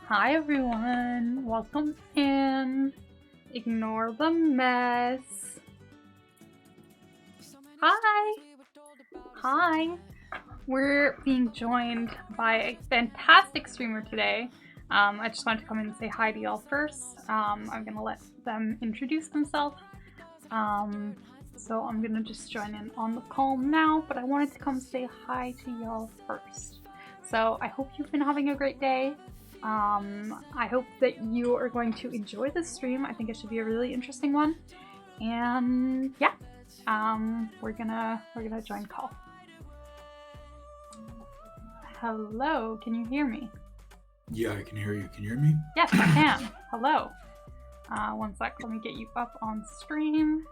Hi everyone, welcome in. Ignore the mess. Hi! Hi! We're being joined by a fantastic streamer today. I just wanted to come in and say hi to y'all first. I'm gonna let them introduce themselves. So I'm gonna just join in on the call now, but I wanted to come say hi to y'all first. So I hope you've been having a great day. I hope that you are going to enjoy this stream. I think it should be a really interesting one. And yeah, we're gonna join call. Hello, can you hear me? Yeah, I can hear you. Can you hear me? Yes, I can. Hello. One sec, let me get you up on stream.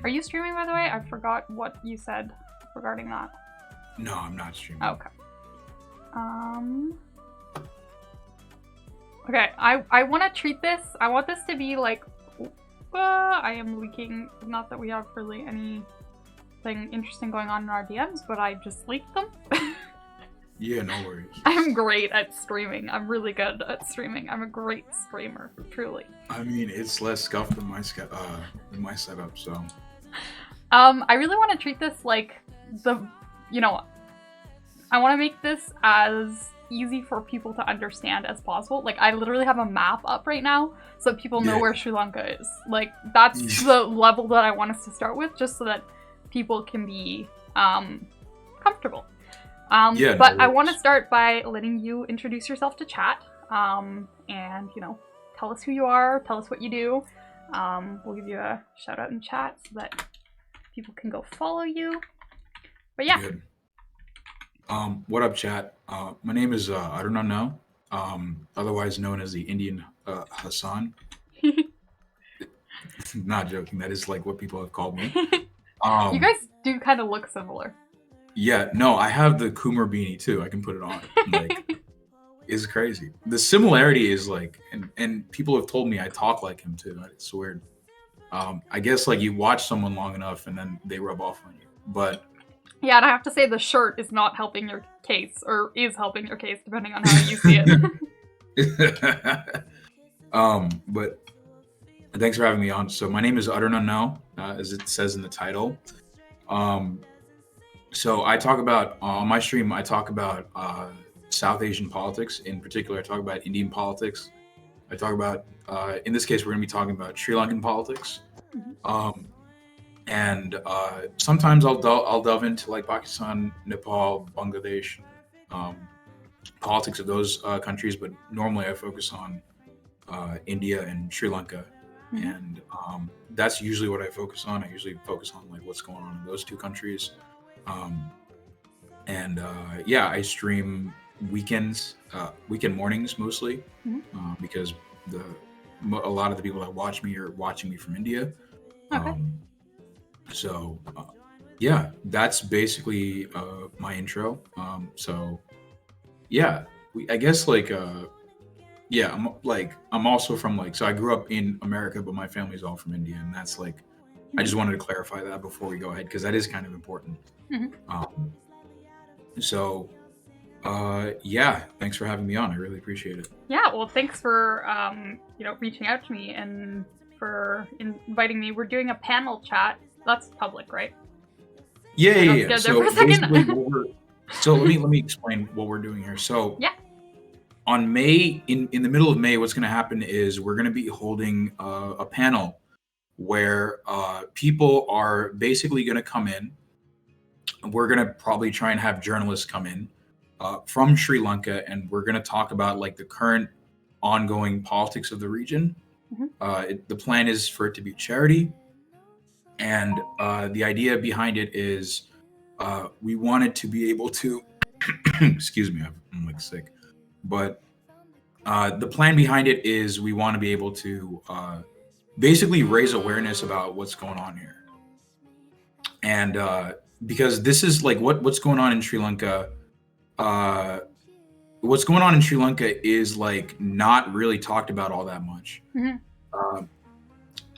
Are you streaming, by the way? I forgot what you said regarding that. No, I'm not streaming. Okay. Okay, I want to treat this. I want this to be like, I am leaking. Not that we have really anything interesting going on in our DMs, but I just leaked them. Yeah, no worries. I'm great at streaming. I'm really good at streaming. I'm a great streamer, truly. I mean, it's less scuffed than my setup, so. I really want to treat this like I want to make this as easy for people to understand as possible. Like, I literally have a map up right now so that people know where Sri Lanka is. Like, that's the level that I want us to start with, just so that people can be comfortable. But I want to start by letting you introduce yourself to chat, and, tell us who you are, tell us what you do. We'll give you a shout out in chat so that people can go follow you. But yeah. Good. What up, chat? My name is ArunAnnow, otherwise known as the Indian Hassan. Not joking. That is like what people have called me. You guys do kind of look similar. Yeah, no, I have the Kumar beanie too. I can put it on. Like, it's crazy. The similarity is like, and people have told me I talk like him too. It's weird. I guess like you watch someone long enough and then they rub off on you. But yeah, and I have to say the shirt is not helping your case, or is helping your case, depending on how you see it. But thanks for having me on. So my name is ArunAnnow, as it says in the title. So I talk about, on my stream, I talk about South Asian politics. In particular, I talk about Indian politics. I talk about, in this case, we're going to be talking about Sri Lankan politics. And sometimes I'll delve into like Pakistan, Nepal, Bangladesh, politics of those countries. But normally I focus on India and Sri Lanka. And that's usually what I focus on. I usually focus on like what's going on in those two countries. I stream weekend mornings mostly, because a lot of the people that watch me are watching me from India. Okay. That's basically my intro. I guess like I'm also from like, so I grew up in America, but my family's all from India, and that's like, I just wanted to clarify that before we go ahead, because that is kind of important. Thanks for having me on. I really appreciate it. Yeah, well, thanks for reaching out to me and for inviting me. We're doing a panel chat. That's public, right? Yeah. So basically, let me explain what we're doing here. So on May, in the middle of May, what's going to happen is we're going to be holding a panel where people are basically going to come in. We're going to probably try and have journalists come in from Sri Lanka, and we're going to talk about like the current ongoing politics of the region. The plan is for it to be charity, and the idea behind it is we wanted to be able to excuse me, I'm like sick, but the plan behind it is we want to be able to basically raise awareness about what's going on here. And because this is like what's going on in Sri Lanka. What's going on in Sri Lanka is like not really talked about all that much.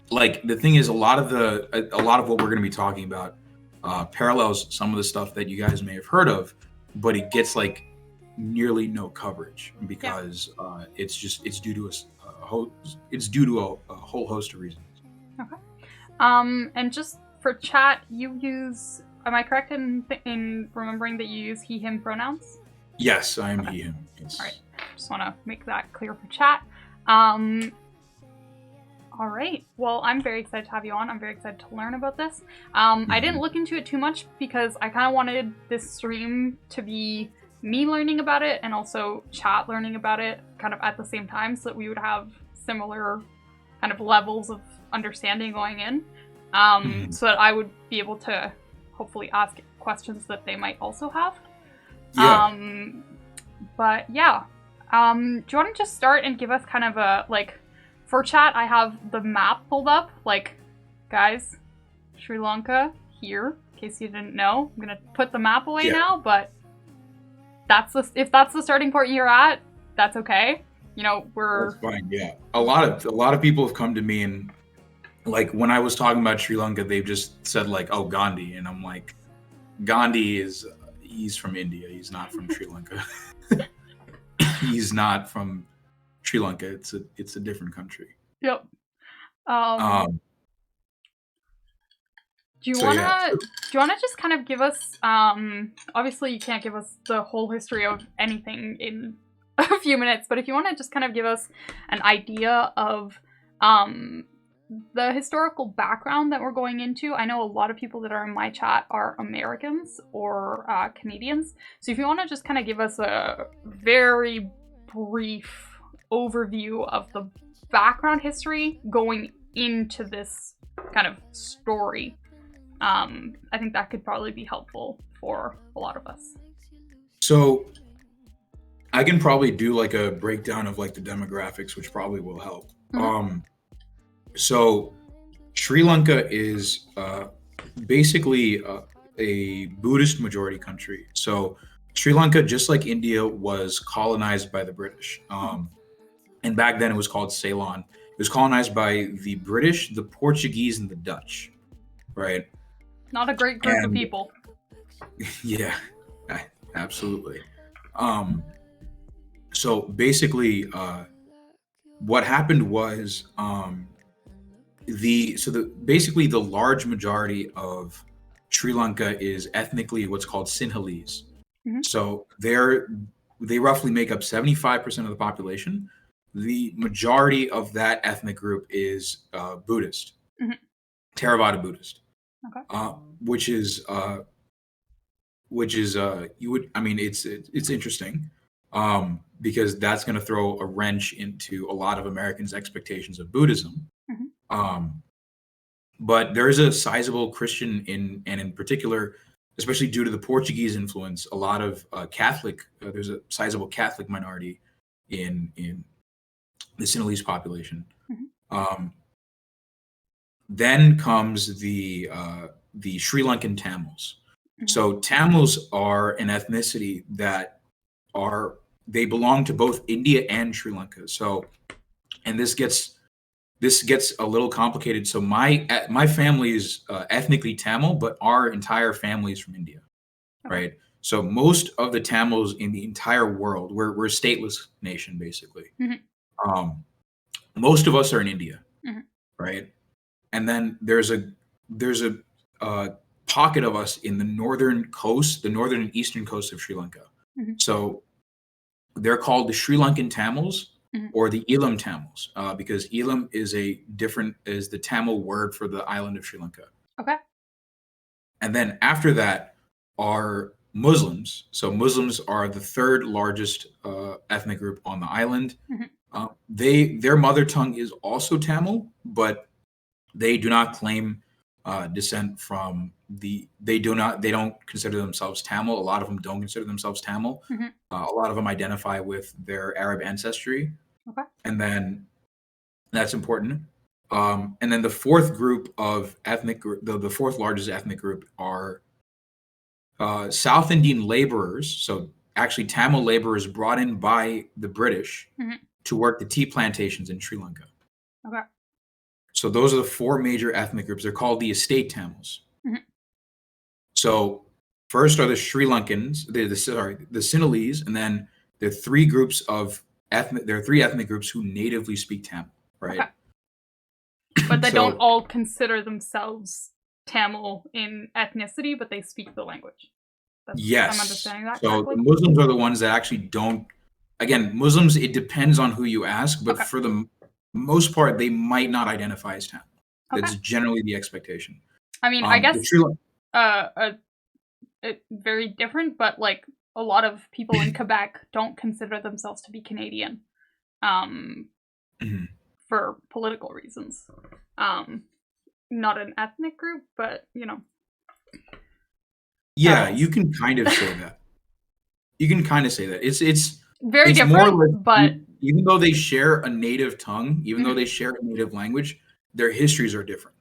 Like the thing is, a lot of what we're going to be talking about parallels some of the stuff that you guys may have heard of, but it gets like nearly no coverage because it's due to a whole host of reasons. Okay. And just for chat, you use. Am I correct in remembering that you use he, him pronouns? Yes, I am he, him. Yes. All right. Just want to make that clear for chat. All right. Well, I'm very excited to have you on. I'm very excited to learn about this. I didn't look into it too much because I kind of wanted this stream to be me learning about it and also chat learning about it kind of at the same time so that we would have similar kind of levels of understanding going in. So that I would be able to hopefully ask questions that they might also have. Yeah. But yeah. Do you want to just start and give us kind of a, like, for chat, I have the map pulled up. Like, guys, Sri Lanka here, in case you didn't know. I'm gonna put the map away now, but if that's the starting point you're at, that's okay. You know, That's fine. Yeah, a lot of people have come to me and, like, when I was talking about Sri Lanka, they've just said, like, oh, Gandhi, and I'm like, Gandhi he's from India. He's not from Sri Lanka. He's not from Sri Lanka. It's a different country. Yep. Do you wanna just kind of give us? Obviously, you can't give us the whole history of anything in a few minutes, but if you want to just kind of give us an idea of the historical background that we're going into. I know a lot of people that are in my chat are Americans or Canadians, so if you want to just kind of give us a very brief overview of the background history going into this kind of story, I think that could probably be helpful for a lot of us. So I can probably do like a breakdown of like the demographics, which probably will help. So Sri Lanka is basically a Buddhist majority country. So Sri Lanka, just like India, was colonized by the British. And back then it was called Ceylon. It was colonized by the British, the Portuguese, and the Dutch, right? Not a great group of people. Yeah, absolutely. So basically, what happened was basically the large majority of Sri Lanka is ethnically what's called Sinhalese. So they roughly make up 75% of the population. The majority of that ethnic group is Buddhist, Theravada Buddhist, which is it's interesting because that's going to throw a wrench into a lot of Americans' expectations of Buddhism. But there's a sizable Christian in particular, especially due to the Portuguese influence, a lot of Catholic. There's a sizable Catholic minority in the Sinhalese population. Then comes the Sri Lankan Tamils. So Tamils are an ethnicity that they belong to both India and Sri Lanka. So, and this gets a little complicated. So my family is ethnically Tamil, but our entire family is from India, right? So most of the Tamils in the entire world, we're a stateless nation, basically. Most of us are in India, right? And then there's a pocket of us in the northern and eastern coast of Sri Lanka. So they're called the Sri Lankan Tamils or the Elam Tamils because Elam is the Tamil word for the island of Sri Lanka. Okay. And then after that are Muslims. So Muslims are the third largest ethnic group on the island. Their mother tongue is also Tamil, but they do not claim descent from they don't consider themselves Tamil. A lot of them don't consider themselves Tamil. A lot of them identify with their Arab ancestry. Okay. And then that's important. And then the fourth group of the fourth largest ethnic group are South Indian laborers. So actually Tamil laborers brought in by the British to work the tea plantations in Sri Lanka. Okay. So those are the four major ethnic groups. They're called the estate Tamils. So first are the Sri Lankans, the Sinhalese, and then there are three groups of there are three ethnic groups who natively speak Tamil, right? Okay. But they don't all consider themselves Tamil in ethnicity, but they speak the language. Yes. I'm understanding that so correctly? The Muslims are the ones that actually don't. Again, Muslims, it depends on who you ask, but for the most part, they might not identify as Tamil. That's generally the expectation. I mean, I guess very different, but like a lot of people in Quebec don't consider themselves to be Canadian, for political reasons. Not an ethnic group, but you know. Yeah, you can kind of say that. You can kind of say that. It's very different, more like, but even though they share a native tongue, even though they share a native language, their histories are different.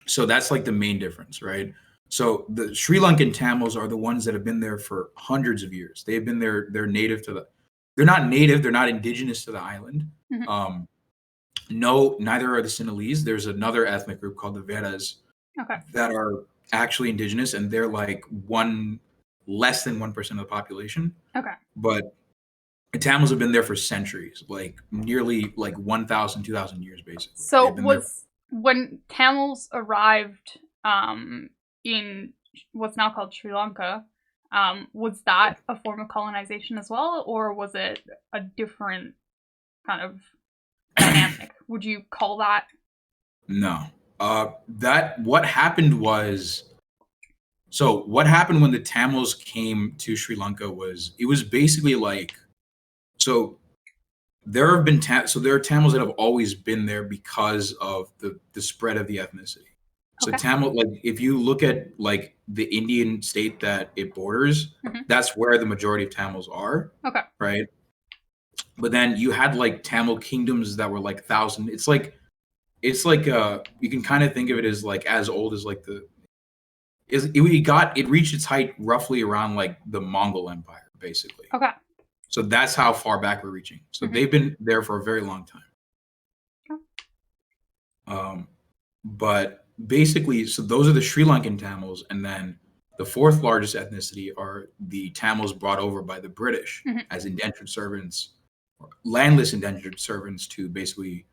So that's like the main difference, right? So the Sri Lankan Tamils are the ones that have been there for hundreds of years. They've been there. They're native to they're not native. They're not indigenous to the island. No, neither are the Sinhalese. There's another ethnic group called the Vedas that are actually indigenous, and they're like less than 1% of the population. But the Tamils have been there for centuries, like nearly like 1,000, 2,000 years, basically. So when Tamils arrived in what's now called Sri Lanka, was that a form of colonization as well, or was it a different kind of dynamic? Would you call that? No. What happened was, what happened when the Tamils came to Sri Lanka was, it was basically like, there have been there are Tamils that have always been there because of the spread of the ethnicity. So Tamil, like if you look at like the Indian state that it borders, that's where the majority of Tamils are. Right. But then you had like Tamil kingdoms that were like 1,000. It's like you can kind of think of it as like as old as like it reached its height roughly around like the Mongol Empire, basically. So that's how far back we're reaching. So they've been there for a very long time. But basically, so those are the Sri Lankan Tamils, and then the fourth largest ethnicity are the Tamils brought over by the British as indentured servants, or landless indentured servants, to basically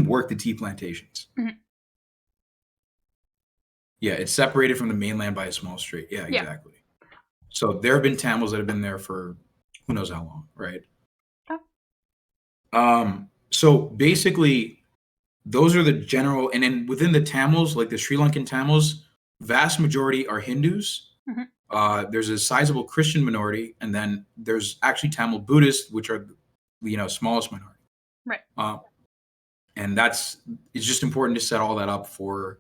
work the tea plantations. Yeah, it's separated from the mainland by a small strait. Yeah, exactly. So there have been Tamils that have been there for who knows how long, right? So basically, those are the general, and then within the Tamils, like the Sri Lankan Tamils, vast majority are Hindus. There's a sizable Christian minority, and then there's actually Tamil Buddhists, which are smallest minority. Right. And it's just important to set all that up for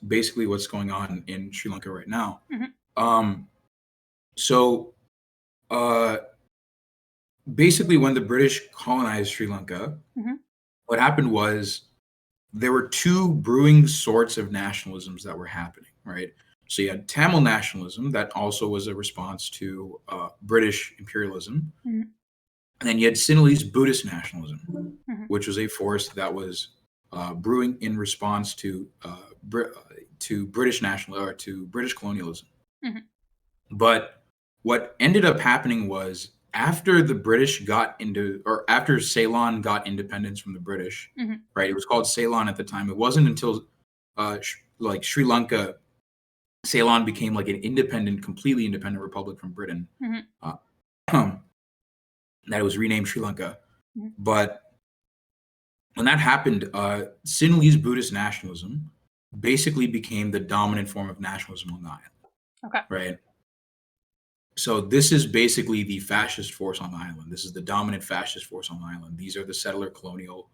basically what's going on in Sri Lanka right now. Basically, when the British colonized Sri Lanka, what happened was there were two brewing sorts of nationalisms that were happening, right? So you had Tamil nationalism that also was a response to British imperialism. And then you had Sinhalese Buddhist nationalism, which was a force that was brewing in response to British British colonialism. But what ended up happening was, after the British after Ceylon got independence from the British, right? It was called Ceylon at the time. It wasn't until like Sri Lanka, Ceylon became like an completely independent republic from Britain. That it was renamed Sri Lanka. But when that happened, Sinhalese Buddhist nationalism basically became the dominant form of nationalism on the island. Right? So this is basically the fascist force on the island. This is the dominant fascist force on the island. These are the settler colonial.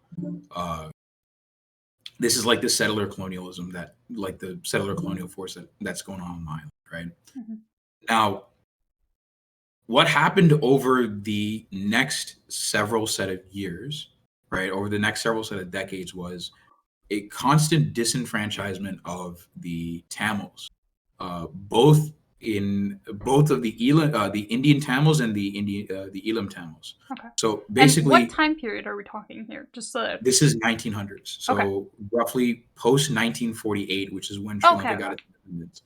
This is like the settler colonialism the settler colonial force that's going on the island, right? Now, what happened over the next several set of years, right? Over the next several set of decades was a constant disenfranchisement of the Tamils, both of the Indian Tamils and the Elam Tamils. So basically, and what time period are we talking here? This is 1900s. So roughly post 1948, which is when Sri Lanka got its independence.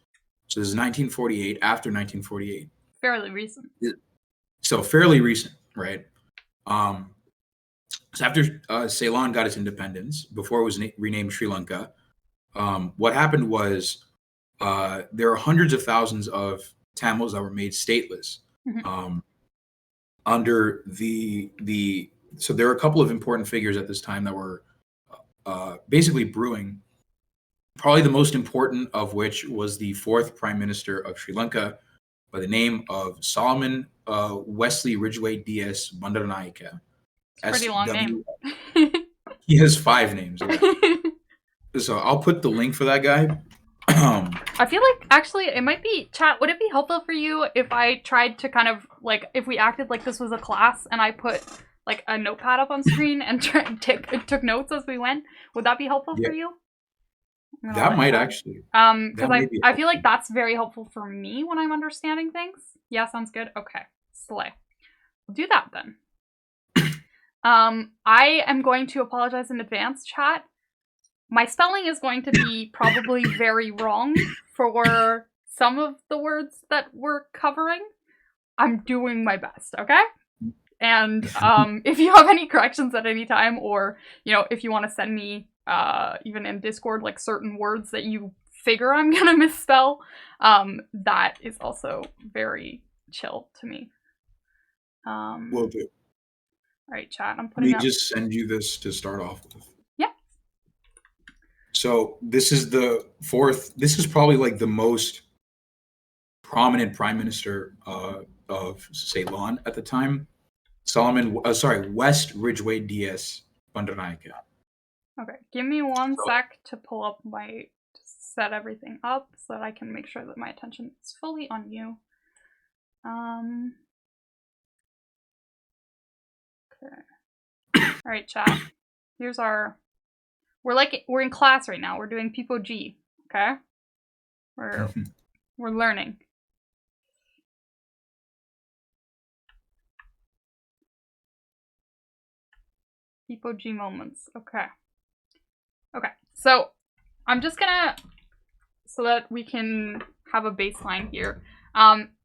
So this is 1948. After 1948. fairly recent. So fairly recent, right? So after Ceylon got its independence, before it was renamed Sri Lanka, what happened was there are hundreds of thousands of Tamils that were made stateless under the. So there are a couple of important figures at this time that were basically brewing. Probably the most important of which was the fourth Prime Minister of Sri Lanka, by the name of Solomon Wesley Ridgway DS Bandaranaike. Pretty long name. He has 5 names. So I'll put the link for that guy. I feel like actually it might be, chat, would it be helpful for you if I tried to kind of like, if we acted like this was a class and I put like a notepad up on screen and took notes as we went? Would that be helpful for you? That might actually. Because I feel like that's very helpful for me when I'm understanding things. Yeah, sounds good. Okay, slay. We'll do that then. I am going to apologize in advance, chat. My spelling is going to be probably very wrong for some of the words that we're covering. I'm doing my best, okay? And if you have any corrections at any time, or, you know, if you want to send me, even in Discord, like certain words that you figure I'm gonna misspell, that is also very chill to me. Will do. Alright, chat, I'm putting Let me just send you this to start off with. Yeah. So this is the fourth, this is probably like the most prominent Prime Minister of Ceylon at the time. West Ridgway DS Bandaranaike. Okay, give me one sec to pull up set everything up so that I can make sure that my attention is fully on you. Okay. Alright, chat. Here's our... We're in class right now. We're doing People G, okay? We're learning. People G moments. Okay. Okay. So I'm just gonna, so that we can have a baseline here.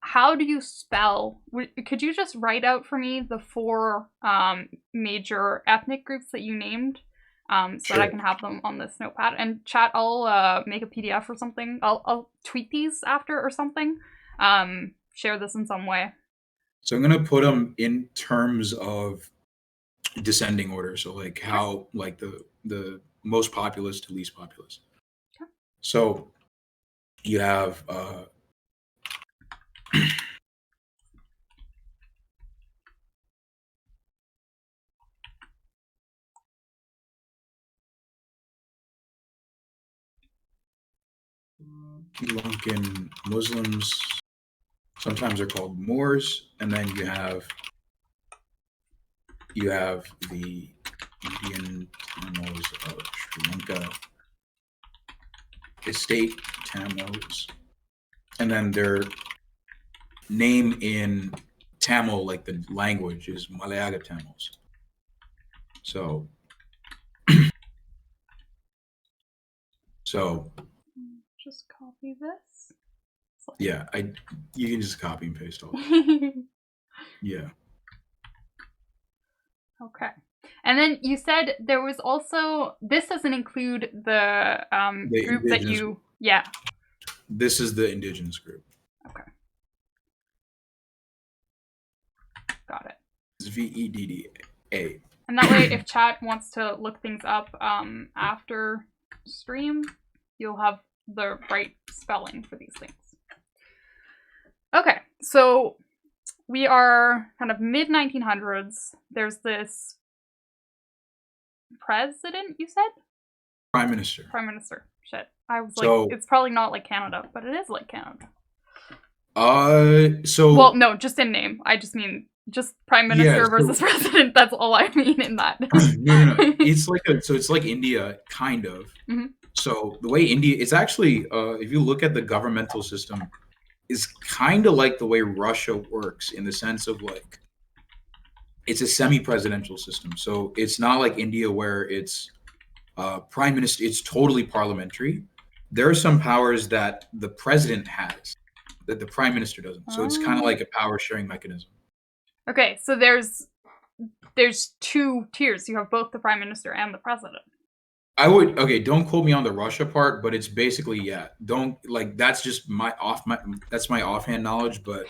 How do you spell? Could you just write out for me the 4 major ethnic groups that you named, so that I can have them on this notepad? And chat, I'll make a PDF or something. I'll tweet these after or something. Share this in some way. So I'm gonna put them in terms of descending order. So like how, like the most populous to least populous. Okay. So you have Sri Lankan Muslims, sometimes they're called Moors, and then you have the Indian Tamils of Sri Lanka, estate Tamils, and then their name in Tamil, like the language, is Malayaga Tamils. So just copy this. Yeah, you can just copy and paste all. Yeah. Okay. And then you said there was also, this doesn't include the group that you, yeah. This is the indigenous group. Okay. Got it. It's VEDDA. And that way, if chat wants to look things up after stream, you'll have the right spelling for these things. Okay, so we are kind of mid-1900s. There's this president, you said? Prime Minister. Prime Minister. Shit. I was like, it's probably not like Canada, but it is like Canada. Well, no, just in name. I just mean just Prime Minister versus President. That's all I mean in that. No. It's like India, kind of. Mm-hmm. So the way India, it's actually, if you look at the governmental system, is kind of like the way Russia works, in the sense of like, it's a semi-presidential system. So it's not like India where it's prime minister, it's totally parliamentary. There are some powers that the president has, that the prime minister doesn't. So it's kind of like a power sharing mechanism. Okay, so there's 2 tiers. You have both the prime minister and the president. Don't quote me on the Russia part, but it's basically, yeah. Don't, like, that's just my offhand knowledge, but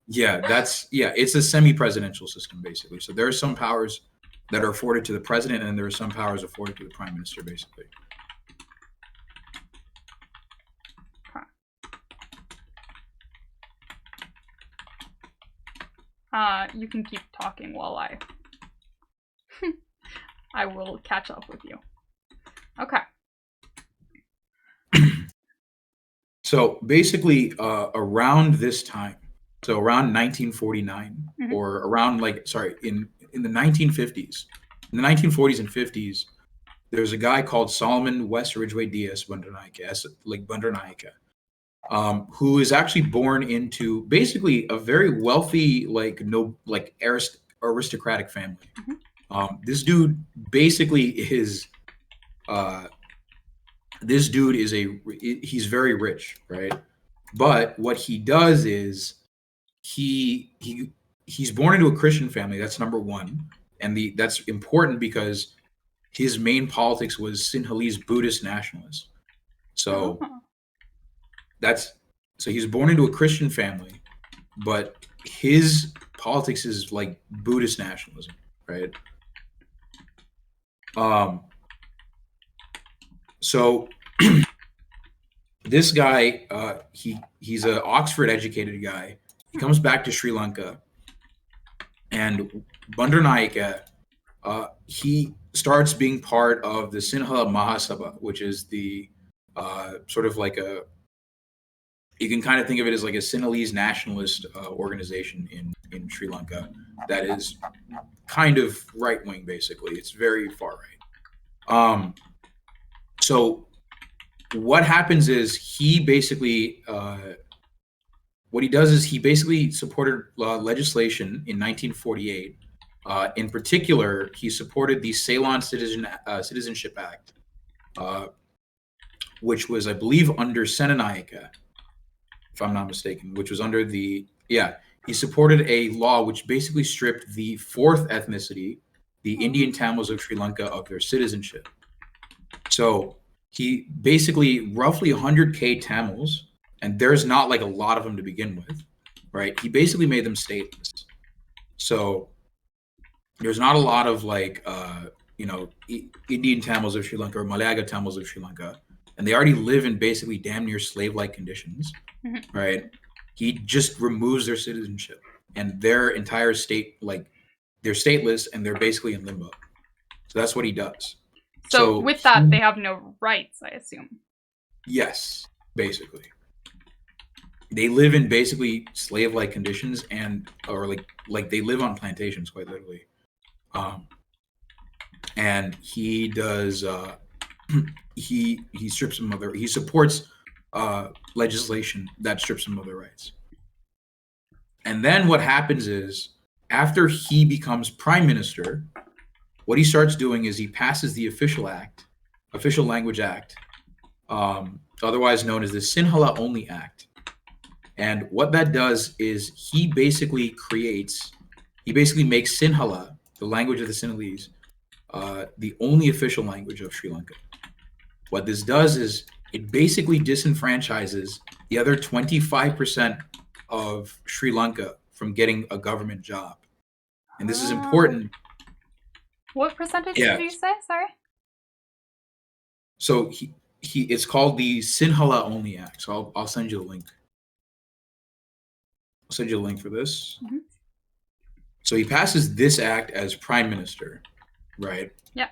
it's a semi-presidential system basically. So there are some powers that are afforded to the president, and there are some powers afforded to the prime minister basically. You can keep talking while I will catch up with you. Okay. So basically, around this time, so around 1949, or around in the 1950s, in the 1940s and 50s, there's a guy called Solomon West Ridgway Diaz Bandaranaike, who is actually born into basically a very wealthy, aristocratic family. This dude basically is, he's very rich, right? But what he does is he's born into a Christian family. That's number one, and that's important because his main politics was Sinhalese Buddhist nationalists. So he's born into a Christian family, but his politics is like Buddhist nationalism, right? So this guy, he's an Oxford educated guy. He comes back to Sri Lanka, and Bandaranaike, he starts being part of the Sinhala Mahasabha, which is the sort of like you can kind of think of it as like a Sinhalese nationalist organization in Sri Lanka that is kind of right wing, basically. It's very far right. So what happens is he basically supported legislation in 1948. In particular, he supported the Ceylon Citizenship Act, which was, I believe, under Senanayake, if I'm not mistaken, which was under he supported a law which basically stripped the 4th ethnicity, the Indian Tamils of Sri Lanka, of their citizenship. So he basically, roughly 100K Tamils, and there's not like a lot of them to begin with, right? He basically made them stateless. So there's not a lot of Indian Tamils of Sri Lanka or Malayaga Tamils of Sri Lanka, and they already live in basically damn near slave-like conditions, right? He just removes their citizenship and their entire state, they're stateless and they're basically in limbo. So that's what he does. So with that, they have no rights, I assume. Yes, basically. They live in basically slave-like conditions, or they live on plantations, quite literally. And he does he strips them of their, he supports legislation that strips them of their rights. And then what happens is, after he becomes prime minister, what he starts doing is he passes the Official Language Act, otherwise known as the Sinhala Only Act. And what that does is he basically makes Sinhala, the language of the Sinhalese, the only official language of Sri Lanka. What this does is it basically disenfranchises the other 25% of Sri Lanka from getting a government job. And this is important. What percentage did you say? Sorry. So it's called the Sinhala Only Act. So I'll send you the link. I'll send you a link for this. Mm-hmm. So he passes this act as prime minister, right? Yeah.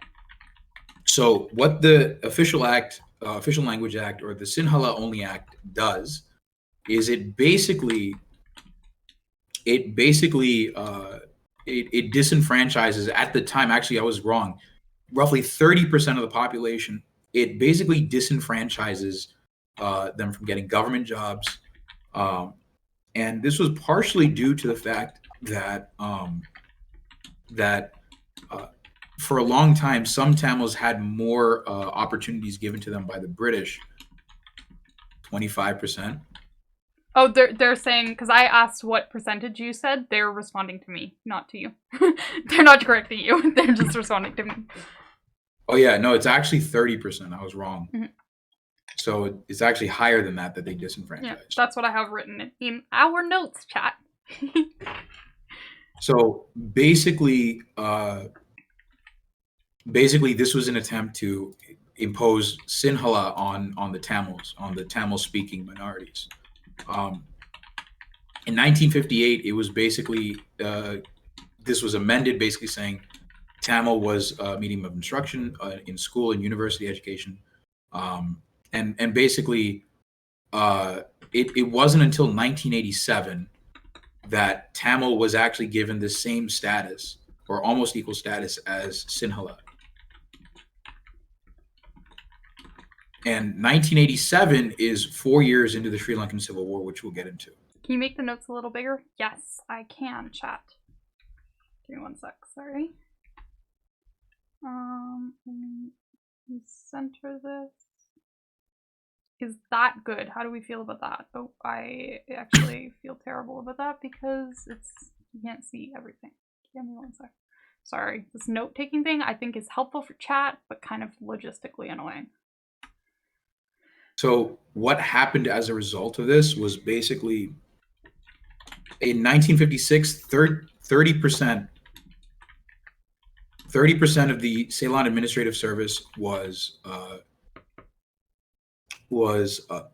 So what the Official Language Act, or the Sinhala Only Act, does is it basically disenfranchises, at the time, actually I was wrong, roughly 30% of the population. It basically disenfranchises them from getting government jobs. And this was partially due to the fact that for a long time, some Tamils had more opportunities given to them by the British, 25%. Oh, they're saying, because I asked what percentage you said, they're responding to me, not to you. They're not correcting you. They're just responding to me. Oh yeah, no, it's actually 30%. I was wrong. Mm-hmm. So it's actually higher than that they disenfranchised. Yeah, that's what I have written in our notes, chat. So basically, this was an attempt to impose Sinhala on the Tamils, on the Tamil-speaking minorities. In 1958, it was basically this was amended, basically saying Tamil was a medium of instruction in school and university education, and basically it wasn't until 1987 that Tamil was actually given the same status or almost equal status as Sinhala. And 1987 is 4 years into the Sri Lankan Civil War, which we'll get into. Can you make the notes a little bigger? Yes, I can, chat. Give me one sec, sorry. Let me center this. Is that good? How do we feel about that? Oh, I actually feel terrible about that because you can't see everything. Give me one sec. Sorry, this note-taking thing I think is helpful for chat, but kind of logistically annoying. So what happened as a result of this was basically in 1956, 30% of the Ceylon Administrative Service was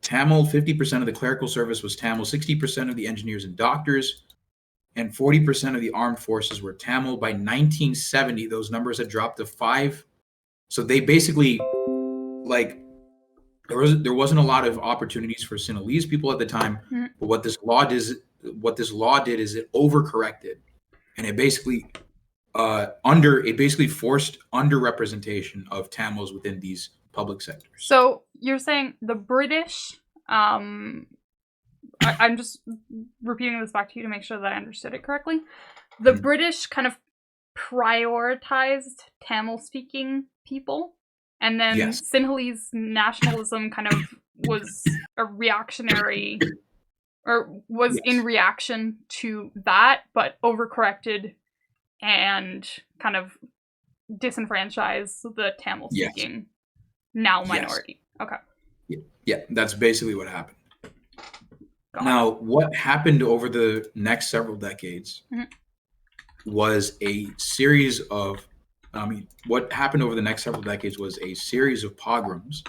Tamil, 50% of the clerical service was Tamil, 60% of the engineers and doctors, and 40% of the armed forces were Tamil. By 1970, those numbers had dropped to 5. So they basically, like, there wasn't a lot of opportunities for Sinhalese people at the time. Mm-hmm. But what this law did is it overcorrected, and it basically forced underrepresentation of Tamils within these public sectors. So you're saying the British, I'm just repeating this back to you to make sure that I understood it correctly. The mm-hmm. British kind of prioritized Tamil-speaking people, and then yes. Sinhalese nationalism kind of was a reactionary, or was yes. in reaction to that, but overcorrected and kind of disenfranchised the Tamil-speaking yes. now minority. Yes. Okay. Yeah, that's basically what happened. Now, what happened over the next several decades mm-hmm. was a series of, what happened over the next several decades was a series of pogroms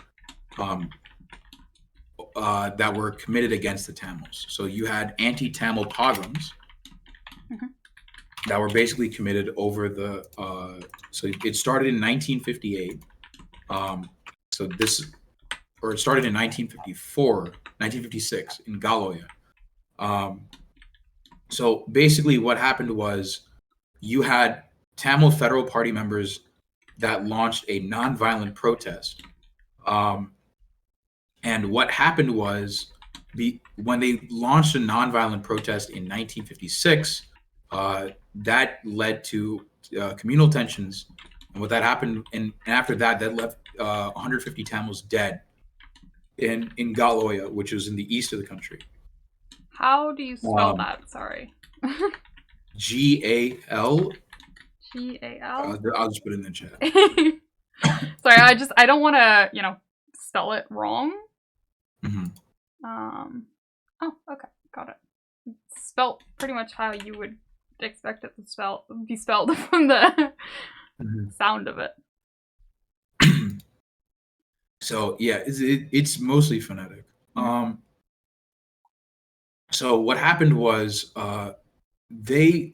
that were committed against the Tamils. So you had anti-Tamil pogroms mm-hmm. that were basically committed over the, so it started in 1958. It started in 1956 in Galoya. So basically what happened was you had Tamil Federal Party members that launched a nonviolent protest. And what happened was when they launched a nonviolent protest in 1956, that led to communal tensions. And what that happened, and after that left 150 Tamils dead in Galoya, which is in the east of the country. How do you spell that? Sorry. G-A-L. G-A-L? I'll just put it in the chat. Sorry, I don't want to, spell it wrong. Mm-hmm. Oh, okay. Got it. It's spelled pretty much how you would expect it to be spelled from the mm-hmm. sound of it. So yeah, it's mostly phonetic. So what happened was they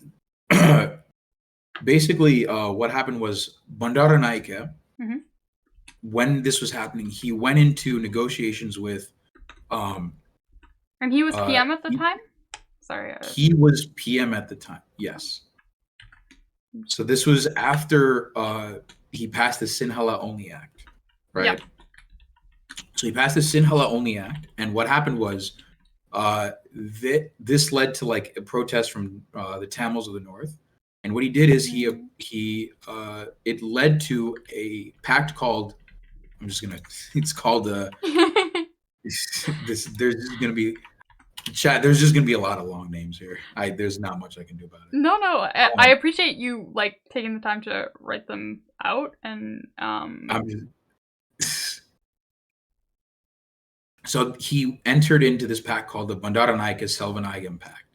basically what happened was Bandaranaike, mm-hmm. when this was happening, he went into negotiations with. And he was PM at the time? Sorry. He was PM at the time. Yes. So this was after he passed the Sinhala Only Act, right? Yep. So he passed the Sinhala Only Act, and what happened was this led to like a protest from the Tamils of the North, and what he did is it led to a pact called it's called there's going to be Chat, there's just gonna be a lot of long names here. There's not much I can do about it. No, I appreciate you like taking the time to write them out and So he entered into this pact called the Bandaranaike-Selvanayam Pact,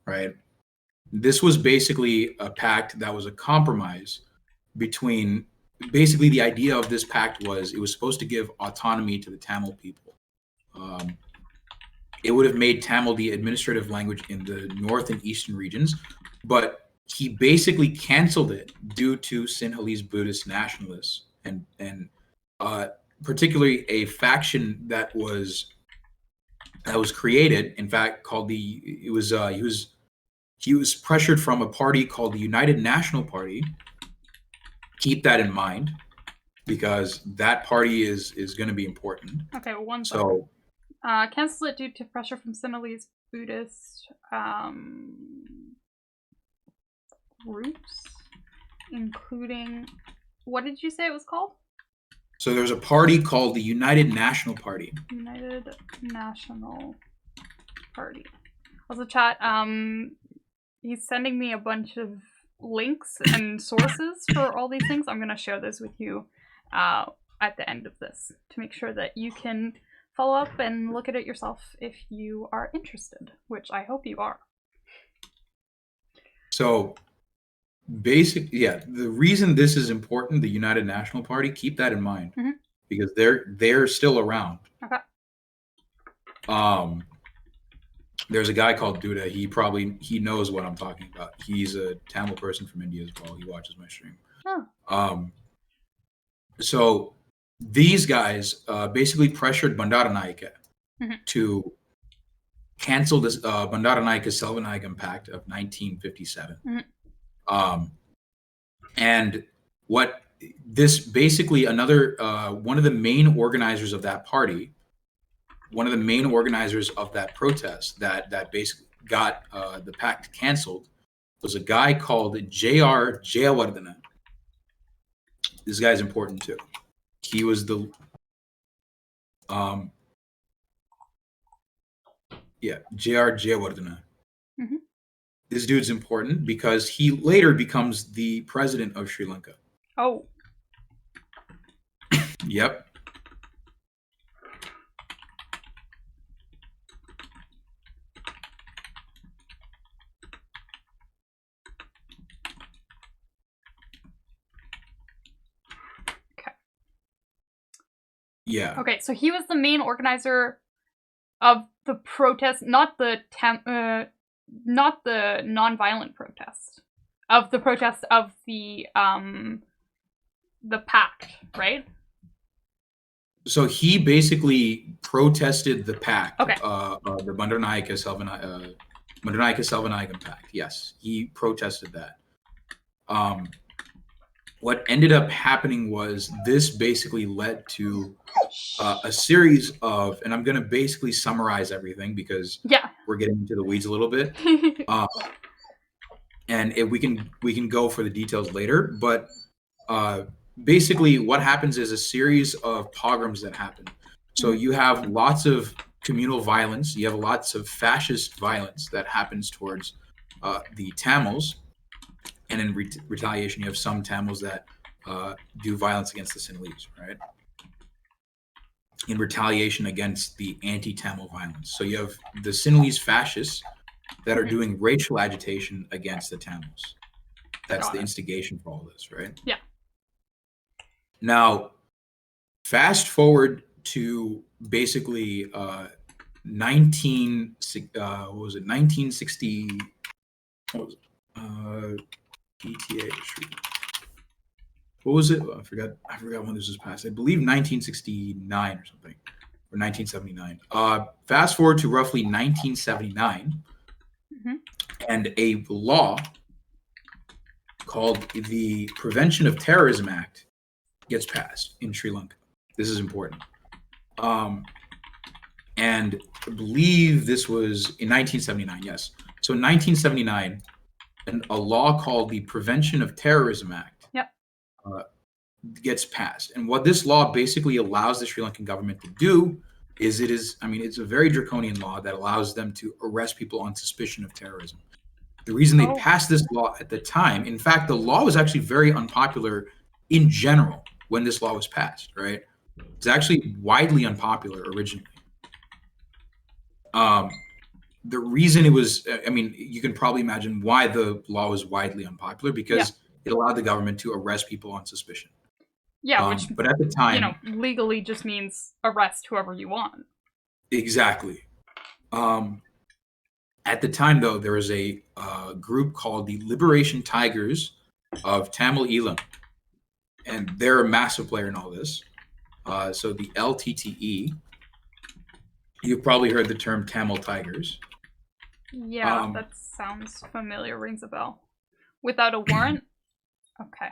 right? This was basically a pact that was a compromise between. Basically, the idea of this pact was it was supposed to give autonomy to the Tamil people. It would have made Tamil the administrative language in the north and eastern regions, but he basically canceled it due to Sinhalese Buddhist nationalists and particularly a faction that was created, in fact, called he was pressured from a party called the United National Party. Keep that in mind, because that party is going to be important. Okay, one second. Cancel it due to pressure from Sinhalese Buddhist groups, including, what did you say it was called? So there's a party called the United National Party. United National Party. Also, chat, he's sending me a bunch of links and sources for all these things. I'm going to share this with you at the end of this to make sure that you can follow up and look at it yourself if you are interested, which I hope you are. So the reason this is important, the United National Party, keep that in mind, because they're still around. Okay. There's a guy called Duda. He knows what I'm talking about. He's a Tamil person from India as well. He watches my stream. Oh. So these guys basically pressured Bandaranaike to cancel this Bandaranaike-Selvanayam Pact of 1957. And what this basically one of the main organizers of that party, one of the main organizers of that protest that basically got the pact canceled, was a guy called J.R. Jayawardena. This guy's important too. He was the J.R. Jayawardena. This dude's important because he later becomes the president of Sri Lanka. Oh. Yep. Yeah. Okay, so he was the main organizer of the protest, not the non-violent protest, of the protest of the pact, right? So he basically protested the pact. Okay. The Bandaranaike-Selvanayam Pact. Yes, he protested that. What ended up happening was this basically led to a series of, and I'm going to basically summarize everything because we're getting into the weeds a little bit. And we can go for the details later, but basically what happens is a series of pogroms that happen. So you have lots of communal violence, you have lots of fascist violence that happens towards the Tamils, and in retaliation you have some Tamils that do violence against the Sinhalese, right? In retaliation against the anti-Tamil violence. So you have the Sinhalese fascists that are doing racial agitation against the Tamils. That's the instigation for all this, right? Yeah. Now, fast forward to basically 1960. What was it? PTA. What was it? I forgot when this was passed. I believe 1969 or something, or 1979. Fast forward to roughly 1979, and a law called the Prevention of Terrorism Act gets passed in Sri Lanka. This is important. And I believe this was in 1979, yes. So in 1979, a law called the Prevention of Terrorism Act gets passed. And what this law basically allows the Sri Lankan government to do I mean, it's a very draconian law that allows them to arrest people on suspicion of terrorism. The reason they passed this law at the time, in fact, the law was actually very unpopular in general when this law was passed, right? It's actually widely unpopular originally. The reason it was, I mean, you can probably imagine why the law was widely unpopular, because it allowed the government to arrest people on suspicion. Yeah, which, but at the time, legally just means arrest whoever you want. Exactly. At the time, though, there was a group called the Liberation Tigers of Tamil Eelam, and they're a massive player in all this. So the LTTE, you've probably heard the term Tamil Tigers. Yeah, that sounds familiar, rings a bell. Without a warrant? Okay.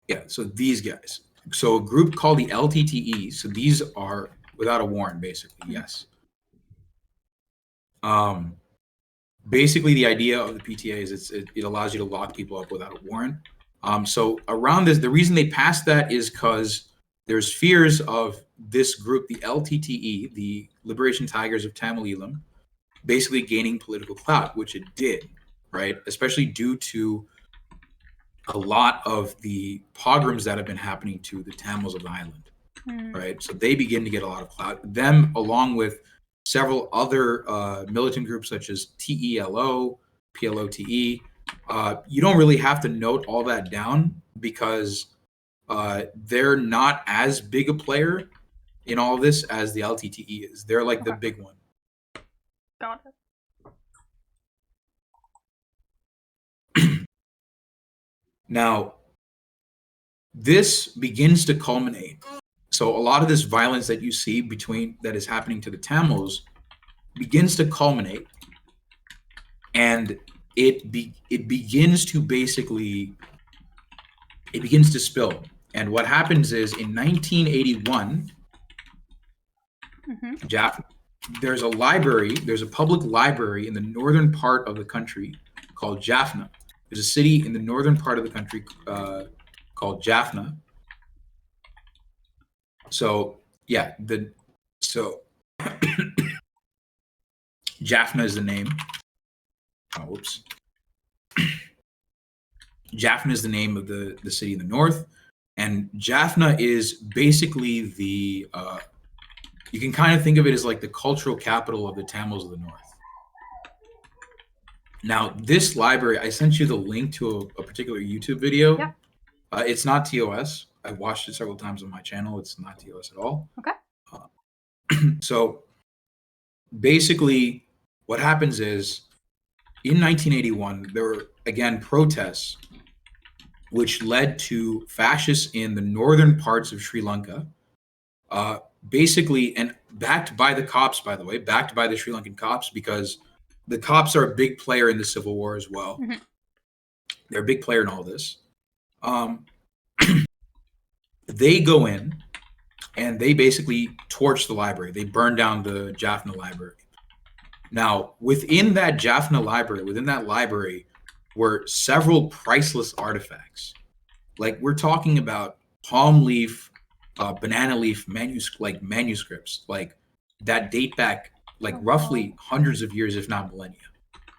Yeah, so these guys. So a group called the LTTE, so these are without a warrant, basically, yes. Basically, the idea of the PTA is it allows you to lock people up without a warrant. So around this, the reason they passed that is because there's fears of this group, the LTTE, the Liberation Tigers of Tamil Eelam, basically gaining political clout, which it did, right? Especially due to a lot of the pogroms that have been happening to the Tamils of the island, right? So they begin to get a lot of clout. Them, along with several other militant groups such as TELO, PLOTE. You don't really have to note all that down because they're not as big a player in all of this as the LTTE is. They're like the big one. Got it. Now, this begins to culminate. So a lot of this violence that you see that is happening to the Tamils begins to culminate, and it begins to spill. And what happens is in 1981, there's a public library in the northern part of the country called Jaffna. There's a city in the northern part of the country called Jaffna. So yeah, Jaffna is the name. Oh, whoops. Jaffna is the name of the city in the north, and Jaffna is basically the you can kind of think of it as like the cultural capital of the Tamils of the north. Now, this library, I sent you the link to a particular YouTube video. Yeah. It's not TOS. I've watched it several times on my channel. It's not TOS at all. Okay. So basically, what happens is in 1981, there were, again, protests which led to fascists in the northern parts of Sri Lanka, basically, and backed by the cops, by the way, backed by the Sri Lankan cops, because the cops are a big player in the civil war as well. Mm-hmm. They're a big player in all this. They go in and they basically torch the library. They burn down the Jaffna library. Now, within that Jaffna library, were several priceless artifacts. Like, we're talking about palm leaf, banana leaf manuscripts, like that date back like roughly hundreds of years, if not millennia.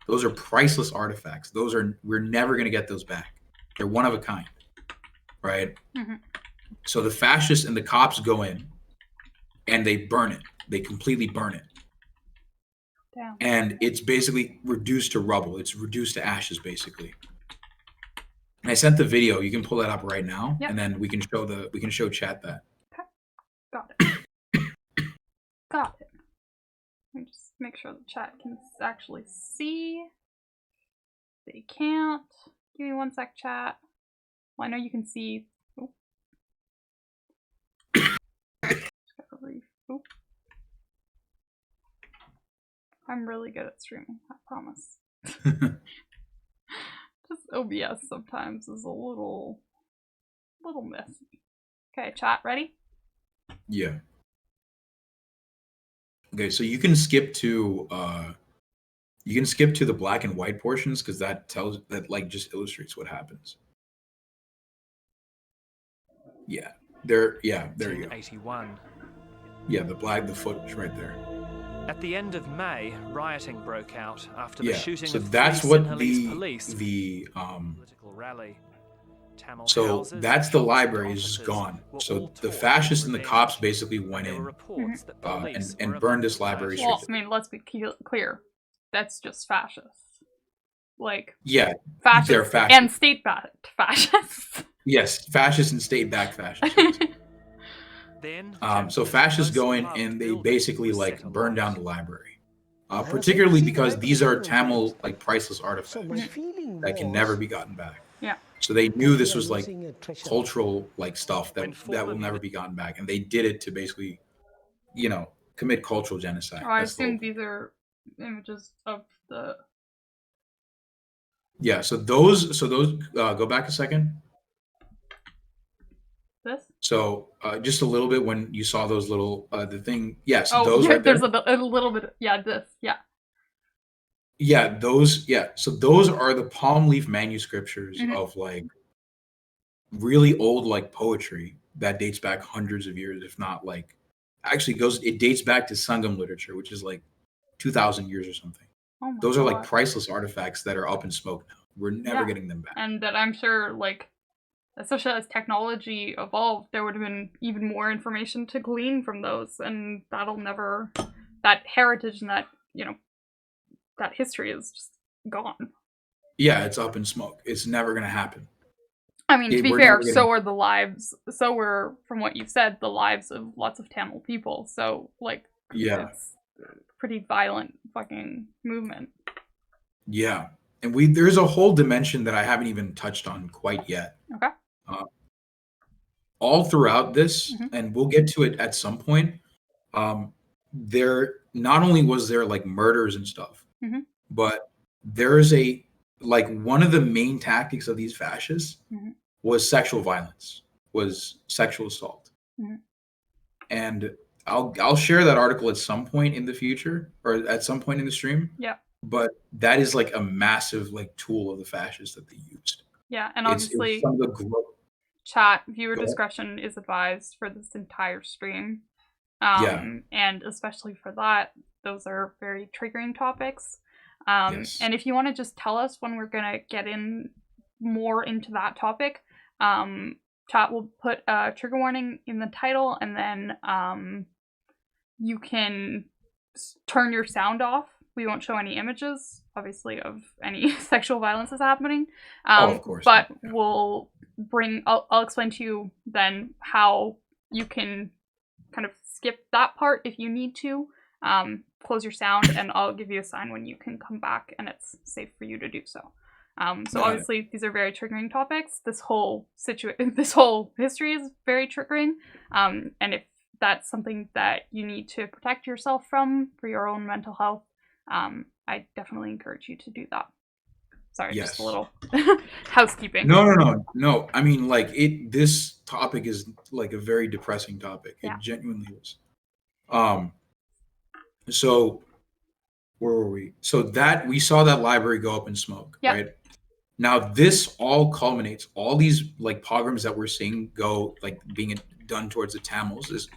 Those are priceless artifacts. We're never going to get those back. They're one of a kind, right? Mm-hmm. So the fascists and the cops go in and they burn it. They completely burn it. Damn. And it's basically reduced to rubble. It's reduced to ashes, basically. And I sent the video. You can pull that up right now, and then we can show chat that. Okay. Got it. Got it. Let me just make sure the chat can actually see. They can't. Give me 1 sec, chat. Well, I know you can see. Oh. Oh. I'm really good at streaming, I promise. Just OBS sometimes is a little messy. Okay, chat, ready? Yeah. Okay, so you can skip to the black and white portions because that just illustrates what happens. Yeah. There you go. 81. Yeah, the footage right there. At the end of May, rioting broke out after the shooting so of that's 3 what Sinhalese police. the Political rally. Tamil so houses, that's the shops, library and is just offices gone. were So all the torched fascists with and the cops revenge. basically went There were in reports that police and were burned about this to library fire Well, straight I mean, let's be clear. That's just fascists. Like, yeah, fascists they're fascists. and state-backed fascists. Yes, fascists and state-backed fascists. Then, so fascists go in and they basically like burn down the library, particularly because these are Tamil like priceless artifacts that can never be gotten back. Yeah. So they knew this was like cultural like stuff that will never be gotten back, and they did it to basically, commit cultural genocide. Oh, I assume these are images of the. Yeah. So those go back a second. This? So just a little bit when you saw those little the thing. Yes, oh, those yeah, right there. There's a little bit. Yeah, this. Yeah. Yeah, those. Yeah, so those are the palm leaf manuscriptures of like really old like poetry that dates back hundreds of years, if not like actually it dates back to Sangam literature, which is like 2,000 years or something. Oh those God. are like priceless artifacts that are up in smoke now. We're never getting them back. And that I'm sure like, especially as technology evolved, there would have been even more information to glean from those, and that heritage and that, that history is just gone. Yeah, it's up in smoke. It's never going to happen. I mean, to be fair, so were, from what you've said, the lives of lots of Tamil people. So, like, it's a pretty violent fucking movement. Yeah. And there's a whole dimension that I haven't even touched on quite yet. Okay. All throughout this, and we'll get to it at some point, there not only was there like murders and stuff, but there's one of the main tactics of these fascists was sexual violence, was sexual assault. And I'll share that article at some point in the future or at some point in the stream. Yeah. But that is like a massive like tool of the fascists that they used. Yeah, and obviously it's some of the chat viewer discretion is advised for this entire stream. And especially for that, those are very triggering topics. And if you want to just tell us when we're gonna get in more into that topic, chat will put a trigger warning in the title, and then you can turn your sound off. We won't show any images, obviously, of any sexual violence is happening. Of course. But we'll I'll explain to you then how you can kind of skip that part if you need to. Close your sound, and I'll give you a sign when you can come back and it's safe for you to do so. Obviously these are very triggering topics. This whole history is very triggering. And if that's something that you need to protect yourself from for your own mental health, I definitely encourage you to do that. Sorry, just a little housekeeping. No. I mean, like this topic is like a very depressing topic. It genuinely is. So where were we? So that we saw that library go up in smoke, right? Now this all culminates, all these like pogroms that we're seeing go like being done towards the Tamils is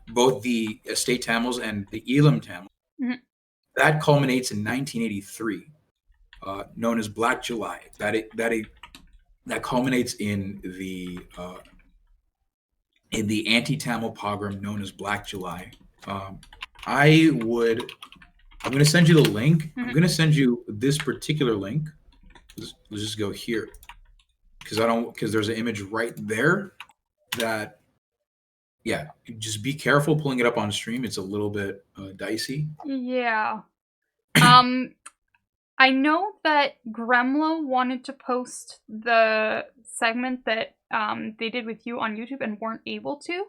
both the estate Tamils and the Elam Tamils. That culminates in 1983, known as Black July. That culminates in the anti-Tamil pogrom known as Black July. I'm going to send you the link. I'm going to send you this particular link. Let's just go here because there's an image right there that, just be careful pulling it up on stream. It's a little bit dicey. Yeah. I know that Gremlo wanted to post the segment that they did with you on YouTube and weren't able to.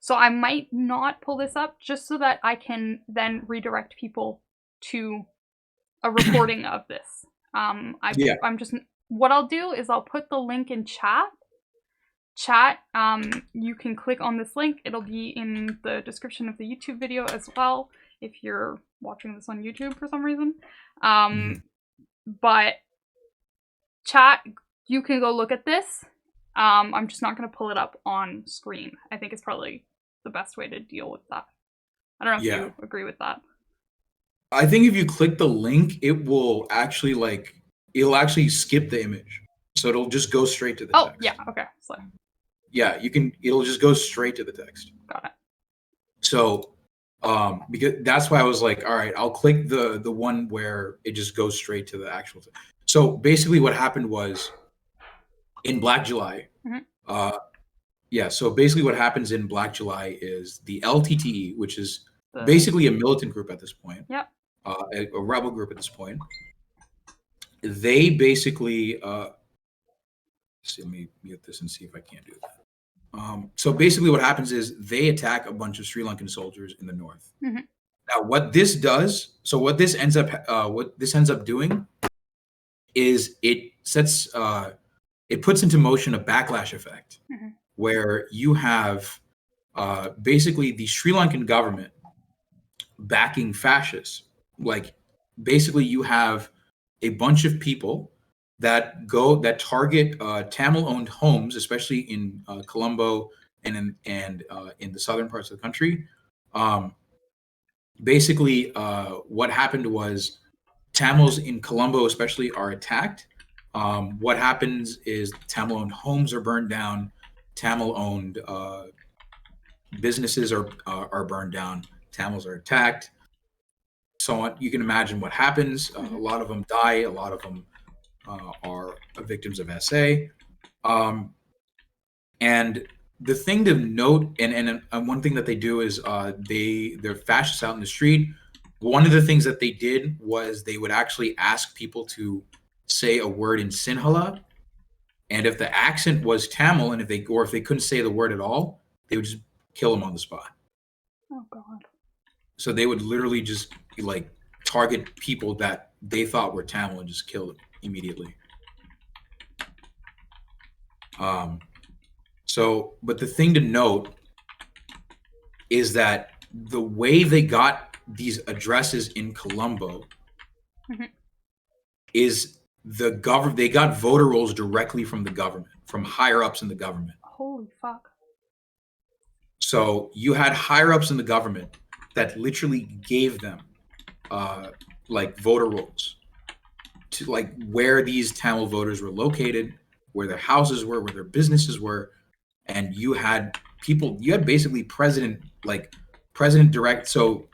So I might not pull this up just so that I can then redirect people to a recording of this. What I'll do is I'll put the link in chat. You can click on this link. It'll be in the description of the YouTube video as well if you're watching this on YouTube for some reason. But chat, you can go look at this. I'm just not going to pull it up on screen. I think it's probably the best way to deal with that. I don't know if you agree with that. I think if you click the link, it will actually it'll actually skip the image. So it'll just go straight to the text. Oh, yeah, okay. So. Yeah, it'll just go straight to the text. Got it. So because that's why I was like, all right, I'll click the one where it just goes straight to the actual thing. So basically what happened was in Black July, so basically what happens in Black July is the LTTE, which is basically a militant group at this point. Yep. A rebel group at this point. They basically let me mute this and see if I can't do that. So basically what happens is they attack a bunch of Sri Lankan soldiers in the north. Mm-hmm. Now what this ends up doing is it puts into motion a backlash effect where you have basically the Sri Lankan government backing fascists. Like basically you have a bunch of people that target Tamil-owned homes, especially in Colombo and in the southern parts of the country. Basically, what happened was Tamils in Colombo, especially, are attacked. What happens is Tamil-owned homes are burned down. Tamil-owned businesses are burned down. Tamils are attacked. So on. You can imagine what happens. A lot of them die. A lot of them are victims of SA. And the thing to note, and one thing that they do is they're fascists out in the street. One of the things that they did was they would actually ask people to say a word in Sinhala, and if the accent was Tamil, and if they couldn't say the word at all, they would just kill them on the spot. Oh God! So they would literally just target people that they thought were Tamil and just kill them immediately. But the thing to note is that the way they got these addresses in Colombo is they got voter rolls directly from the government, from higher ups in the government. Holy fuck. So you had higher ups in the government that literally gave them voter rolls to where these Tamil voters were located, where their houses were, where their businesses were. And you had basically president direct. So,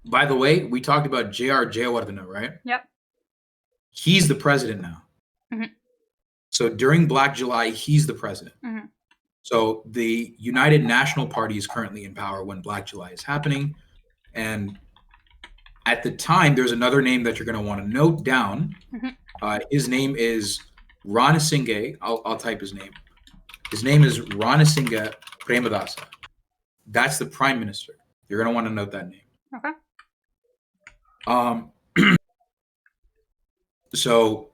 by the way, we talked about J.R. Jayawardena, right? Yep. He's the president now. Mm-hmm. So during Black July, he's the president. Mm-hmm. So the United National Party is currently in power when Black July is happening. And at the time, there's another name that you're going to want to note down. Mm-hmm. His name is Ranasinghe. I'll type his name. His name is Ranasinghe Premadasa. That's the prime minister. You're going to want to note that name. Okay. So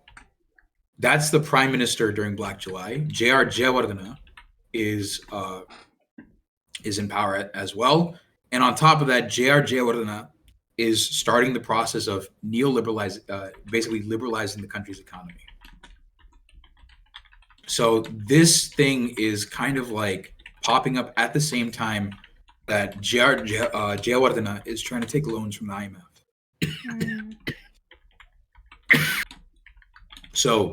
that's the prime minister during Black July. J.R. Jayawardena is in power as well. And on top of that, J.R. Jayawardena is starting the process of basically liberalizing the country's economy. So this thing is kind of popping up at the same time that Jayawardena is trying to take loans from the IMF. So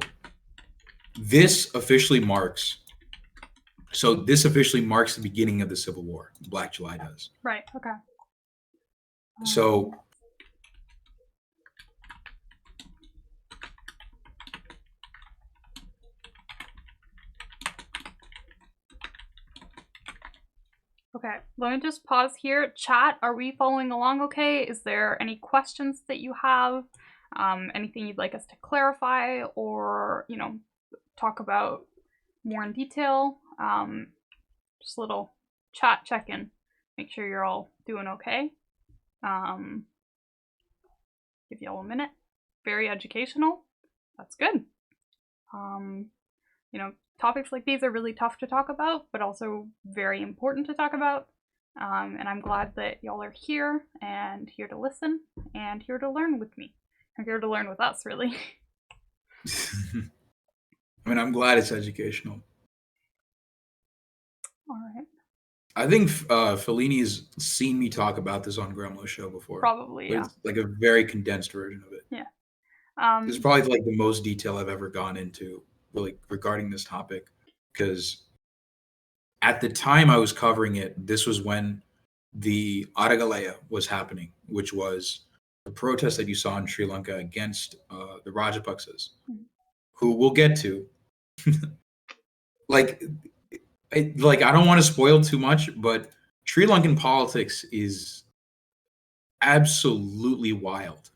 this officially marks the beginning of the Civil War. Black July does. Right. Okay. So okay, let me just pause here. Chat, are we following along okay? Is there any questions that you have? Anything you'd like us to clarify or, talk about more in detail? Just a little chat check-in. Make sure you're all doing okay. Give you all a minute. Very educational. That's good. Topics like these are really tough to talk about, but also very important to talk about. And I'm glad that y'all are here and here to listen and here to learn with me. Or here to learn with us, really. I mean, I'm glad it's educational. All right. I think Fellini's seen me talk about this on Grandma's show before. Probably, yeah. It's like a very condensed version of it. Yeah. This is probably like the most detail I've ever gone into, like regarding this topic, because at the time I was covering it, this was when the Aragalaya was happening, which was the protest that you saw in Sri Lanka against the Rajapaksas, who we'll get to. like I don't want to spoil too much, but Sri Lankan politics is absolutely wild.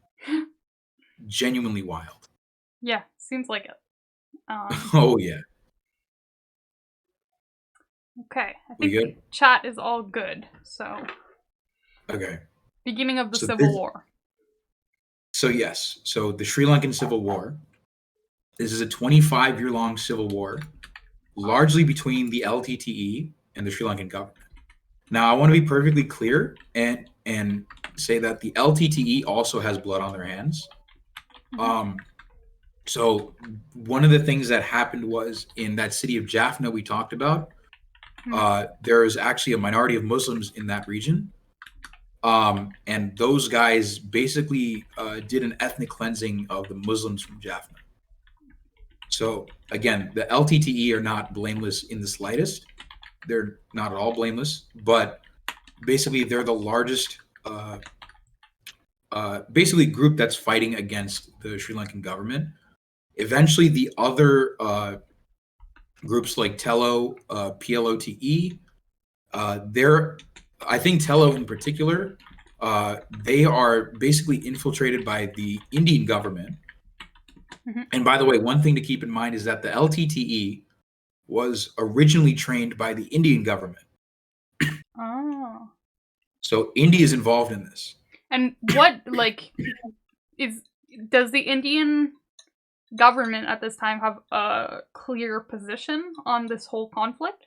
Genuinely wild. Yeah, seems like it. Oh yeah. Okay, I think chat is all good. So. Okay. Beginning of the Civil War. So yes, so the Sri Lankan Civil War. This is a 25-year-long civil war, largely between the LTTE and the Sri Lankan government. Now, I want to be perfectly clear and say that the LTTE also has blood on their hands. So one of the things that happened was in that city of Jaffna we talked about, there is actually a minority of Muslims in that region. And those guys basically did an ethnic cleansing of the Muslims from Jaffna. So again, the LTTE are not blameless in the slightest. They're not at all blameless, but basically they're the largest basically group that's fighting against the Sri Lankan government. Eventually the other groups like Tello, PLOTE, I think Tello in particular, they are basically infiltrated by the Indian government. And by the way, one thing to keep in mind is that the LTTE was originally trained by the Indian government. Oh. So India is involved in this. And what, does the Indian government at this time have a clear position on this whole conflict?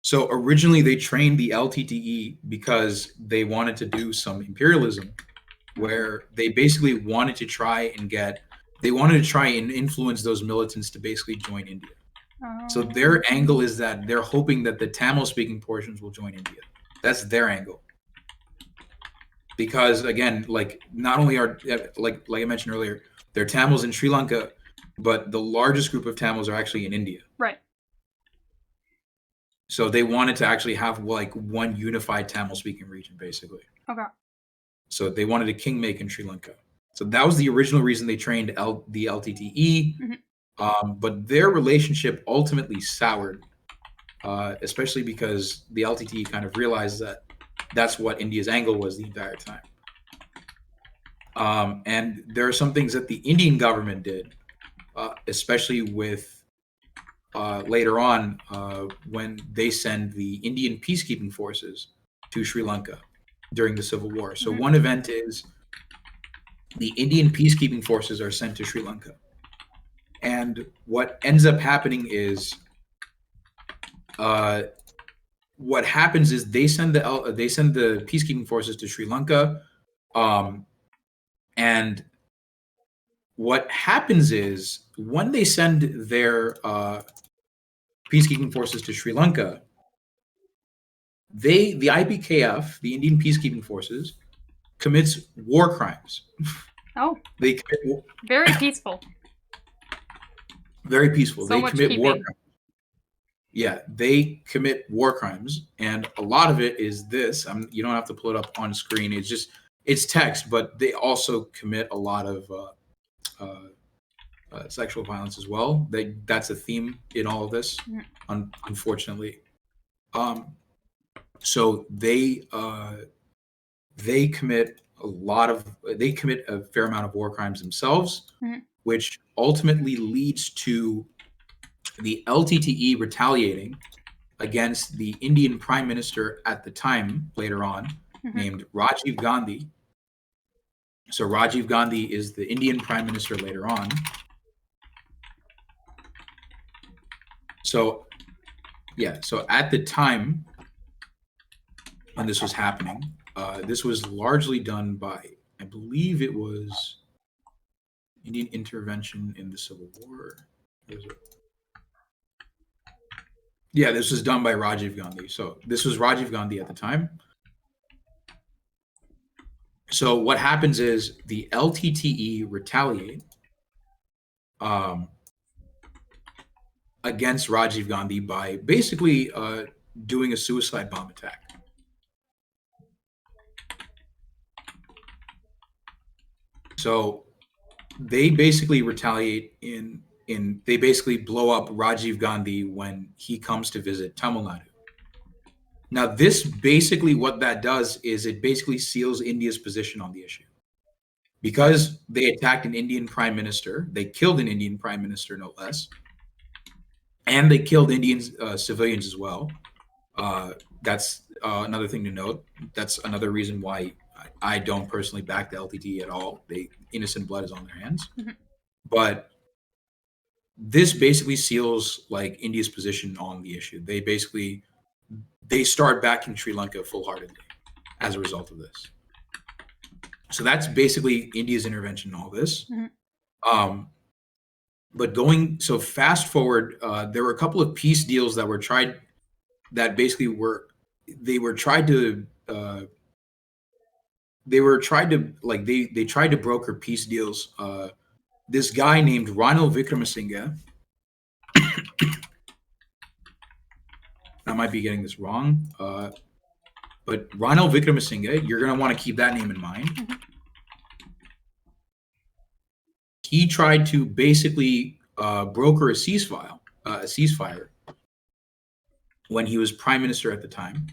So originally they trained the LTTE because they wanted to do some imperialism, where they basically wanted to try and influence those militants to basically join India. So their angle is that they're hoping that the Tamil-speaking portions will join India. That's their angle. Because again, not only are like I mentioned earlier, there are Tamils in Sri Lanka, but the largest group of Tamils are actually in India. Right. So they wanted to actually have one unified Tamil-speaking region, basically. Okay. So they wanted a kingmaker in Sri Lanka. So that was the original reason they trained the LTTE. But their relationship ultimately soured, especially because the LTTE kind of realized that that's what India's angle was the entire time. And there are some things that the Indian government did, especially with later on when they send the Indian peacekeeping forces to Sri Lanka during the Civil War. So one event is the Indian peacekeeping forces are sent to Sri Lanka. And what ends up happening is what happens is they send the peacekeeping forces to Sri Lanka, and what happens is when they send their peacekeeping forces to Sri Lanka, the IPKF, the Indian peacekeeping forces, commits war crimes. Oh, they commit very peaceful. Very peaceful. So they commit war crimes. Yeah, they commit war crimes, and a lot of it is this. You don't have to pull it up on screen. It's text, but they also commit a lot of sexual violence as well. That's a theme in all of this, unfortunately. So they commit a fair amount of war crimes themselves, which ultimately leads to the LTTE retaliating against the Indian Prime Minister at the time, later on, named Rajiv Gandhi. So Rajiv Gandhi is the Indian Prime Minister later on. So at the time when this was happening, this was largely done by, I believe it was Indian intervention in the Civil War. Yeah, this was done by Rajiv Gandhi. So this was Rajiv Gandhi at the time. So what happens is the LTTE retaliate against Rajiv Gandhi by basically doing a suicide bomb attack. So they basically retaliate they basically blow up Rajiv Gandhi when he comes to visit Tamil Nadu. Now, this basically what that does is it basically seals India's position on the issue. Because they attacked an Indian prime minister, they killed an Indian prime minister, no less, and they killed Indian civilians as well. That's another thing to note. That's another reason why I don't personally back the LTT at all. Innocent blood is on their hands. Mm-hmm. But this basically seals like India's position on the issue. They start backing Sri Lanka full-heartedly as a result of this. So that's basically India's intervention in all this. Mm-hmm. But fast forward, there were a couple of peace deals that were tried that basically they tried to broker peace deals. This guy named Ranil Wickremesinghe, I might be getting this wrong, but Ranil Wickremesinghe, you're going to want to keep that name in mind. Mm-hmm. He tried to basically broker a ceasefire when he was prime minister at the time.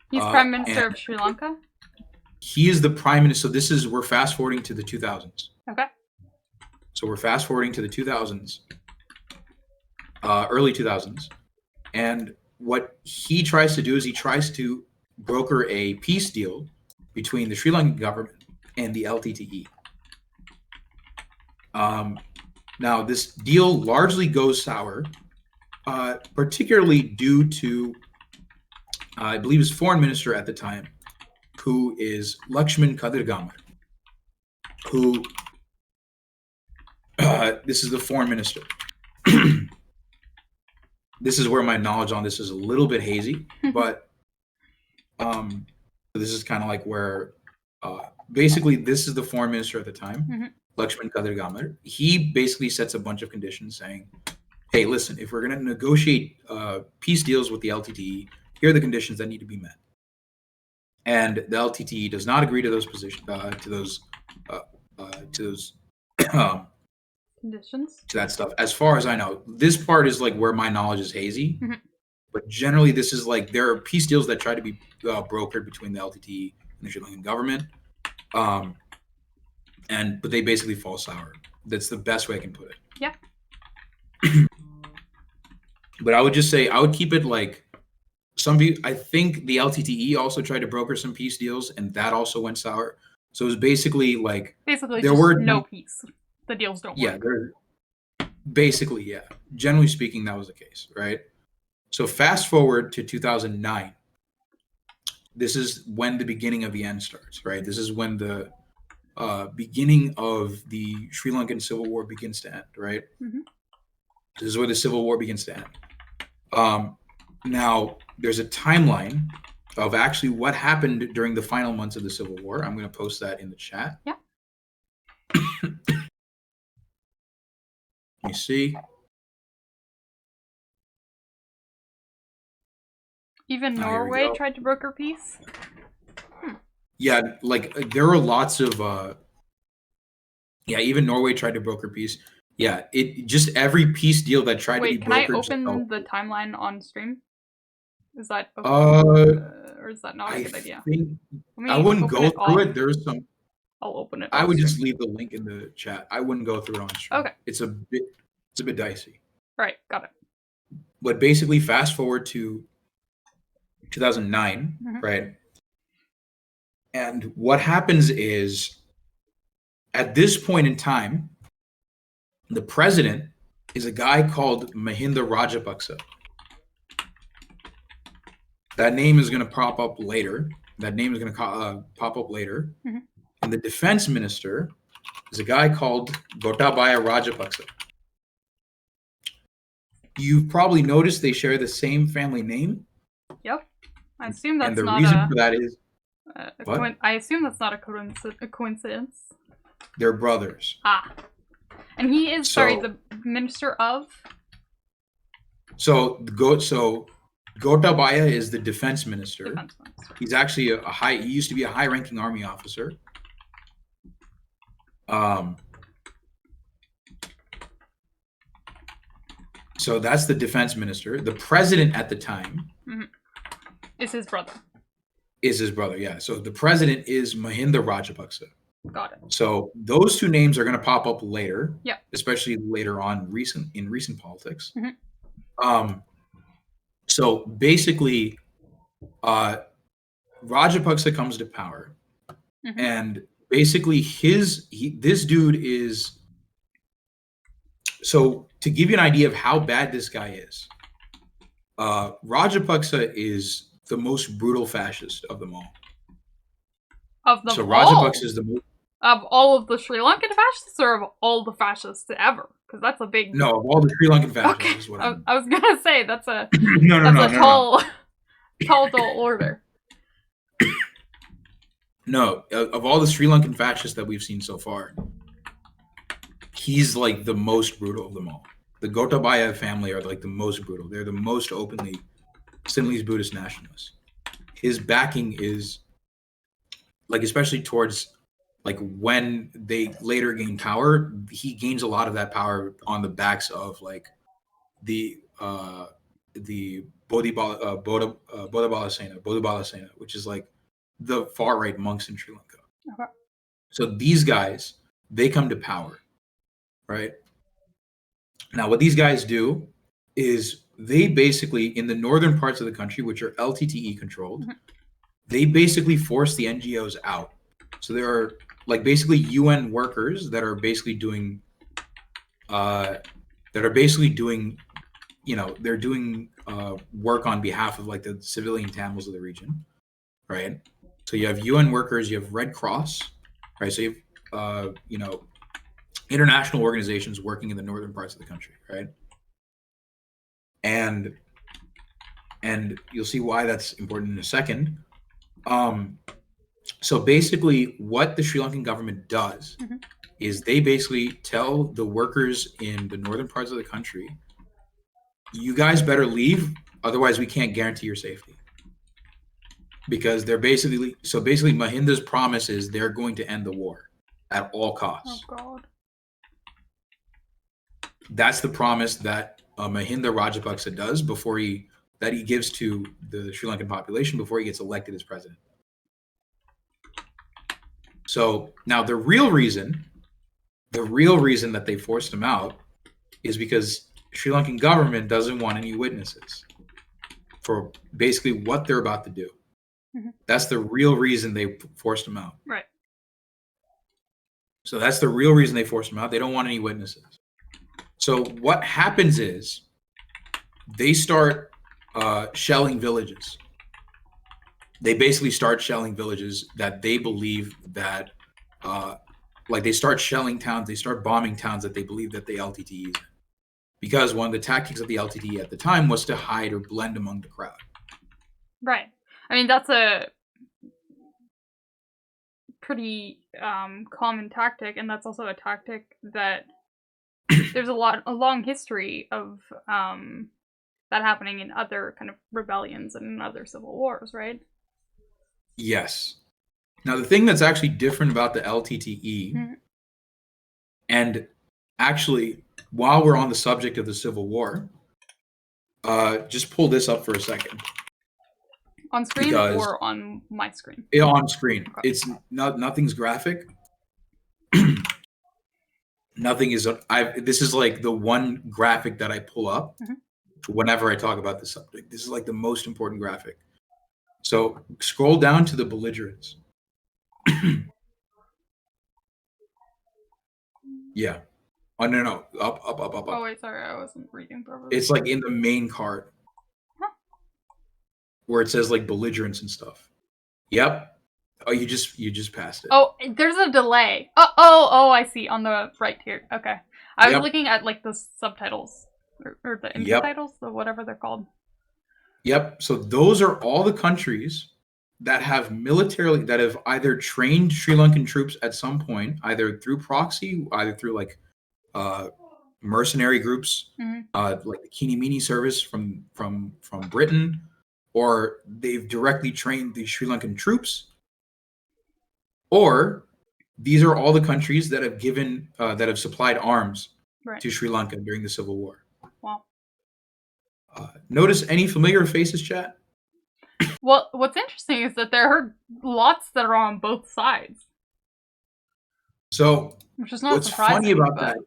He's prime minister of Sri Lanka? He is the prime minister. So we're fast forwarding to the 2000s. Okay. So we're fast forwarding to the 2000s, early 2000s. And what he tries to do is he tries to broker a peace deal between the Sri Lankan government and the LTTE. Now, this deal largely goes sour, particularly due to, I believe, his foreign minister at the time, who is Lakshman Kadirgamar, who, this is the foreign minister. This is where my knowledge on this is a little bit hazy, but this is kind of like where, basically, this is the foreign minister at the time. Mm-hmm. Lakshman Kadirgamar, he basically sets a bunch of conditions saying, hey, listen, if we're going to negotiate peace deals with the LTTE, here are the conditions that need to be met. And the LTTE does not agree to those conditions, to that stuff. As far as I know, this part is like where my knowledge is hazy. Mm-hmm. But generally, this is like there are peace deals that try to be brokered between the LTTE and the Sri Lankan government. But they basically fall sour. That's the best way I can put it. Yeah. But I would just say I would keep it like some people. I think the LTTE also tried to broker some peace deals, and that also went sour. So it was basically like there were no peace. The deals don't work. Yeah, basically, yeah. Generally speaking, that was the case, right? So fast forward to 2009. This is when the beginning of the end starts, right? This is when the beginning of the Sri Lankan Civil War begins to end, right? Mm-hmm. This is where the Civil War begins to end. Now, there's a timeline of actually what happened during the final months of the Civil War. I'm going to post that in the chat. Yeah. Let me see. Even Norway tried to broker peace? Yeah, like there were lots of even Norway tried to broker peace. Yeah, it just every peace deal that tried to be brokered. Can I open the timeline on stream? Is that okay? Or is that not a good idea? I wouldn't go through it. There's some. I'll open it. I would just leave the link in the chat. I wouldn't go through it on stream. Okay. It's a bit dicey. Right, got it. But basically, fast forward to 2009, mm-hmm. right? And what happens is, at this point in time, the president is a guy called Mahinda Rajapaksa. That name is going to pop up later. Mm-hmm. And the defense minister is a guy called Gotabaya Rajapaksa. you've probably noticed they share the same family name. Yep. I assume that's and the not reason for that is I assume that's not a coincidence. They're brothers. Ah. And he is the minister of. So Gotabaya is the defense minister. He's actually he used to be a high-ranking army officer. So that's the defense minister. The president at the time is his brother. Yeah. So the president is Mahinda Rajapaksa. Got it. So those two names are going to pop up later. Yeah. Especially later on in recent politics. So basically, Rajapaksa comes to power, and basically this dude is. So to give you an idea of how bad this guy is, Rajapaksa is the most brutal fascist of them all. Of them so all? Rajapaksa is the most. Of all of the Sri Lankan fascists, or of all the fascists ever? Because that's a big. No, of all the Sri Lankan fascists. Okay. Is what I was gonna say that's a tall order. No, of all the Sri Lankan fascists that we've seen so far, he's like the most brutal of them all. The Gotabaya family are like the most brutal. They're the most openly Sinhalese Buddhist nationalists. His backing is like, especially towards like when they later gain power, he gains a lot of that power on the backs of like the Bodhabala Sena, which is like the far right monks in Sri Lanka. Okay. So these guys, they come to power, right? Now, what these guys do is they basically, in the northern parts of the country, which are LTTE controlled, they basically force the NGOs out. So there are like basically UN workers that are basically doing, they're doing work on behalf of like the civilian Tamils of the region, right? So you have UN workers, you have Red Cross, right? So you have, international organizations working in the northern parts of the country, right? And you'll see why that's important in a second. So basically what the Sri Lankan government does is they basically tell the workers in the northern parts of the country, you guys better leave, otherwise we can't guarantee your safety. Because they're basically Mahinda's promise is they're going to end the war at all costs. Oh God. That's the promise that Mahinda Rajapaksa does that he gives to the Sri Lankan population before he gets elected as president. So now the real reason that they forced him out is because Sri Lankan government doesn't want any witnesses for basically what they're about to do. That's the real reason they forced him out. Right. So that's the real reason they forced him out. They don't want any witnesses. So what happens is they start shelling villages. They basically start shelling villages that they believe that, like they start shelling towns, they start bombing towns that they believe that the LTTE is in. Because one of the tactics of the LTTE at the time was to hide or blend among the crowd. Right. I mean, that's a pretty common tactic, and that's also a tactic that there's a long history of that happening in other kind of rebellions and in other civil wars, right? Yes. Now, the thing that's actually different about the LTTE, and actually, while we're on the subject of the Civil War, just pull this up for a second. On screen or on my screen? On screen. Okay. It's nothing's graphic. Nothing is. This is like the one graphic that I pull up whenever I talk about this subject. This is like the most important graphic. So scroll down to the belligerents. Yeah. Oh no, up. Oh wait, sorry, I wasn't reading properly. It's like in the main card. Where it says like belligerents and stuff. Yep. Oh, you just passed it. Oh, there's a delay. Oh, I see. On the right here. Okay. I was looking at like the subtitles. or the India titles, or whatever they're called. Yep. So those are all the countries that have either trained Sri Lankan troops at some point, either through proxy, either through like mercenary groups, like the Kini Mini service from Britain, or they've directly trained the Sri Lankan troops, or these are all the countries that have given that have supplied arms to Sri Lanka during the Civil War. Wow. Notice any familiar faces, chat? Well, what's interesting is that there are lots that are on both sides. So, which is not what's funny about that?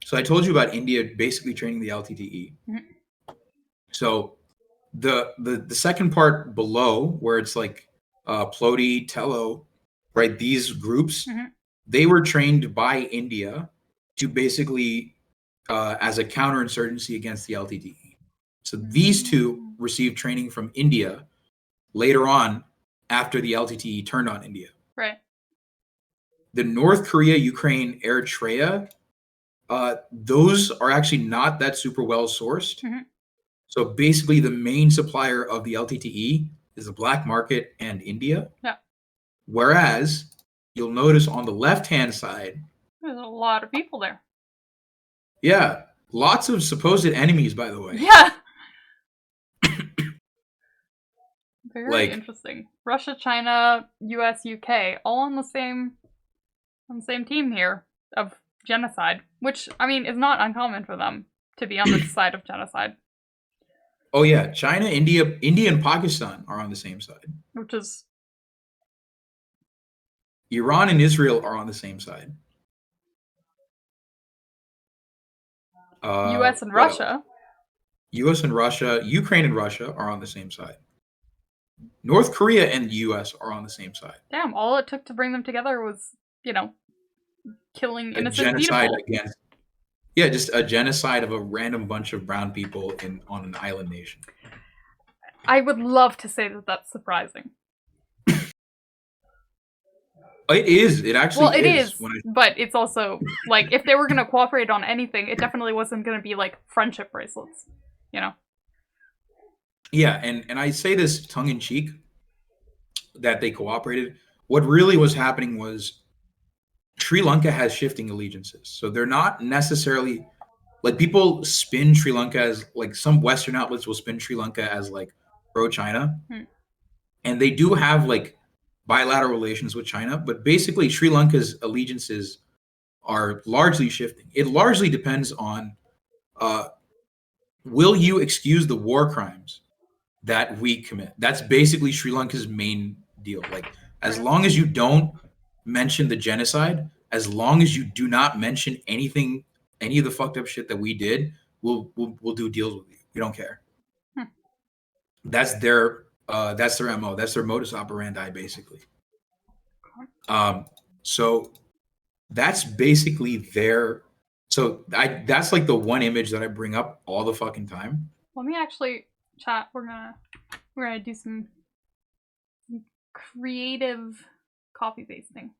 So I told you about India basically training the LTTE. So the second part below, where it's like Ploti, Tello, right? These groups, they were trained by India to basically as a counterinsurgency against the LTTE. So these two received training from India later on after the LTTE turned on India. Right. The North Korea, Ukraine, Eritrea, those are actually not that super well sourced. So basically the main supplier of the LTTE is the black market and India. Yeah. Whereas you'll notice on the left-hand side, there's a lot of people there. Yeah. Lots of supposed enemies, by the way. Yeah. Very interesting. Russia, China, US, UK, all on the same team here of genocide, which, I mean, is not uncommon for them to be on the side of genocide. Oh yeah, China, India, and Pakistan are on the same side. Which is... Iran and Israel are on the same side. US and Russia. US and Russia, Ukraine and Russia are on the same side. North Korea and the US are on the same side. Damn, all it took to bring them together was, killing innocent genocide people. Against, yeah, just a genocide of a random bunch of brown people on an island nation. I would love to say that that's surprising. It is. It actually well, it is. But it's also, like, if they were going to cooperate on anything, it definitely wasn't going to be, like, friendship bracelets, Yeah, and I say this tongue-in-cheek, that they cooperated. What really was happening was Sri Lanka has shifting allegiances. So they're not necessarily, like, people spin Sri Lanka as, like, some Western outlets will spin Sri Lanka as, like, pro-China. And they do have, like, bilateral relations with China, but basically Sri Lanka's allegiances are largely shifting. It largely depends on will you excuse the war crimes that we commit? That's basically Sri Lanka's main deal. Like, as long as you don't mention the genocide, as long as you do not mention any of the fucked up shit that we did, we'll do deals with you. We don't care. That's their MO. That's their modus operandi, basically. So that's basically their. So that's like the one image that I bring up all the fucking time. Let me actually chat. We're gonna do some creative copy pasting.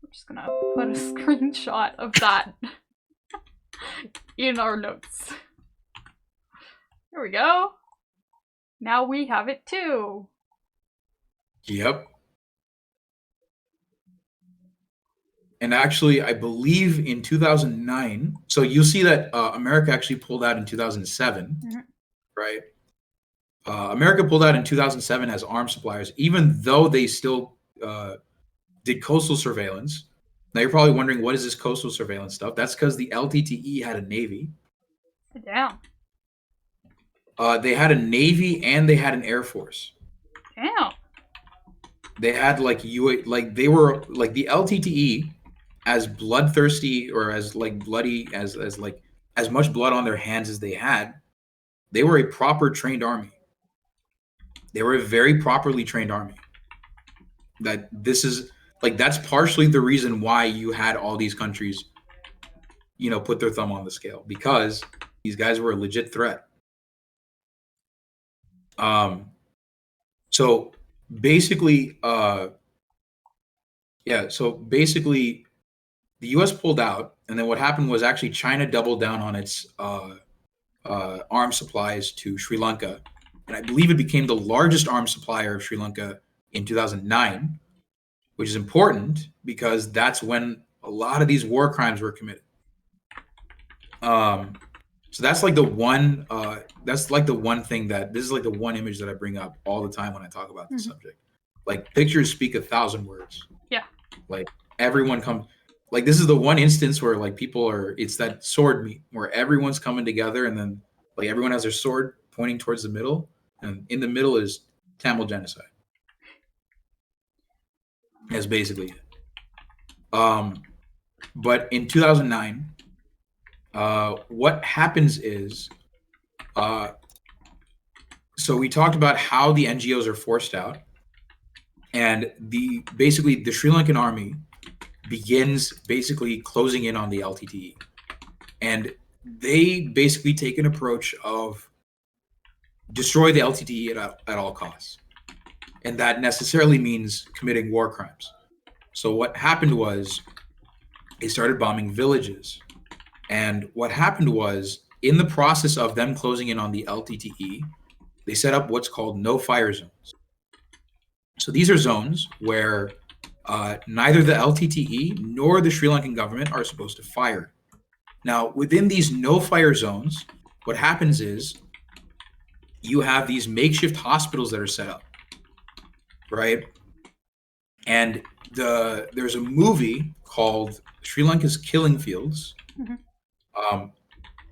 I'm just gonna put a screenshot of that in our notes. There we go. Now we have it too. Yep. And actually, I believe in 2009, so you'll see that America actually pulled out in 2007, right? America pulled out in 2007 as arms suppliers, even though they still did coastal surveillance. Now you're probably wondering, what is this coastal surveillance stuff? That's because the LTTE had a navy. Damn. They had a navy and they had an air force. Damn. They had they were like the LTTE, as bloodthirsty or as like bloody as much blood on their hands as they had. They were a proper trained army. They were a very properly trained army. That's partially the reason why you had all these countries, put their thumb on the scale, because these guys were a legit threat. So basically, the U.S. pulled out, and then what happened was actually China doubled down on its arms supplies to Sri Lanka, and I believe it became the largest arms supplier of Sri Lanka in 2009, which is important because that's when a lot of these war crimes were committed. So that's like the one. That's like the one thing that this is like the one image that I bring up all the time when I talk about this subject. Like pictures speak 1,000 words. Yeah. Like everyone comes. Like this is the one instance where like people are. It's that sword meet where everyone's coming together, and then like everyone has their sword pointing towards the middle, and in the middle is Tamil genocide. That's basically it. But in 2009. What happens is, so we talked about how the NGOs are forced out, and basically the Sri Lankan army begins basically closing in on the LTTE, and they basically take an approach of destroy the LTTE at all costs, and that necessarily means committing war crimes. So what happened was they started bombing villages. And what happened was, in the process of them closing in on the LTTE, they set up what's called no-fire zones. So these are zones where neither the LTTE nor the Sri Lankan government are supposed to fire. Now, within these no-fire zones, what happens is you have these makeshift hospitals that are set up, right? And there's a movie called Sri Lanka's Killing Fields.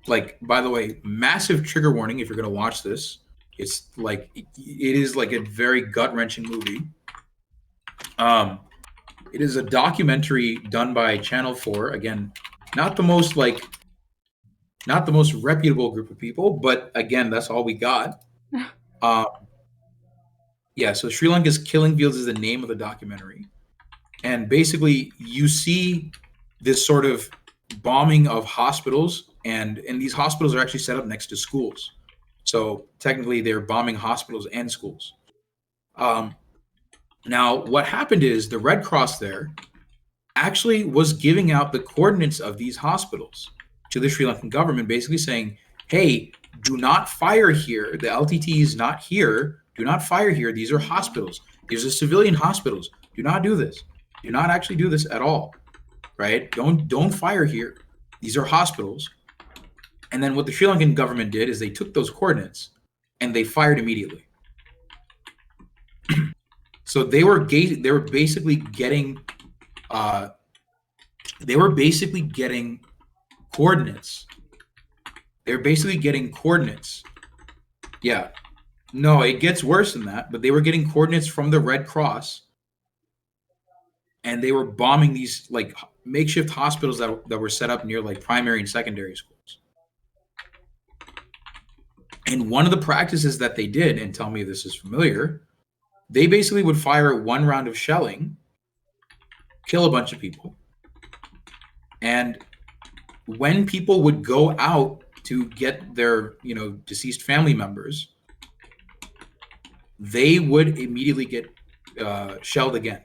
Like, by the way, massive trigger warning if you're going to watch this. It's like it is like a very gut-wrenching movie. It is a documentary done by Channel 4. Again, not the most reputable group of people, but again, that's all we got. Yeah, so Sri Lanka's Killing Fields is the name of the documentary. And basically you see this sort of bombing of hospitals, and these hospitals are actually set up next to schools. So technically they're bombing hospitals and schools. Now what happened is the Red Cross there actually was giving out the coordinates of these hospitals to the Sri Lankan government, basically saying, hey, do not fire here. The LTT is not here. Do not fire here. These are hospitals. These are civilian hospitals. Do not do this. Do not actually do this at all. Right? Don't fire here. These are hospitals. And then what the Sri Lankan government did is they took those coordinates and they fired immediately. So they were basically getting coordinates. They're basically getting coordinates. Yeah. No, it gets worse than that, but they were getting coordinates from the Red Cross, and they were bombing these like makeshift hospitals that were set up near like primary and secondary schools. And one of the practices that they did, and tell me if this is familiar, they basically would fire one round of shelling, kill a bunch of people, and when people would go out to get their, deceased family members, they would immediately get shelled again.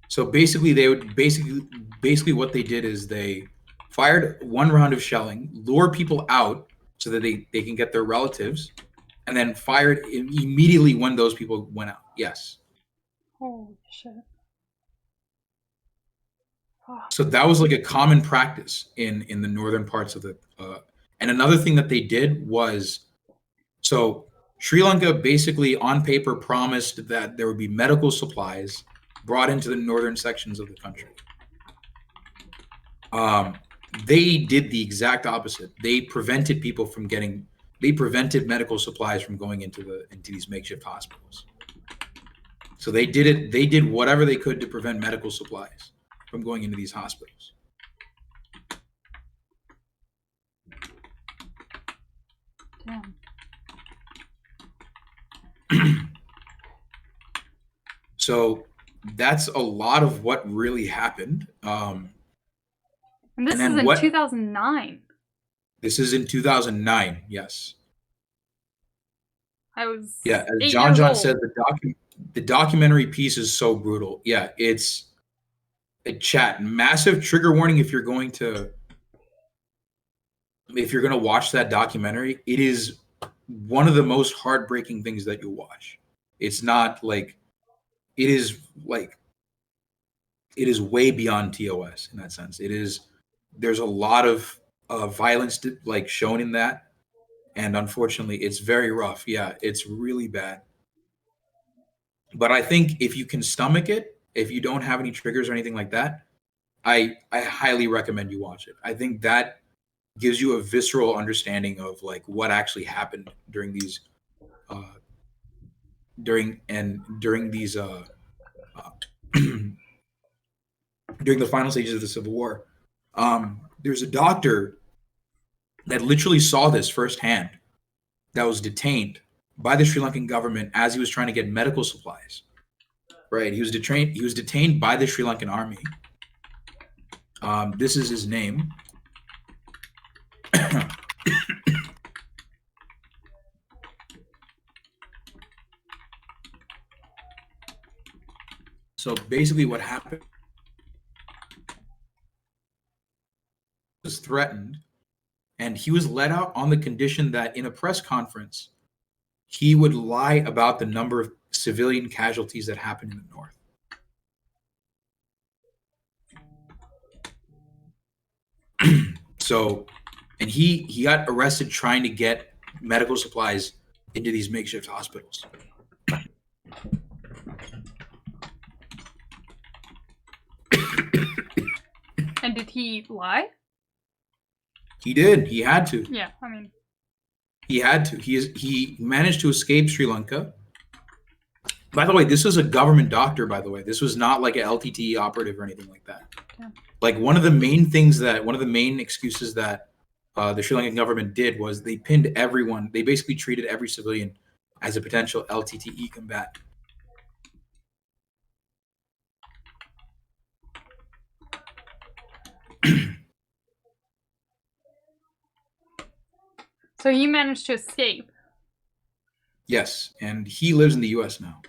So basically, what they did is they fired one round of shelling, lure people out so that they can get their relatives, and then fired immediately when those people went out. Yes. Holy shit. So that was like a common practice in the northern parts of the. And another thing that they did was, so Sri Lanka basically on paper promised that there would be medical supplies brought into the northern sections of the country. They did the exact opposite. They prevented medical supplies from going into these makeshift hospitals. So they did whatever they could to prevent medical supplies from going into these hospitals. Damn. So that's a lot of what really happened. And this is in 2009. This is in 2009, yes. I was as John said, the documentary piece is so brutal. Yeah, it's Chat, massive trigger warning if you're going to watch that documentary. It is one of the most heartbreaking things that you'll watch. It's not like it is way beyond TOS in that sense. There's a lot of violence shown in that, and unfortunately it's very rough. Yeah, it's really bad. But I think if you can stomach it, if you don't have any triggers or anything like that, I highly recommend you watch it. I think that gives you a visceral understanding of what actually happened during these during these during the final stages of the Civil War. There's a doctor that literally saw this firsthand that was detained by the Sri Lankan government as he was trying to get medical supplies. Right, he was detained by the Sri Lankan army. This is his name. So basically what happened was threatened, and he was let out on the condition that in a press conference, he would lie about the number of civilian casualties that happened in the north. So, and he got arrested trying to get medical supplies into these makeshift hospitals. And did he lie? He did. He had to. Yeah, I mean. He had to. He managed to escape Sri Lanka. By the way, this was a government doctor, by the way. This was not like an LTTE operative or anything like that. Yeah. Like one of the main excuses that the Sri Lankan government did was they pinned everyone. They basically treated every civilian as a potential LTTE combatant. So he managed to escape. Yes, and he lives in the U.S. now.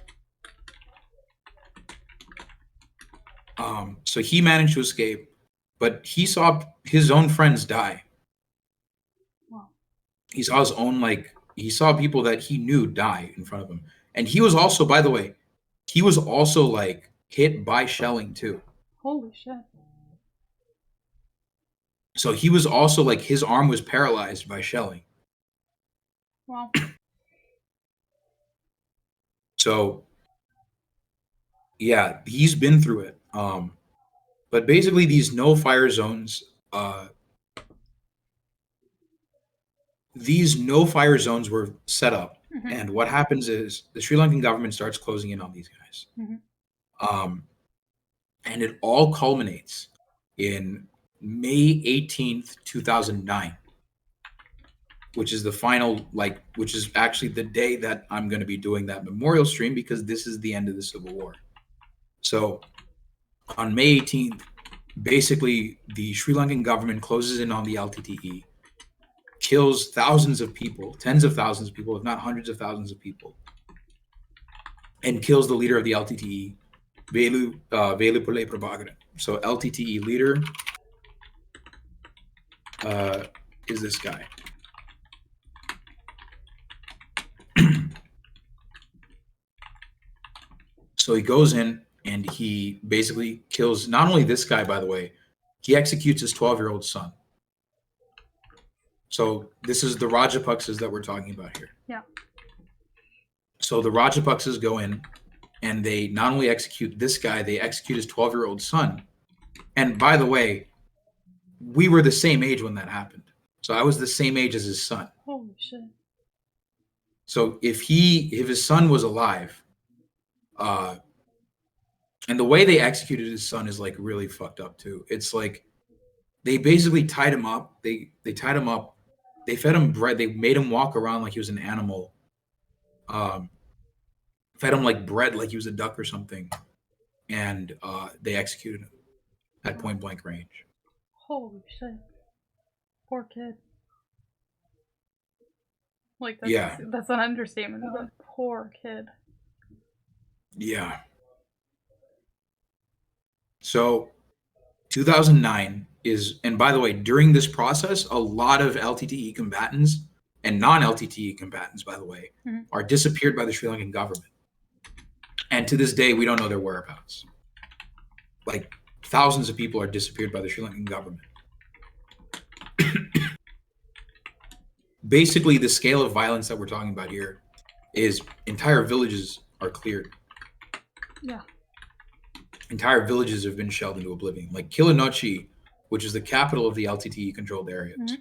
So he managed to escape, but he saw his own friends die. Wow. He saw he saw people that he knew die in front of him. And he was also, by the way, hit by shelling too. Holy shit. So he was also his arm was paralyzed by shelling. Wow. So yeah, he's been through it. But basically these no-fire zones, were set up. Mm-hmm. And what happens is the Sri Lankan government starts closing in on these guys. Mm-hmm. And it all culminates in May 18th, 2009, which is the final, which is actually the day that I'm going to be doing that memorial stream, because this is the end of the Civil War. So on May 18th, basically the Sri Lankan government closes in on the LTTE, kills thousands of people, tens of thousands of people, if not hundreds of thousands of people, and kills the leader of the LTTE, Velu Pillai Prabhakaran. So LTTE leader is this guy. So he goes in and he basically kills not only this guy, by the way, he executes his 12-year-old son. So this is the Rajapaksas that we're talking about here. Yeah. So the Rajapaksas go in and they not only execute this guy, they execute his 12-year-old son. And by the way, we were the same age when that happened. So I was the same age as his son. Holy shit. So if his son was alive, and the way they executed his son is really fucked up too. It's they basically tied him up. They tied him up. They fed him bread. They made him walk around like he was an animal. Fed him bread like he was a duck or something. And they executed him at point blank range. Holy shit. Poor kid. That's an understatement. A poor kid. Yeah. So 2009 is, and by the way, during this process, a lot of LTTE combatants and non-LTTE combatants, by the way, are disappeared by the Sri Lankan government. And to this day, we don't know their whereabouts. Like, thousands of people are disappeared by the Sri Lankan government. Basically, the scale of violence that we're talking about here is entire villages are cleared. Yeah. Entire villages have been shelled into oblivion. Like Kilinochchi, which is the capital of the LTTE-controlled areas,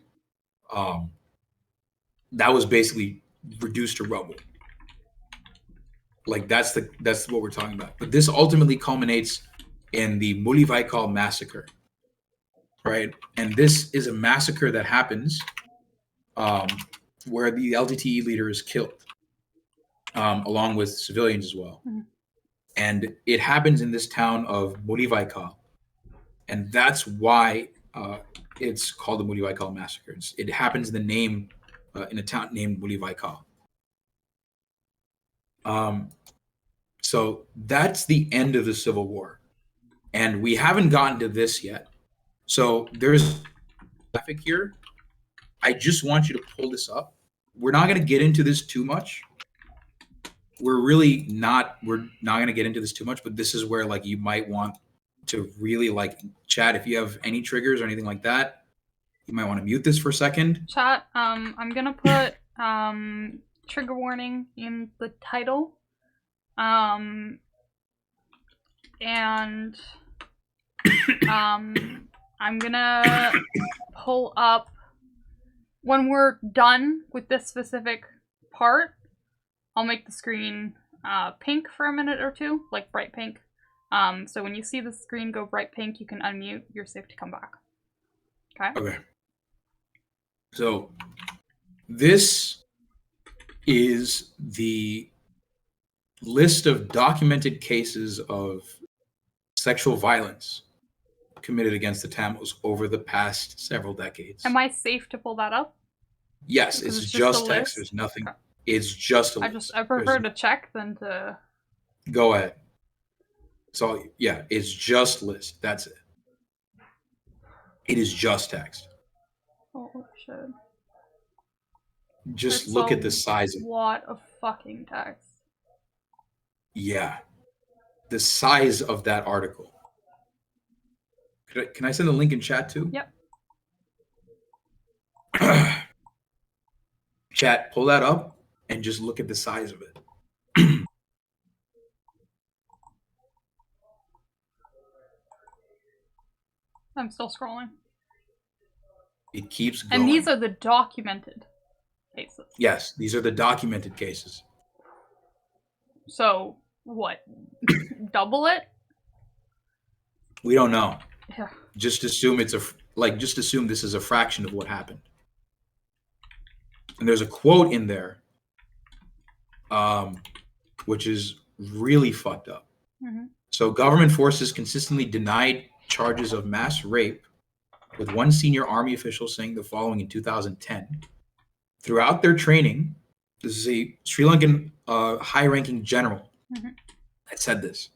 that was basically reduced to rubble. Like that's what we're talking about. But this ultimately culminates in the Mulivaikal massacre, right? And this is a massacre that happens where the LTTE leader is killed, along with civilians as well. And it happens in this town of Mulivaikal. And that's why it's called the Mulivaikal massacre. It happens in the name, in a town named Mulivaikal. So that's the end of the Civil War. And we haven't gotten to this yet. So there's a graphic here. I just want you to pull this up. We're not going to get into this too much. We're not going to get into this too much, but this is where like you might want to really like chat. If you have any triggers or anything like that, you might want to mute this for a second. Chat, I'm going to put trigger warning in the title. And I'm gonna pull up when we're done with this specific part. I'll make the screen pink for a minute or two, like bright pink. So when you see the screen go bright pink, you can unmute. You're safe to come back. Okay. So this is the list of documented cases of sexual violence committed against the Tamils over the past several decades. Am I safe to pull that up? Yes, it's just text. There's nothing. Okay. It's just a list. I prefer to check than to... Go ahead. So, yeah, it's just list. That's it. It is just text. Oh, shit. Just look at the size of it. What a fucking text. Yeah. The size of that article. Can I send the link in chat too? Yep. Chat, pull that up and just look at the size of it. I'm still scrolling. It keeps going. And these are the documented cases. Yes, these are the documented cases. So, what? Double it? We don't know. Yeah. Just assume just assume this is a fraction of what happened. And there's a quote in there, which is really fucked up. So government forces consistently denied charges of mass rape, with one senior army official saying the following in 2010. Throughout their training, this is a Sri Lankan high-ranking general that said this.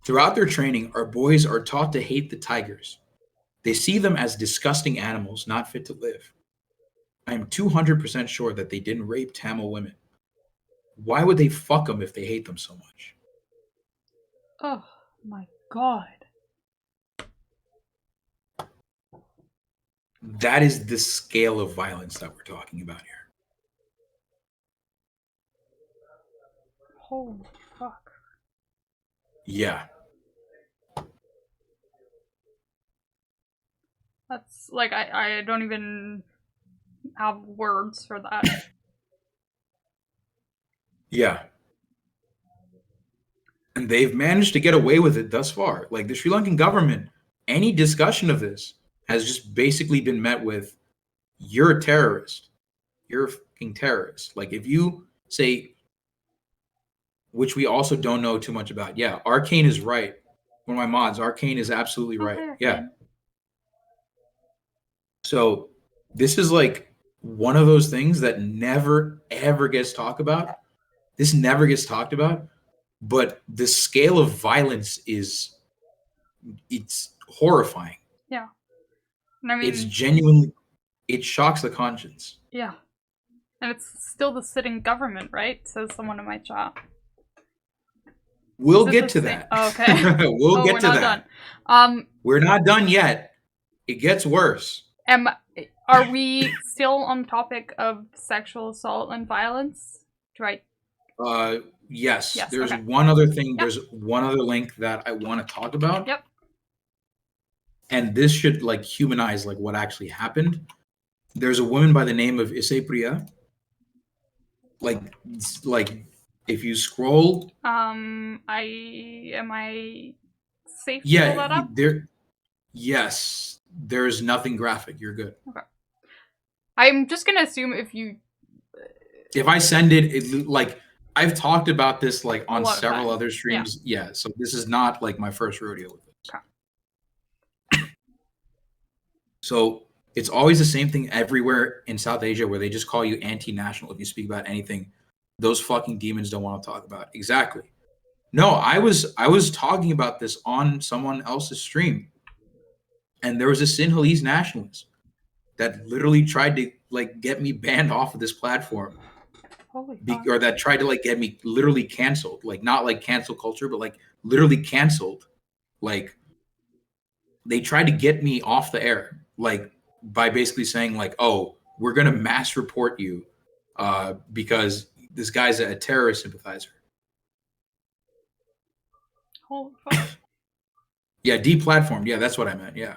Throughout their training, our boys are taught to hate the tigers. They see them as disgusting animals, not fit to live. I am 200% sure that they didn't rape Tamil women. Why would they fuck them if they hate them so much? Oh my god. That is the scale of violence that we're talking about here. Holy fuck. Yeah. That's like I don't even have words for that. Yeah. And they've managed to get away with it thus far. Like the Sri Lankan government, any discussion of this has just basically been met with, you're a terrorist. You're a fucking terrorist. Like if you say, which we also don't know too much about. Yeah, Arcane is right. One of my mods, Arcane is absolutely right. Okay. Yeah. So this is like one of those things that never, ever gets talked about. This never gets talked about. But the scale of violence it's horrifying. Yeah. And I mean, it's genuinely, it shocks the conscience. Yeah. And it's still the sitting government, right? Says someone in my chat. We'll get to that. Oh, okay. We'll get to that. Done. We're not done yet. It gets worse. Are we still on topic of sexual assault and violence? Right. Yes. There's one other thing. Yep. There's one other link that I want to talk about. Yep. And this should like humanize like what actually happened. There's a woman by the name of Priya. Like if you scroll. Am I safe to pull that up? Yes. There's nothing graphic. You're good. Okay. I'm just gonna assume if I send it like I've talked about this like on several other streams. Yeah. So this is not like my first rodeo with this. Okay. So it's always the same thing everywhere in South Asia where they just call you anti-national if you speak about anything those fucking demons don't want to talk about. Exactly. No, I was talking about this on someone else's stream. And there was a Sinhalese nationalist that literally tried to like get me banned off of this platform. Or that tried to like get me literally canceled. Like not like cancel culture, but like literally canceled. Like they tried to get me off the air, like by basically saying like, oh, we're gonna mass report you because this guy's a terrorist sympathizer. Oh, fuck. Yeah, deplatformed. Yeah, that's what I meant. Yeah.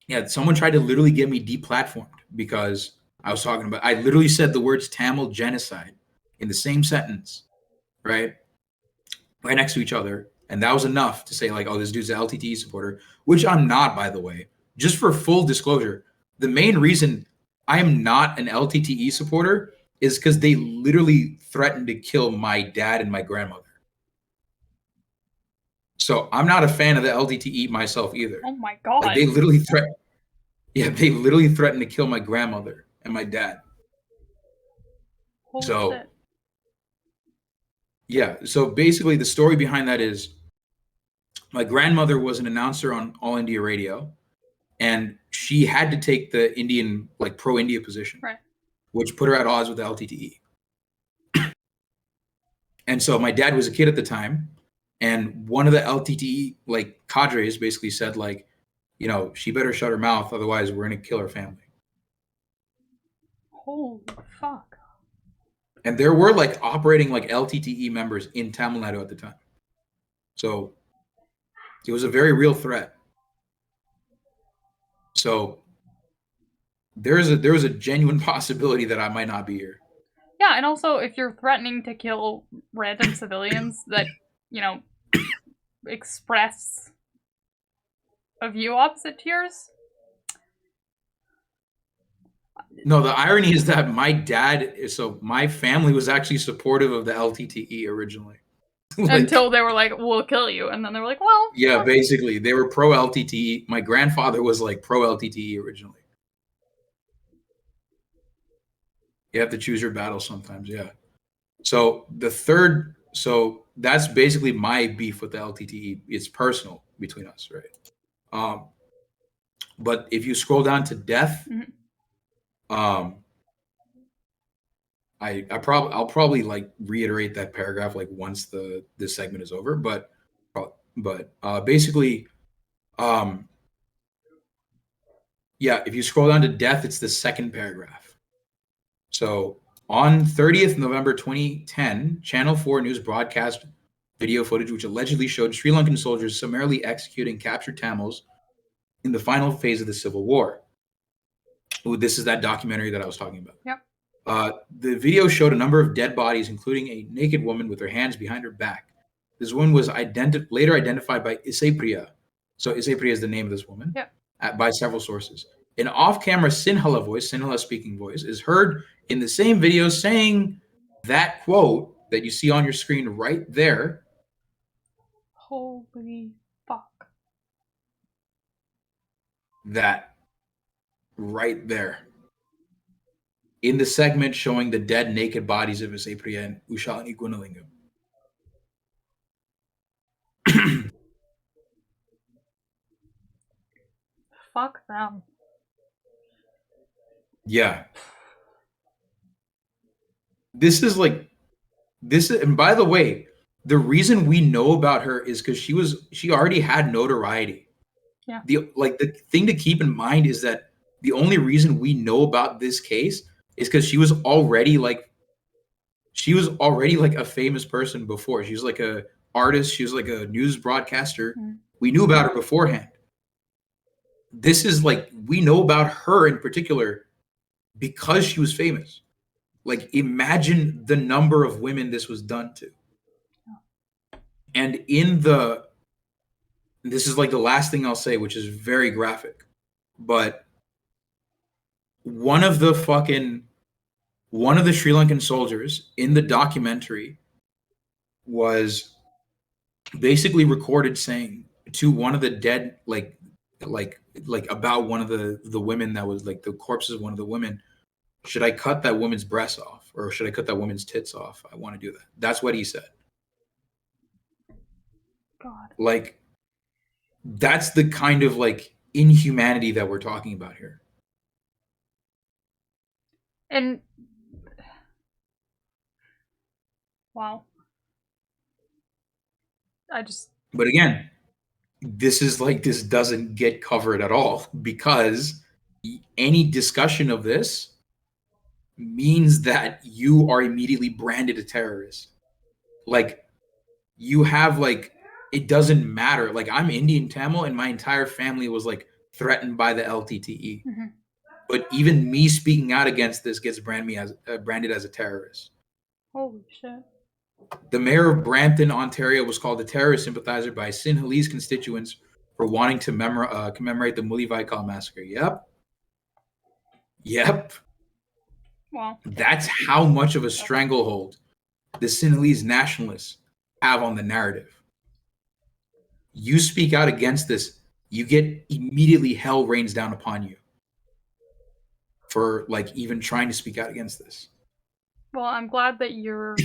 Yeah, someone tried to literally get me deplatformed because I was talking about, I literally said the words Tamil genocide in the same sentence, right? Right next to each other. And that was enough to say like, oh, this dude's an LTTE supporter, which I'm not, by the way. Just for full disclosure, the main reason I am not an LTTE supporter is because they literally threatened to kill my dad and my grandmother. So I'm not a fan of the LTTE myself either. Oh my God. Like they literally threatened. Yeah, they literally threatened to kill my grandmother and my dad. Holy shit. Yeah. So basically the story behind that is my grandmother was an announcer on All India Radio and she had to take the Indian, like pro-India position, right, which put her at odds with the LTTE. And so my dad was a kid at the time. And one of the LTTE like cadres basically said like, you know, she better shut her mouth. Otherwise we're going to kill her family. Holy fuck. And there were like operating like LTTE members in Tamil Nadu at the time. So it was a very real threat. So there was a genuine possibility that I might not be here. Yeah. And also if you're threatening to kill random civilians that, you know, express a view opposite to yours. No, the irony is that my dad, so my family was actually supportive of the LTTE originally. Like, until they were like, we'll kill you. And then they were like, well. Yeah, basically. They were pro LTTE. My grandfather was like pro LTTE originally. You have to choose your battle sometimes, yeah. So that's basically my beef with the LTTE. It's personal between us, right? But if you scroll down to death, I'll probably like reiterate that paragraph like once this segment is over. But basically, yeah, if you scroll down to death, it's the second paragraph. So on 30th November 2010, Channel 4 News broadcast video footage which allegedly showed Sri Lankan soldiers summarily executing captured Tamils in the final phase of the civil war. Ooh, this is that documentary that I was talking about. Yep. The video showed a number of dead bodies, including a naked woman with her hands behind her back. This woman was later identified by Priya. So Priya is the name of this woman. Yep. By several sources. An off-camera Sinhala speaking voice, is heard in the same video saying that quote that you see on your screen right there. Holy fuck. That right there. In the segment showing the dead naked bodies of Priya and Ushalini Gunalingam. Fuck them. Yeah. And by the way, the reason we know about her is because she already had notoriety. Yeah. The thing to keep in mind is that the only reason we know about this case is because she was already like a famous person before. She was like a artist. She was like a news broadcaster. Mm. We knew about her beforehand. This is like, we know about her in particular because she was famous. Like, imagine the number of women this was done to. And this is like the last thing I'll say, which is very graphic, but one of the Sri Lankan soldiers in the documentary was basically recorded saying to one of the dead, like about one of the women that was like the corpses of one of the women, should I cut that woman's breasts off or should I cut that woman's tits off? I want to do that. That's what he said. God. Like, that's the kind of like inhumanity that we're talking about here. And wow. But again, this doesn't get covered at all because any discussion of this means that you are immediately branded a terrorist. Like, you have like, it doesn't matter. Like, I'm Indian Tamil and my entire family was like threatened by the LTTE. Mm-hmm. But even me speaking out against this gets branded as a terrorist. Holy shit. The mayor of Brampton, Ontario was called a terrorist sympathizer by Sinhalese constituents for wanting to commemorate the Mullivai massacre. Yep. Wow. That's how much of a stranglehold the Sinhalese nationalists have on the narrative. You speak out against this, you get immediately hell rains down upon you for like even trying to speak out against this. Well, I'm glad that you're,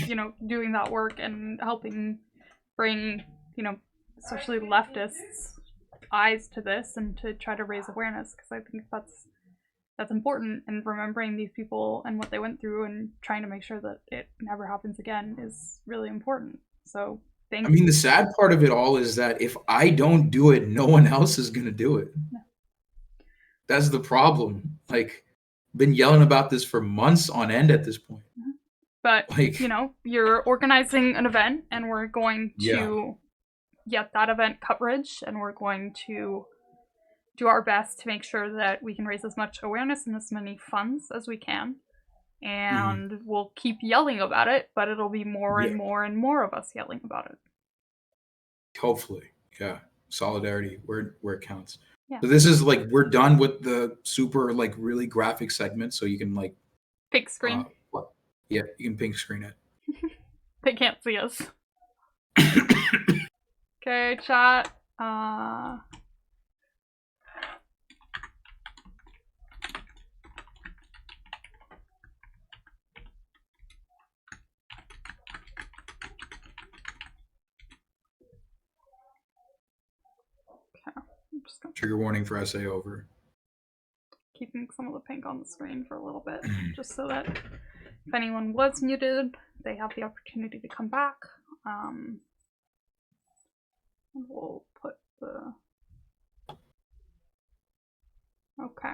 doing that work and helping bring, especially leftists' eyes to this and to try to raise awareness, because I think that's important, and remembering these people and what they went through and trying to make sure that it never happens again is really important. So thank you. I mean, the sad part of it all is that if I don't do it, no one else is going to do it. Yeah. That's the problem. Like, been yelling about this for months on end at this point. But, you're organizing an event, and we're going to get that event coverage, and we're going to do our best to make sure that we can raise as much awareness and as many funds as we can. And we'll keep yelling about it, but it'll be more and more and more of us yelling about it. Hopefully. Yeah. Solidarity where it counts. Yeah. So this is like, we're done with the super like really graphic segment, so you can like pink screen. Yeah, you can pink screen it. They can't see us. Okay, chat. Trigger warning for SA over. Keeping some of the pink on the screen for a little bit, just so that if anyone was muted, they have the opportunity to come back. And we'll put the... Okay.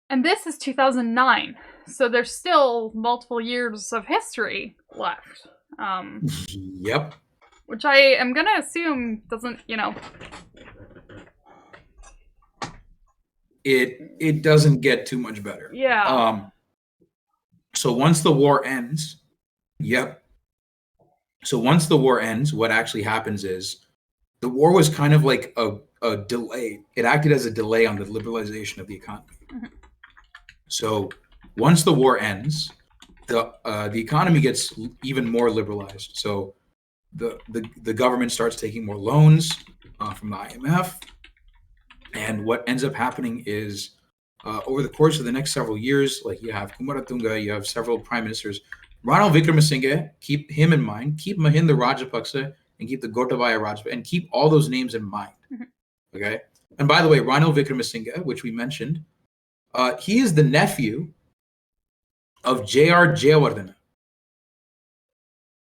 And this is 2009, so there's still multiple years of history left. Yep. Which I am gonna assume doesn't, It doesn't get too much better. Yeah. So once the war ends, So once the war ends, what actually happens is the war was kind of like a delay. It acted as a delay on the liberalization of the economy. Mm-hmm. So once the war ends, the economy gets even more liberalized. So the government starts taking more loans from the IMF. And what ends up happening is over the course of the next several years, like you have Kumaratunga, you have several prime ministers. Ranil Wickremesinghe, keep him in mind, keep Mahinda Rajapaksa, and keep the Gotabaya Rajapaksa, and keep all those names in mind. Mm-hmm. Okay? And by the way, Ranil Wickremesinghe, which we mentioned, he is the nephew of J.R. Jayawardena.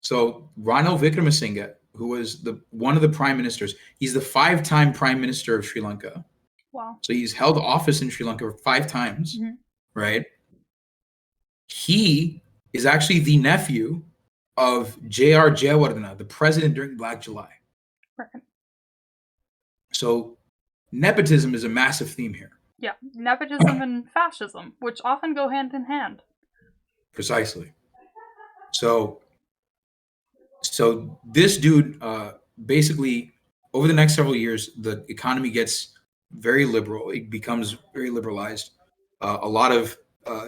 So Ranil Wickremesinghe, who was one of the prime ministers, he's the 5-time prime minister of Sri Lanka. Wow. So he's held office in Sri Lanka 5 times, right? He is actually the nephew of J.R. Jayawardena, the president during Black July. Right. So nepotism is a massive theme here. Yeah, nepotism and fascism, which often go hand in hand. Precisely. So this dude, basically, over the next several years, the economy gets very liberal. It becomes very liberalized. A lot of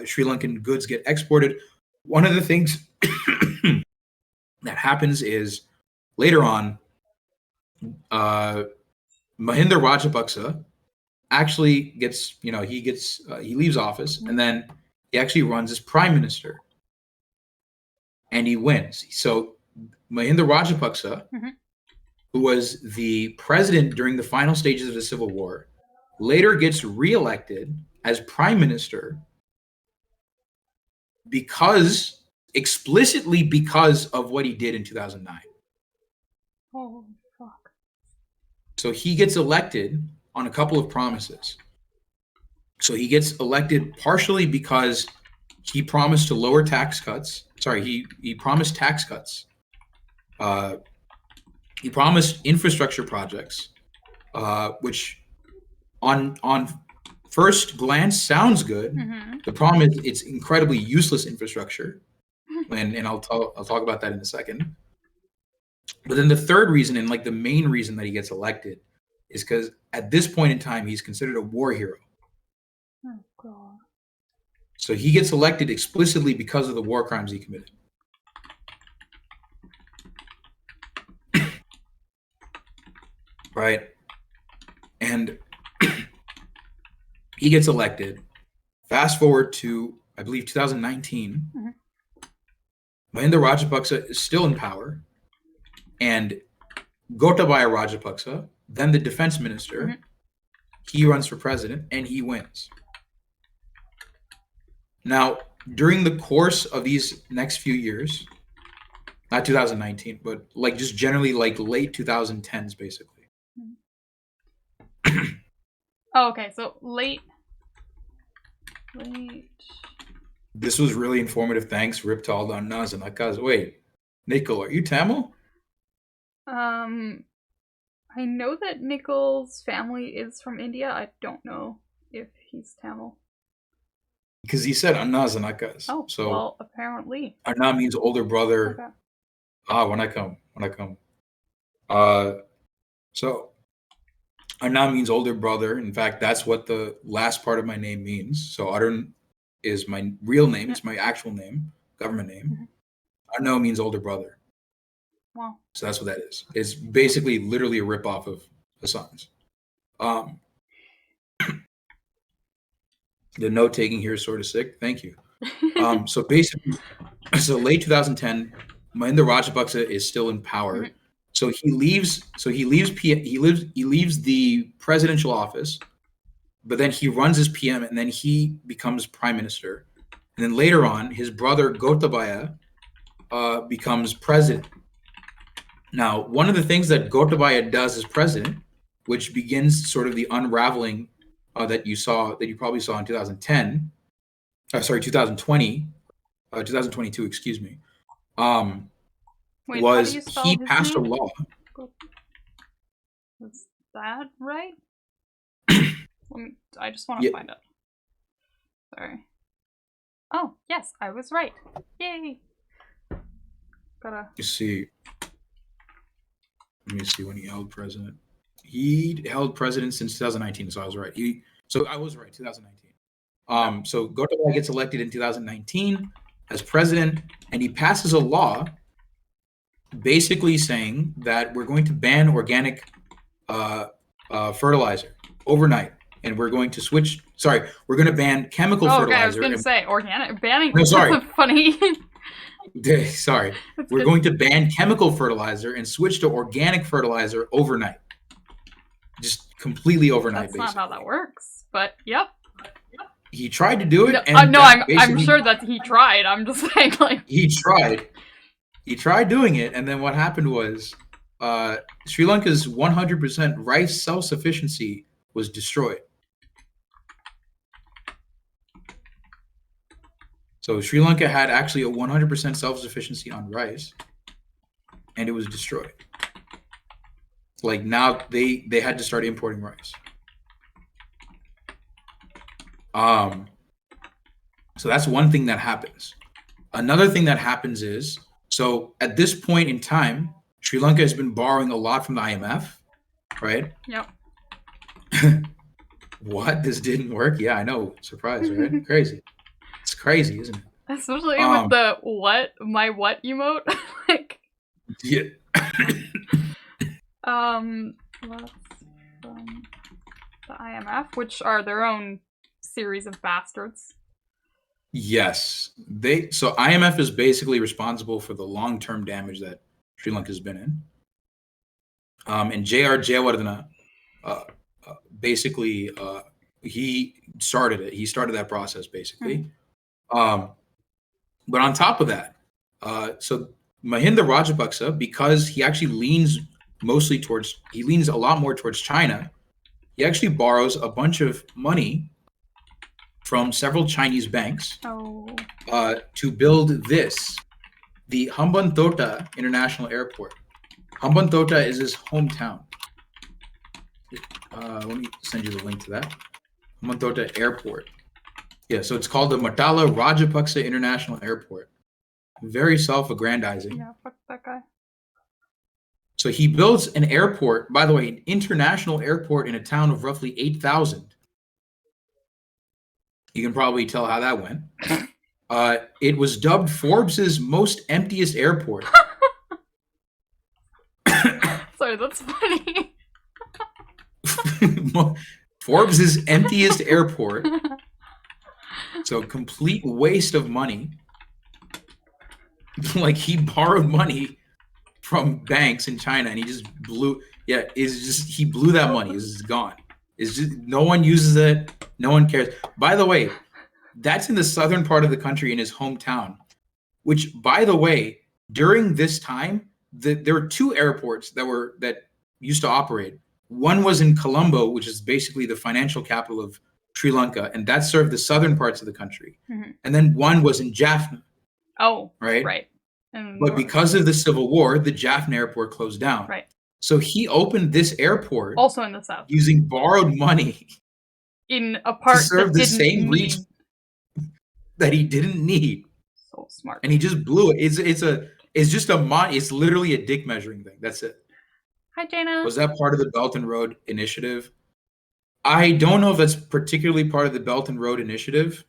Sri Lankan goods get exported. One of the things that happens is later on, Mahinda Rajapaksa actually gets, he leaves office, and then he actually runs as prime minister, and he wins. So Mahinda Rajapaksa, who was the president during the final stages of the Civil War, later gets reelected as prime minister explicitly because of what he did in 2009. Oh, fuck. So he gets elected on a couple of promises. So he gets elected partially because he promised to lower tax cuts. Sorry, he promised tax cuts. He promised infrastructure projects, which on first glance sounds good. The problem is it's incredibly useless infrastructure, and I'll talk about that in a second. But then the third reason, and like the main reason that he gets elected, is because at this point in time he's considered a war hero. Oh God. So he gets elected explicitly because of the war crimes he committed. Right? And he gets elected. Fast forward to, I believe, 2019. Mahinda Rajapaksa is still in power. And Gotabaya Rajapaksa, then the defense minister, he runs for president and he wins. Now, during the course of these next few years, not 2019, but like just generally like late 2010s, basically. Oh, okay, so late. This was really informative. Thanks, Riptal Naz and Akas. Wait, Nicole, are you Tamil? I know that Nichols' family is from India. I don't know if he's Tamil. Because he said Anaz and Akas. Oh, so well, apparently. Anna means older brother. Okay. When I come. So Anna means older brother. In fact, that's what the last part of my name means. So Arun is my real name. It's my actual name, government name. Annow means older brother. Wow. So that's what that is. It's basically literally a ripoff of the songs. The note taking here is sort of sick. Thank you. So basically, late 2010, Mahinda Rajapaksa is still in power. So he leaves the presidential office, but then he runs as PM and then he becomes prime minister. And then later on, his brother Gotabaya becomes president. Now, one of the things that Gotabaya does as president, which begins sort of the unraveling that you probably saw in 2022, excuse me, Wait, was he passed a law. Is that right? I just want to find it. Sorry. Oh, yes, I was right. Yay! You see. Let me see when he held president. He held president since 2019, so I was right. I was right, 2019. So Gotabaya gets elected in 2019 as president, and he passes a law basically saying that we're going to ban organic fertilizer overnight, and we're going to switch. Sorry, we're going to ban chemical fertilizer. Okay, I was going to say organic banning. No, sorry. That's funny. Sorry, we're going to ban chemical fertilizer and switch to organic fertilizer overnight. Just completely overnight. That's not how that works, but yep. He tried to do it. No, I'm sure that he tried. I'm just saying, like he tried doing it, and then what happened was, Sri Lanka's 100% rice self-sufficiency was destroyed. So Sri Lanka had actually a 100% self-sufficiency on rice, and it was destroyed. Like now they had to start importing rice. So that's one thing that happens. Another thing that happens is, so at this point in time, Sri Lanka has been borrowing a lot from the IMF, right? Yep. What? This didn't work? Yeah, I know. Surprise, right? Crazy. It's crazy, isn't it? Especially with the what emote. Like yeah. What's from the IMF, which are their own series of bastards. Yes. So IMF is basically responsible for the long-term damage that Sri Lanka has been in. And J.R. Jayawardena, basically, he started it. He started that process, basically. Mm-hmm. But on top of that, so Mahinda Rajapaksa, because he actually leans a lot more towards China, he actually borrows a bunch of money from several Chinese banks to build the Hambantota International Airport. Hambantota is his hometown. Let me send you the link to that. Hambantota Airport. Yeah, so it's called the Matala Rajapaksa International Airport. Very self-aggrandizing. Yeah, fuck that guy. So he builds an airport, by the way, an international airport in a town of roughly 8,000. You can probably tell how that went. It was dubbed Forbes's most emptiest airport. Sorry, that's funny. Forbes's emptiest airport. So complete waste of money. Like he borrowed money from banks in China and he just blew. Yeah, he blew that money. It's just gone. It's just no one uses it. No one cares. By the way, that's in the southern part of the country in his hometown. Which, by the way, during this time, there were two airports that used to operate. One was in Colombo, which is basically the financial capital of Sri Lanka, and that served the southern parts of the country. Mm-hmm. And then one was in Jaffna. Oh, right. But because of the Civil War, the Jaffna airport closed down. Right. So he opened this airport, also in the south, using borrowed money in a part to serve the same region that he didn't need. So smart. And he just blew it. It's literally a dick measuring thing. That's it. Hi, Jana. Was that part of the Belt and Road Initiative? I don't know if that's particularly part of the Belt and Road Initiative,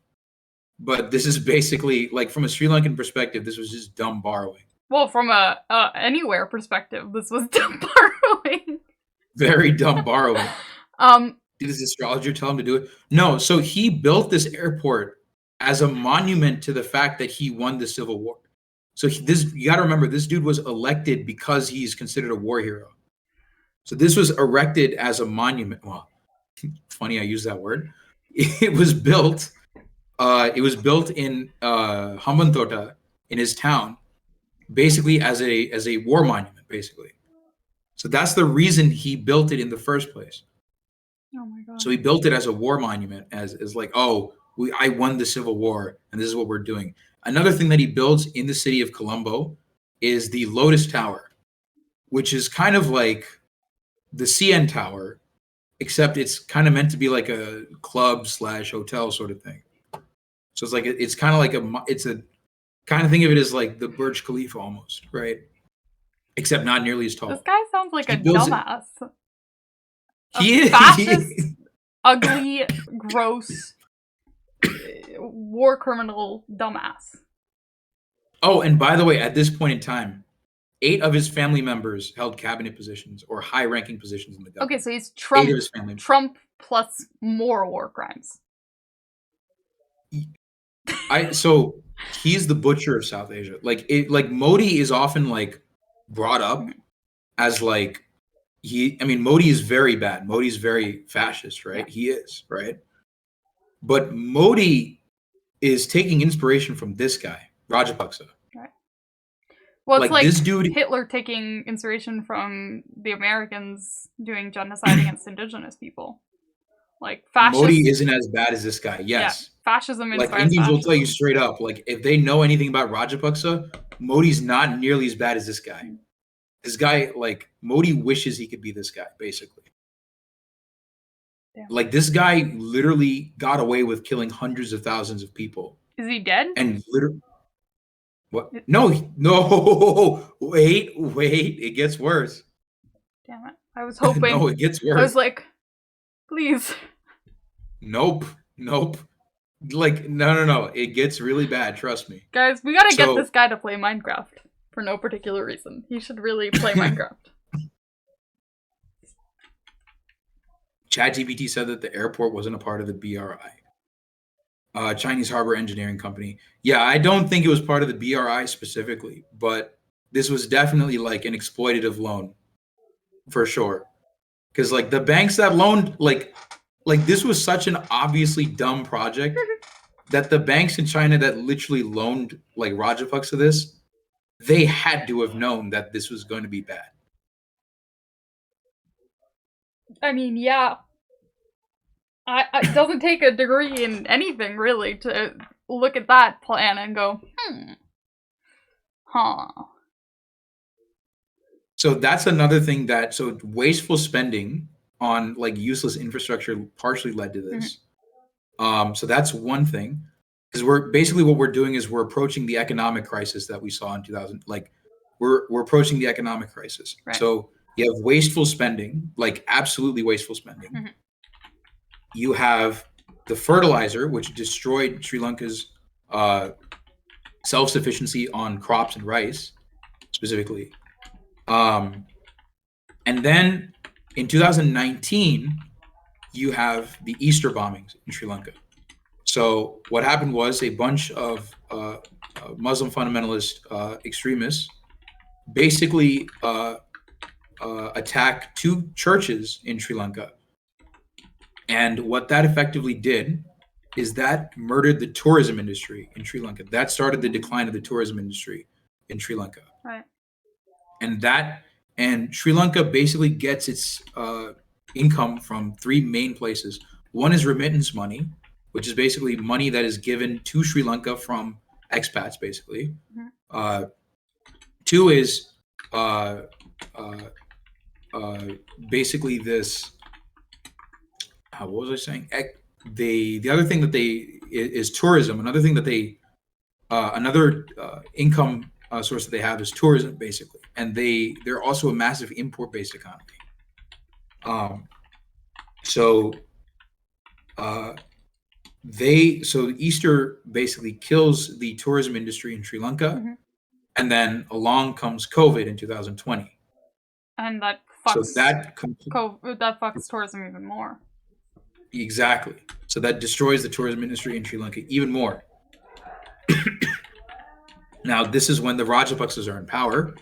but this is basically, like, from a Sri Lankan perspective, this was just dumb borrowing. Well, from a anywhere perspective, this was dumb borrowing. Very dumb borrowing. Did his astrologer tell him to do it? No. So he built this airport as a monument to the fact that he won the Civil War. So you got to remember, this dude was elected because he's considered a war hero. So this was erected as a monument. Well, funny I use that word. It was built. It was built in Hambantota, in his town, basically as a war monument, basically. So that's the reason he built it in the first place. Oh my God. So he built it as a war monument, as like, I won the Civil War, and this is what we're doing. Another thing that he builds in the city of Colombo is the Lotus Tower, which is kind of like the CN Tower, except it's kind of meant to be like a club/hotel sort of thing. So it's kind of like it's a kind of think of it as like the Burj Khalifa almost, right? Except not nearly as tall. This guy sounds like a dumbass. He is fascist, ugly, gross, war criminal dumbass. Oh, and by the way, at this point in time, 8 of his family members held cabinet positions or high-ranking positions in the government. Okay, so he's Trump. 8 of his family. Trump plus more war crimes. So he's the butcher of South Asia. Like Modi is often like brought up as like Modi is very bad. Modi's very fascist, right? Yeah. He is, right? But Modi is taking inspiration from this guy, Rajapaksa. Right. Well, it's like this dude, Hitler taking inspiration from the Americans doing genocide against indigenous people. Like fascist. Modi isn't as bad as this guy. Yes. Yeah, fascism inspires like Indians will tell you straight up, like if they know anything about Rajapaksa, Modi's not nearly as bad as this guy. Mm-hmm. This guy, like Modi wishes he could be this guy, basically. Yeah. Like this guy literally got away with killing hundreds of thousands of people. Is he dead? And literally, what? No, wait, it gets worse. Damn it! I was hoping. No, it gets worse. I was like, please. Nope. Like no, it gets really bad. Trust me, guys. We gotta get this guy to play Minecraft for no particular reason. He should really play Minecraft. ChatGPT said that the airport wasn't a part of the BRI, Chinese Harbor Engineering Company. Yeah, I don't think it was part of the BRI specifically, but this was definitely like an exploitative loan, for sure. Because like the banks that loaned, like this was such an obviously dumb project that the banks in China that literally loaned like Rajapaksa this, they had to have known that this was going to be bad. I mean, yeah. It doesn't take a degree in anything, really, to look at that plan and go, So that's another thing so wasteful spending on like useless infrastructure partially led to this. Mm-hmm. So that's one thing. Because what we're doing is we're approaching the economic crisis that we saw in 2000. Like we're approaching the economic crisis. Right. So you have wasteful spending, like absolutely wasteful spending. Mm-hmm. You have the fertilizer, which destroyed Sri Lanka's self-sufficiency on crops and rice, specifically. And then in 2019, you have the Easter bombings in Sri Lanka. So what happened was a bunch of Muslim fundamentalist extremists basically attacked 2 churches in Sri Lanka. And what that effectively did is that murdered the tourism industry in Sri Lanka. That started the decline of the tourism industry in Sri Lanka. Right. And Sri Lanka basically gets its income from 3 main places. One is remittance money, which is basically money that is given to Sri Lanka from expats, basically. Mm-hmm. 2 is basically this. What was I saying? The other thing that is tourism. Another thing that another income source that they have is tourism, basically, and they're also a massive import-based economy. So Easter basically kills the tourism industry in Sri Lanka, mm-hmm. and then along comes COVID in 2020, and that fucks that fucks tourism even more. Exactly. So that destroys the tourism industry in Sri Lanka even more. Now, this is when the Rajapaksas are in power.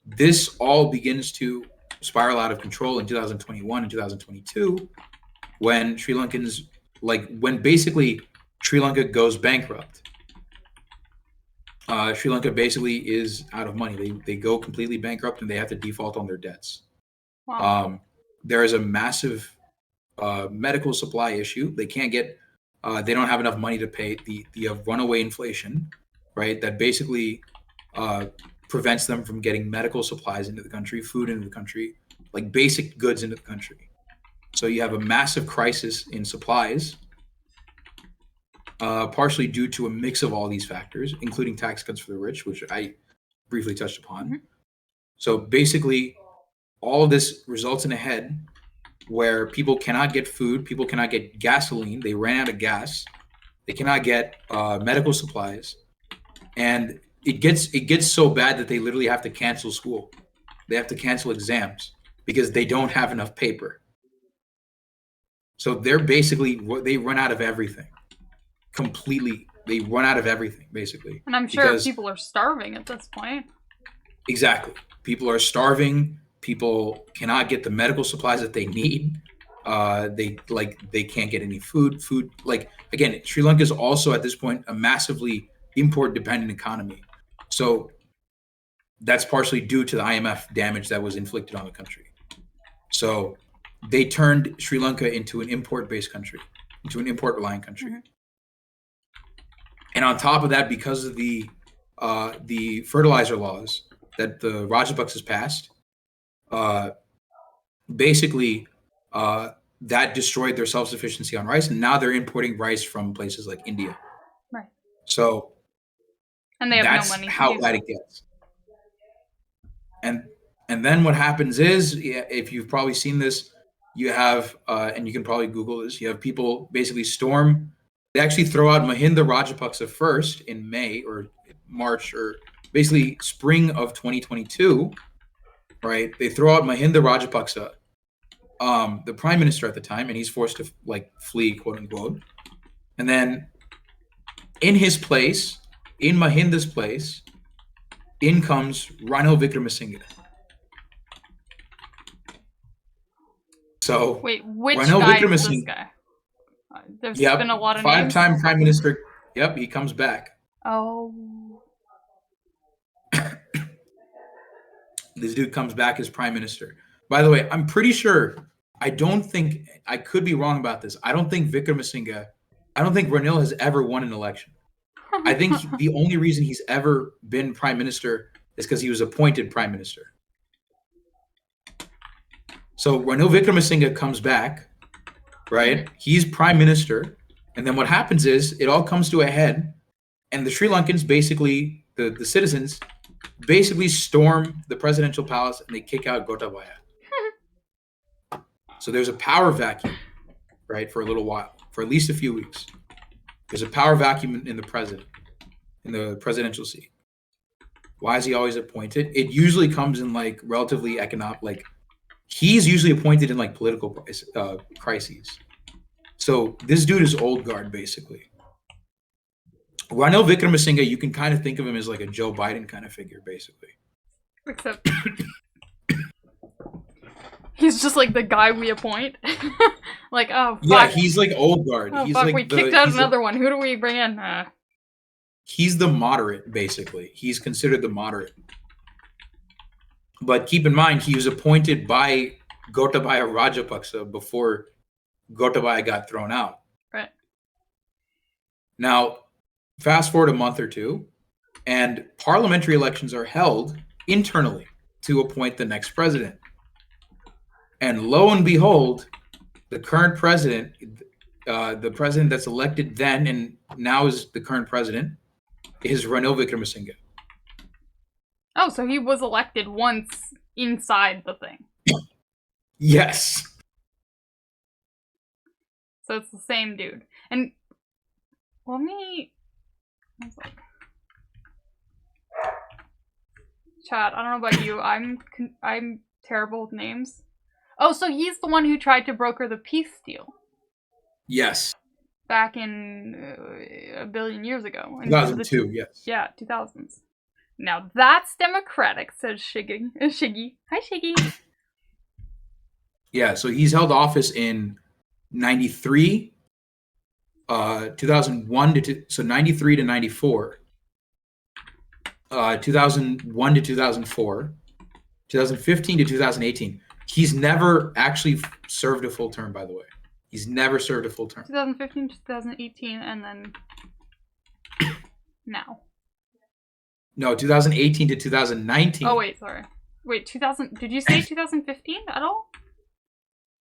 This all begins to spiral out of control in 2021 and 2022 when when basically Sri Lanka goes bankrupt. Sri Lanka basically is out of money. They go completely bankrupt and they have to default on their debts. Wow. There is a massive medical supply issue. They can't get, they don't have enough money to pay the runaway inflation, right? That basically prevents them from getting medical supplies into the country, food into the country, like basic goods into the country. So you have a massive crisis in supplies, partially due to a mix of all these factors, including tax cuts for the rich, which I briefly touched upon. Mm-hmm. So basically, all of this results in a head where people cannot get food, people cannot get gasoline, they ran out of gas, they cannot get medical supplies, and it gets so bad that they literally have to cancel school. They have to cancel exams because they don't have enough paper. So they run out of everything. Completely, they run out of everything, basically. And I'm sure people are starving at this point. Exactly. People are starving. People cannot get the medical supplies that they need. They can't get any food. Like, again, Sri Lanka is also at this point a massively import dependent economy. So that's partially due to the IMF damage that was inflicted on the country. So they turned Sri Lanka into an import-based country, into an import-reliant country. Mm-hmm. And on top of that, because of the fertilizer laws that the Rajapaksas passed, basically that destroyed their self-sufficiency on rice, and now they're importing rice from places like India. Right. So, and they have that's no money how bad it gets. And then what happens is, if you've probably seen this, you have, and you can probably Google this, you have people basically storm. They actually throw out Mahinda Rajapaksa first in May or March, or basically spring of 2022, right? They throw out Mahinda Rajapaksa, the prime minister at the time, and he's forced to flee, quote unquote. And then in his place, in Mahinda's place, in comes Ranil Wickremesinghe. So wait, which guy is this guy? There's been a lot of names. 5-time prime minister. Yep, he comes back. Oh. This dude comes back as prime minister. By the way, I'm pretty sure, I could be wrong about this. I don't think Ranil has ever won an election. I think the only reason he's ever been prime minister is because he was appointed prime minister. So Ranil Wickremesinghe comes back, right? He's prime minister. And then what happens is it all comes to a head, and the Sri Lankans basically, the citizens, basically storm the presidential palace and they kick out Gotabaya. So there's a power vacuum, right, for a little while, for at least a few weeks. There's a power vacuum in the presidential seat. Why is he always appointed? It usually comes in relatively economic, he's usually appointed in political crises. So this dude is old guard, basically. Ranil Wickremesinghe, you can kind of think of him as a Joe Biden kind of figure, basically. Except he's just the guy we appoint. Oh, fuck. Yeah, he's old guard. Oh, fuck, we kicked out another one. Who do we bring in? He's the moderate, basically. He's considered the moderate. But keep in mind, he was appointed by Gotabaya Rajapaksa before Gotabaya got thrown out. Right. Now, fast forward a month or two, and parliamentary elections are held internally to appoint the next president. And lo and behold, the current president, the president that's elected then and now is the current president, is Ranil Wickremesinghe. Oh, so he was elected once inside the thing. Yes. So it's the same dude. And Chad, I don't know about you. I'm terrible with names. Oh, so he's the one who tried to broker the peace deal. Yes. Back in a billion years ago. 2002, yes. Yeah, 2000s. Now that's democratic, says Shiggy. Hi, Shiggy. Yeah, so he's held office in 93, 2001 so 93 to 94, 2001 to 2004, 2015 to 2018. He's never actually served a full term, by the way. He's never served a full term. 2015 to 2018, and then now. No, 2018 to 2019. Oh, wait, sorry. Wait, 2000, did you say 2015 at all?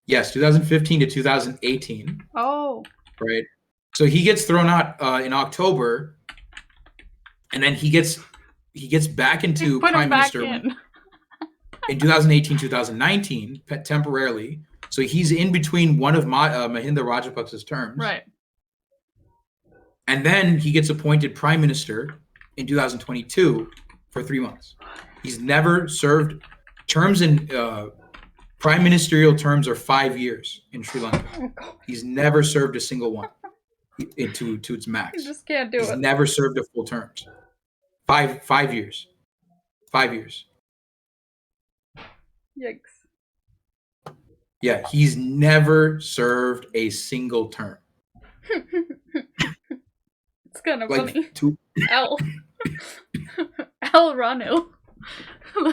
Yes, 2015 to 2018. Oh. Right. So he gets thrown out in October, and then he gets back into prime minister in 2018, 2019, temporarily. So he's in between one of Mahinda Rajapaksa's terms. Right. And then he gets appointed prime minister in 2022 for 3 months. He's never served terms in prime ministerial terms are 5 years in Sri Lanka. He's never served a single one to its max. You just can't do it. He's never served a full terms. 5 years. 5 years. Yikes. Yeah, he's never served a single term. It's kind of funny. ArunAnnow.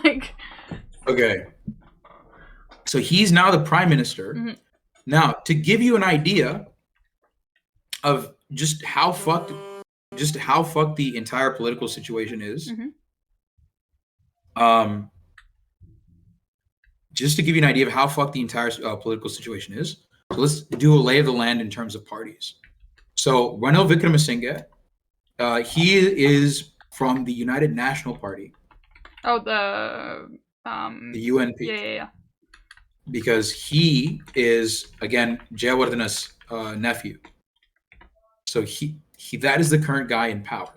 Like. Okay. So he's now the prime minister. Mm-hmm. Now, to give you an idea of just how fucked the entire political situation is, just to give you an idea of how fucked the entire political situation is, so let's do a lay of the land in terms of parties. So Ranil Wickremesinghe, he is from the United National Party. Oh, the UNP. Yeah. Because he is, again, Jayawardena's nephew. So he that is the current guy in power.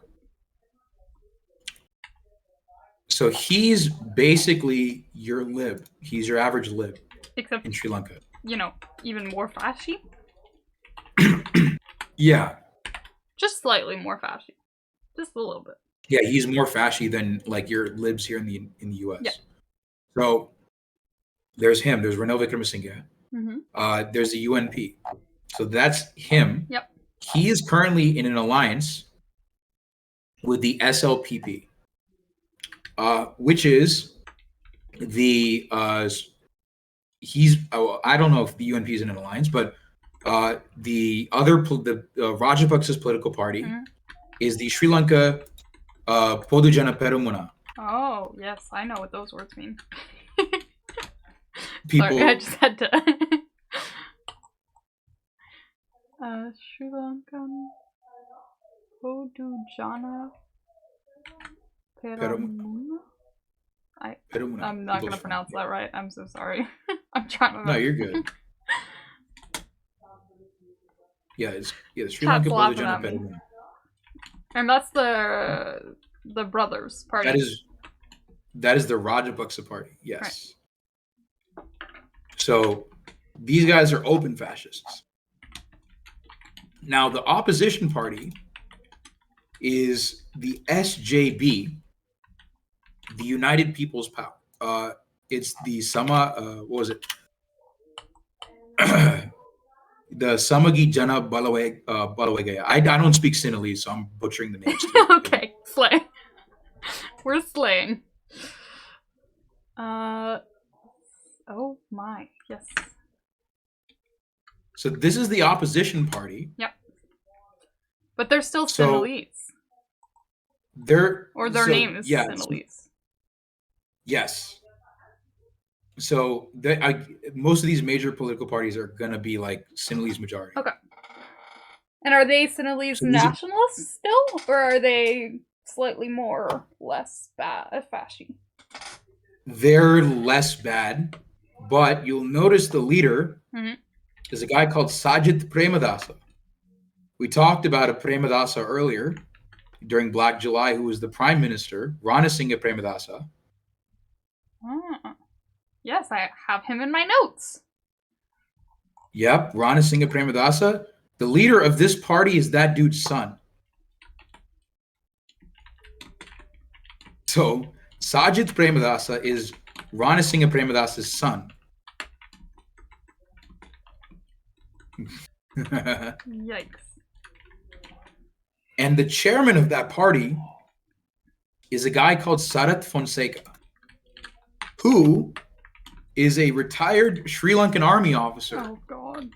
So he's basically your lib. He's your average lib. Except in Sri Lanka. Even more fashy. Yeah. Just slightly more fashy. Just a little bit. Yeah, he's more fashy than like your libs here in the US. Yeah. So there's him. There's Ranil Wickremesinghe. There's the UNP. So that's him. Yep. He is currently in an alliance with the SLPP, which is the he's. I don't know if the UNP is in an alliance, but the Rajapaksa's political party is the Sri Lanka Podujana Peramuna. Oh yes, I know what those words mean. People. Sorry, I just had to. Sri Lankan Podujana Peramuna. I'm not gonna pronounce that right. I'm so sorry. I'm trying to. No, you're good. Yeah, Sri Lanka Podujana Peramuna. And that's the brothers party. That is the Rajapaksa party. Yes. Right. So these guys are open fascists. Now the opposition party is the SJB, the United People's Power. It's the what was it? The Samagi Jana Balawegaya. I don't speak Sinhalese, so I'm butchering the names. Okay, slay. We're slaying. Oh my, yes. So this is the opposition party. Yep. But they're still Sinhalese. Their name is Sinhalese. Yes. So most of these major political parties are going to be like Sinhalese majority. Okay. And are they Sinhalese nationalists still? Or are they slightly less fashy? They're less bad, but you'll notice the leader is a guy called Sajith Premadasa. We talked about a Premadasa earlier during Black July, who was the prime minister, Ranasinghe Premadasa. Yes, I have him in my notes. Yep, Ranasinghe Premadasa. The leader of this party is that dude's son. So Sajith Premadasa is Ranasinghe Premadasa's son. Yikes. And the chairman of that party is a guy called Sarath Fonseca, who is a retired Sri Lankan army officer. Oh, God.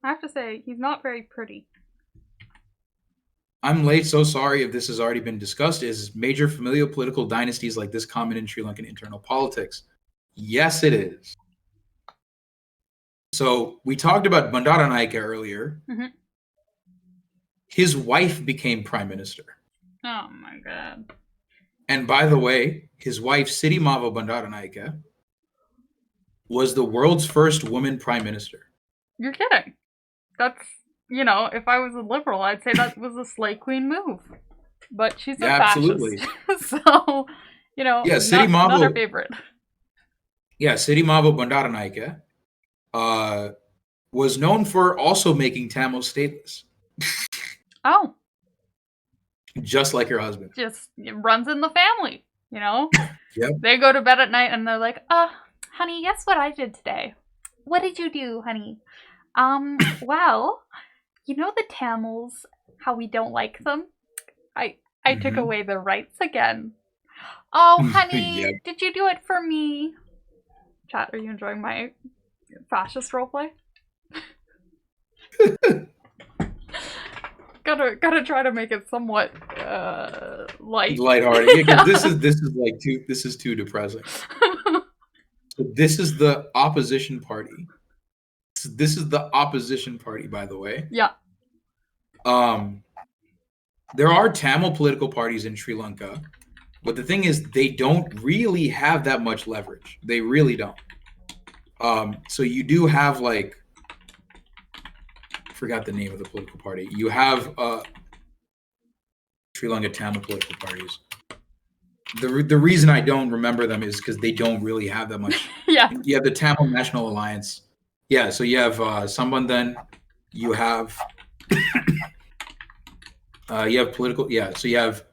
I have to say, he's not very pretty. I'm late, so sorry if this has already been discussed. Is major familial political dynasties like this common in Sri Lankan internal politics? Yes, it is. So we talked about Bandaranaike earlier. His wife became prime minister. Oh my God. And by the way, his wife, Sirimava Bandaranaike, was the world's first woman prime minister. You're kidding. That's, if I was a liberal, I'd say that was a slay queen move. But she's a fascist. Absolutely. So, not her favorite. Yeah, Sirimava Bandaranaike was known for also making Tamil stateless. Oh. Just like your husband. Just runs in the family, you know? Yep. They go to bed at night and they're like, honey, guess what I did today? What did you do, honey? Well, you know the Tamils, how we don't like them? I took away their rights again. Oh, honey, yep. Did you do it for me? Chat, are you enjoying my fascist roleplay? Gotta try to make it somewhat lighthearted. Yeah, this is too depressing. So this is the opposition party. This is the opposition party, by the way. Yeah. There are Tamil political parties in Sri Lanka, but the thing is, they don't really have that much leverage. They really don't. So you do have like, forgot the name of the political party. You have Sri Lanka Tamil political parties. The reason I don't remember them is because they don't really have that much. Yeah. You have the Tamil National Alliance. Yeah, so you have Sambandan. You have political. Yeah, so you have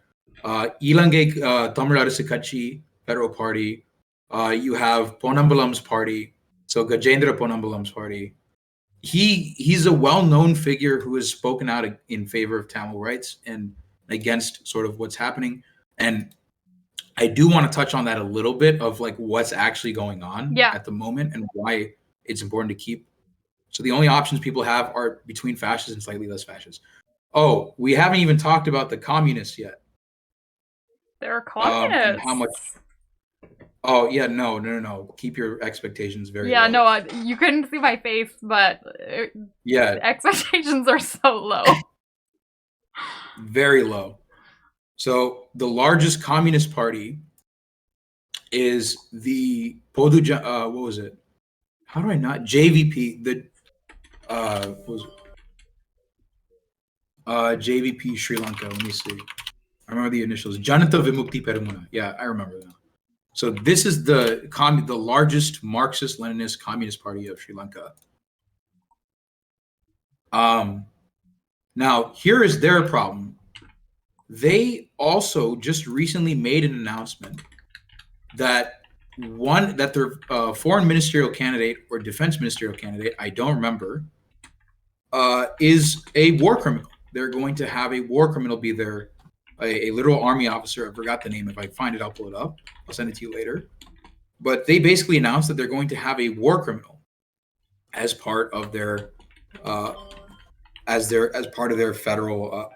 Ilangai Tamil Arasu Katchi Federal Party. You have Ponnambalam's party. So Gajendra Ponnambalam's party. He's a well-known figure who has spoken out in favor of Tamil rights and against sort of what's happening. And I do want to touch on that a little bit of like what's actually going on at the moment and why it's important to keep. So the only options people have are between fascists and slightly less fascists. Oh, we haven't even talked about the communists yet. They're communists. How much? Oh yeah, no. Keep your expectations very low. Yeah, no, you couldn't see my face, but expectations are so low. Very low. So the largest communist party is the what was it? How do I not? JVP. The what was it? JVP Sri Lanka. Let me see. I remember the initials. Janata Vimukti Peramuna. Yeah, I remember that. So this is the largest Marxist-Leninist communist party of Sri Lanka. Now, here is their problem. They also just recently made an announcement that their foreign ministerial candidate or defense ministerial candidate, I don't remember, is a war criminal. They're going to have a war criminal be their a literal army officer. I forgot the name. If I find it, I'll pull it up. I'll send it to you later. But they basically announced that they're going to have a war criminal as part of their federal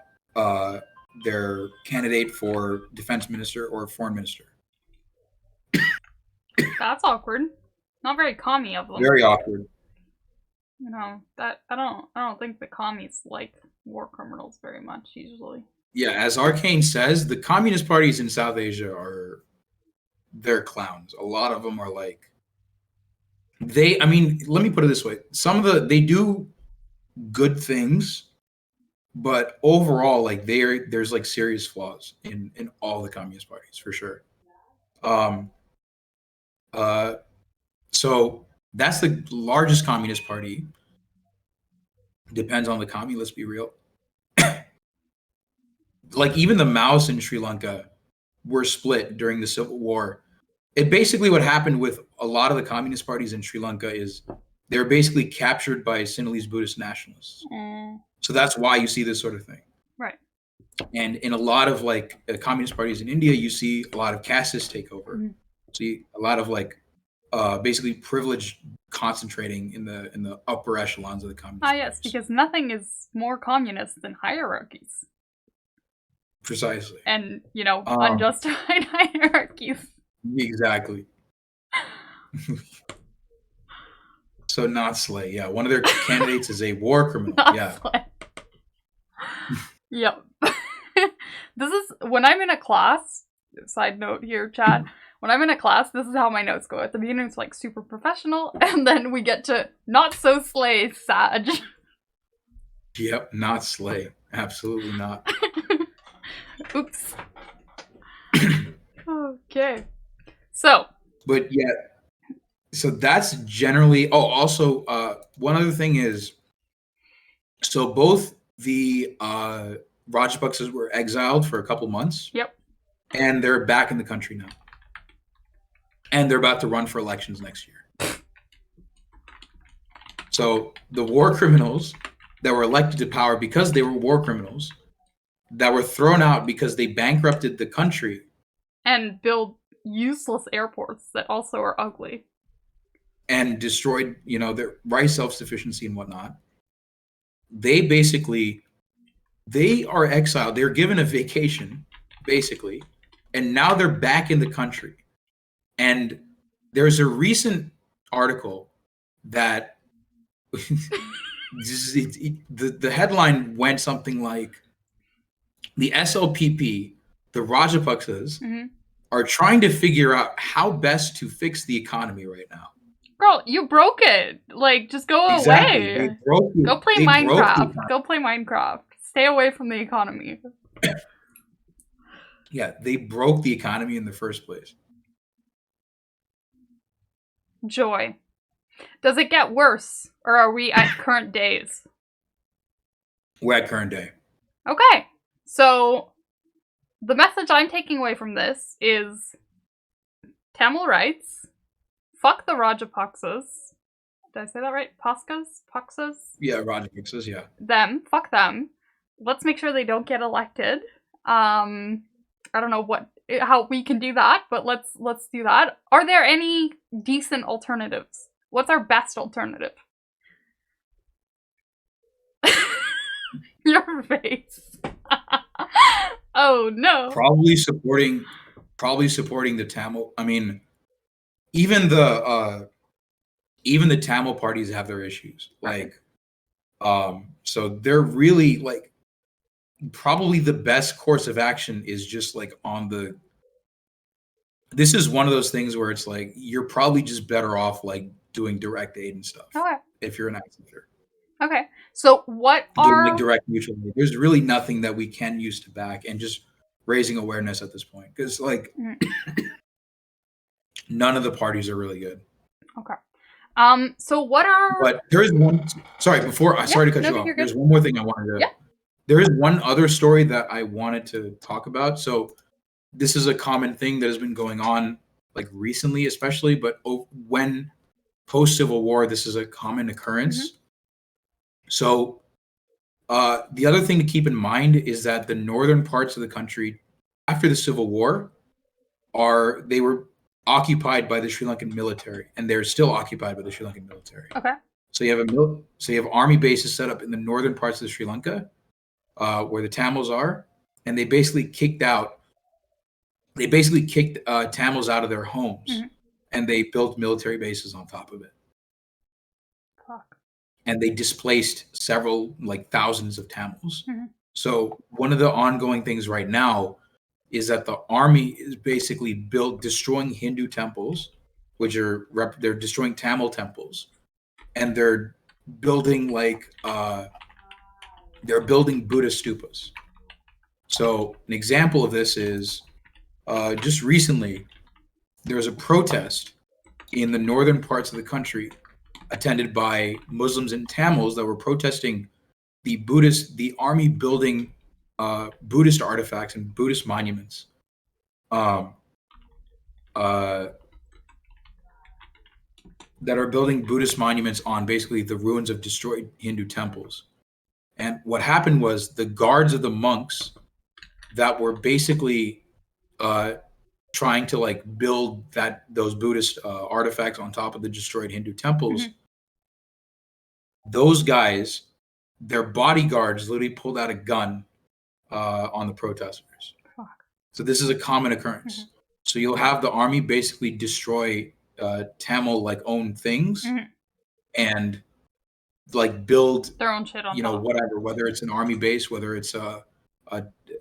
their candidate for defense minister or foreign minister. That's awkward. Not very commie of them. Very awkward. You know, that I don't think the commies like war criminals very much usually. Yeah, as Arcane says, the communist parties in South Asia they're clowns. A lot of them are like let me put it this way. They do good things, but overall, like there's like serious flaws in all the communist parties for sure. So that's the largest communist party. Depends on the commie, let's be real. Like even the Maoists in Sri Lanka were split during the Civil War. It basically what happened with a lot of the communist parties in Sri Lanka is they were basically captured by Sinhalese Buddhist nationalists. So that's why you see this sort of thing. Right. And in a lot of like communist parties in India, you see a lot of castes take over. Mm-hmm. See a lot of like basically privilege concentrating in the upper echelons of the communist parties. Yes, because nothing is more communist than hierarchies. Precisely. And, unjustified hierarchies. Exactly. So not Slay. Yeah, one of their candidates is a war criminal. Slay. Yep. This is when I'm in a class. Side note here, chat. When I'm in a class, this is how my notes go. At the beginning, it's like super professional, and then we get to not so Slay, Sag. Yep, not Slay. Absolutely not. Oops. Okay. So. But yeah. So that's generally. Oh, also, one other thing is. So both the Rajapaksas were exiled for a couple months. Yep. And they're back in the country now. And they're about to run for elections next year. So the war criminals that were elected to power because they were war criminals, that were thrown out because they bankrupted the country. And built useless airports that also are ugly. And destroyed, their rice self-sufficiency and whatnot. They are exiled. They're given a vacation, basically. And now they're back in the country. And there's a recent article that the headline went something like, the SLPP, the Rajapaksas, are trying to figure out how best to fix the economy right now. Girl, you broke it. Like, just go away. Go play Minecraft. Go play Minecraft. Stay away from the economy. Yeah, they broke the economy in the first place. Joy. Does it get worse, or are we at current days? We're at current day. Okay, so the message I'm taking away from this is Tamil rights. Fuck the Rajapaksas. Did I say that right? Paksas? Yeah, Rajapaksas, yeah. Them. Fuck them. Let's make sure they don't get elected. I don't know how we can do that, but let's do that. Are there any decent alternatives? What's our best alternative? Your face. Oh no. Probably supporting the Tamil. I mean, even the Tamil parties have their issues. Like, so they're really like, probably the best course of action is just like this is one of those things where it's like, you're probably just better off like doing direct aid and stuff. Okay. If you're an actor. Okay. So doing like direct mutual aid. There's really nothing that we can use to back, and just raising awareness at this point. Because like none of the parties are really good. Okay. So what are But there is one sorry to cut you off. There's one more thing I wanted to There is one other story that I wanted to talk about. So this is a common thing that has been going on like recently, especially, but when post-Civil War, this is a common occurrence. So the other thing to keep in mind is that the northern parts of the country after the Civil War they were occupied by the Sri Lankan military, and they're still occupied by the Sri Lankan military. Okay. So you have army bases set up in the northern parts of Sri Lanka, where the Tamils are, and they basically kicked Tamils out of their homes, and they built military bases on top of it. Fuck. And they displaced several, like thousands of Tamils. So one of the ongoing things right now is that the army is basically destroying Hindu temples, they're destroying Tamil temples, and they're building Buddhist stupas. So an example of this is just recently there was a protest in the northern parts of the country attended by Muslims and Tamils that were protesting the army building Buddhist artifacts and Buddhist monuments that are building Buddhist monuments on basically the ruins of destroyed Hindu temples. And what happened was the guards of the monks that were basically trying to like build those Buddhist artifacts on top of the destroyed Hindu temples, those guys, their bodyguards literally pulled out a gun on the protesters. Fuck. So this is a common occurrence. So you'll have the army basically destroy Tamil like own things and like build their own shit on top. Whatever, whether it's an army base, whether it's a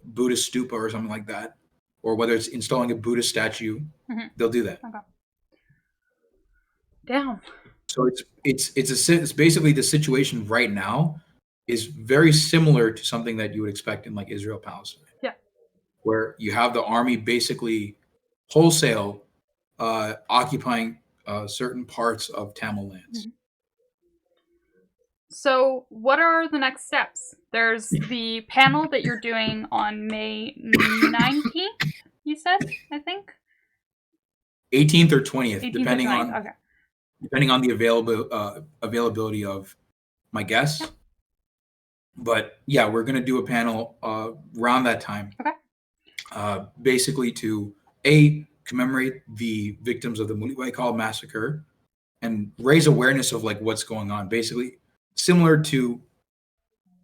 Buddhist stupa or something like that, or whether it's installing a Buddhist statue, they'll do that. Okay. Damn. So it's basically the situation right now is very similar to something that you would expect in like Israel, Palestine. Yeah. Where you have the army basically wholesale occupying certain parts of Tamil lands. So, what are the next steps? There's the panel that you're doing on May 19th, you said, I think? 18th or 20th, 18th depending or 20th. on Okay. depending on the availability of my guests. Yep. But yeah, we're going to do a panel around that time. Okay. Basically to commemorate the victims of the Muliwaikal massacre and raise awareness of like what's going on. Basically, similar to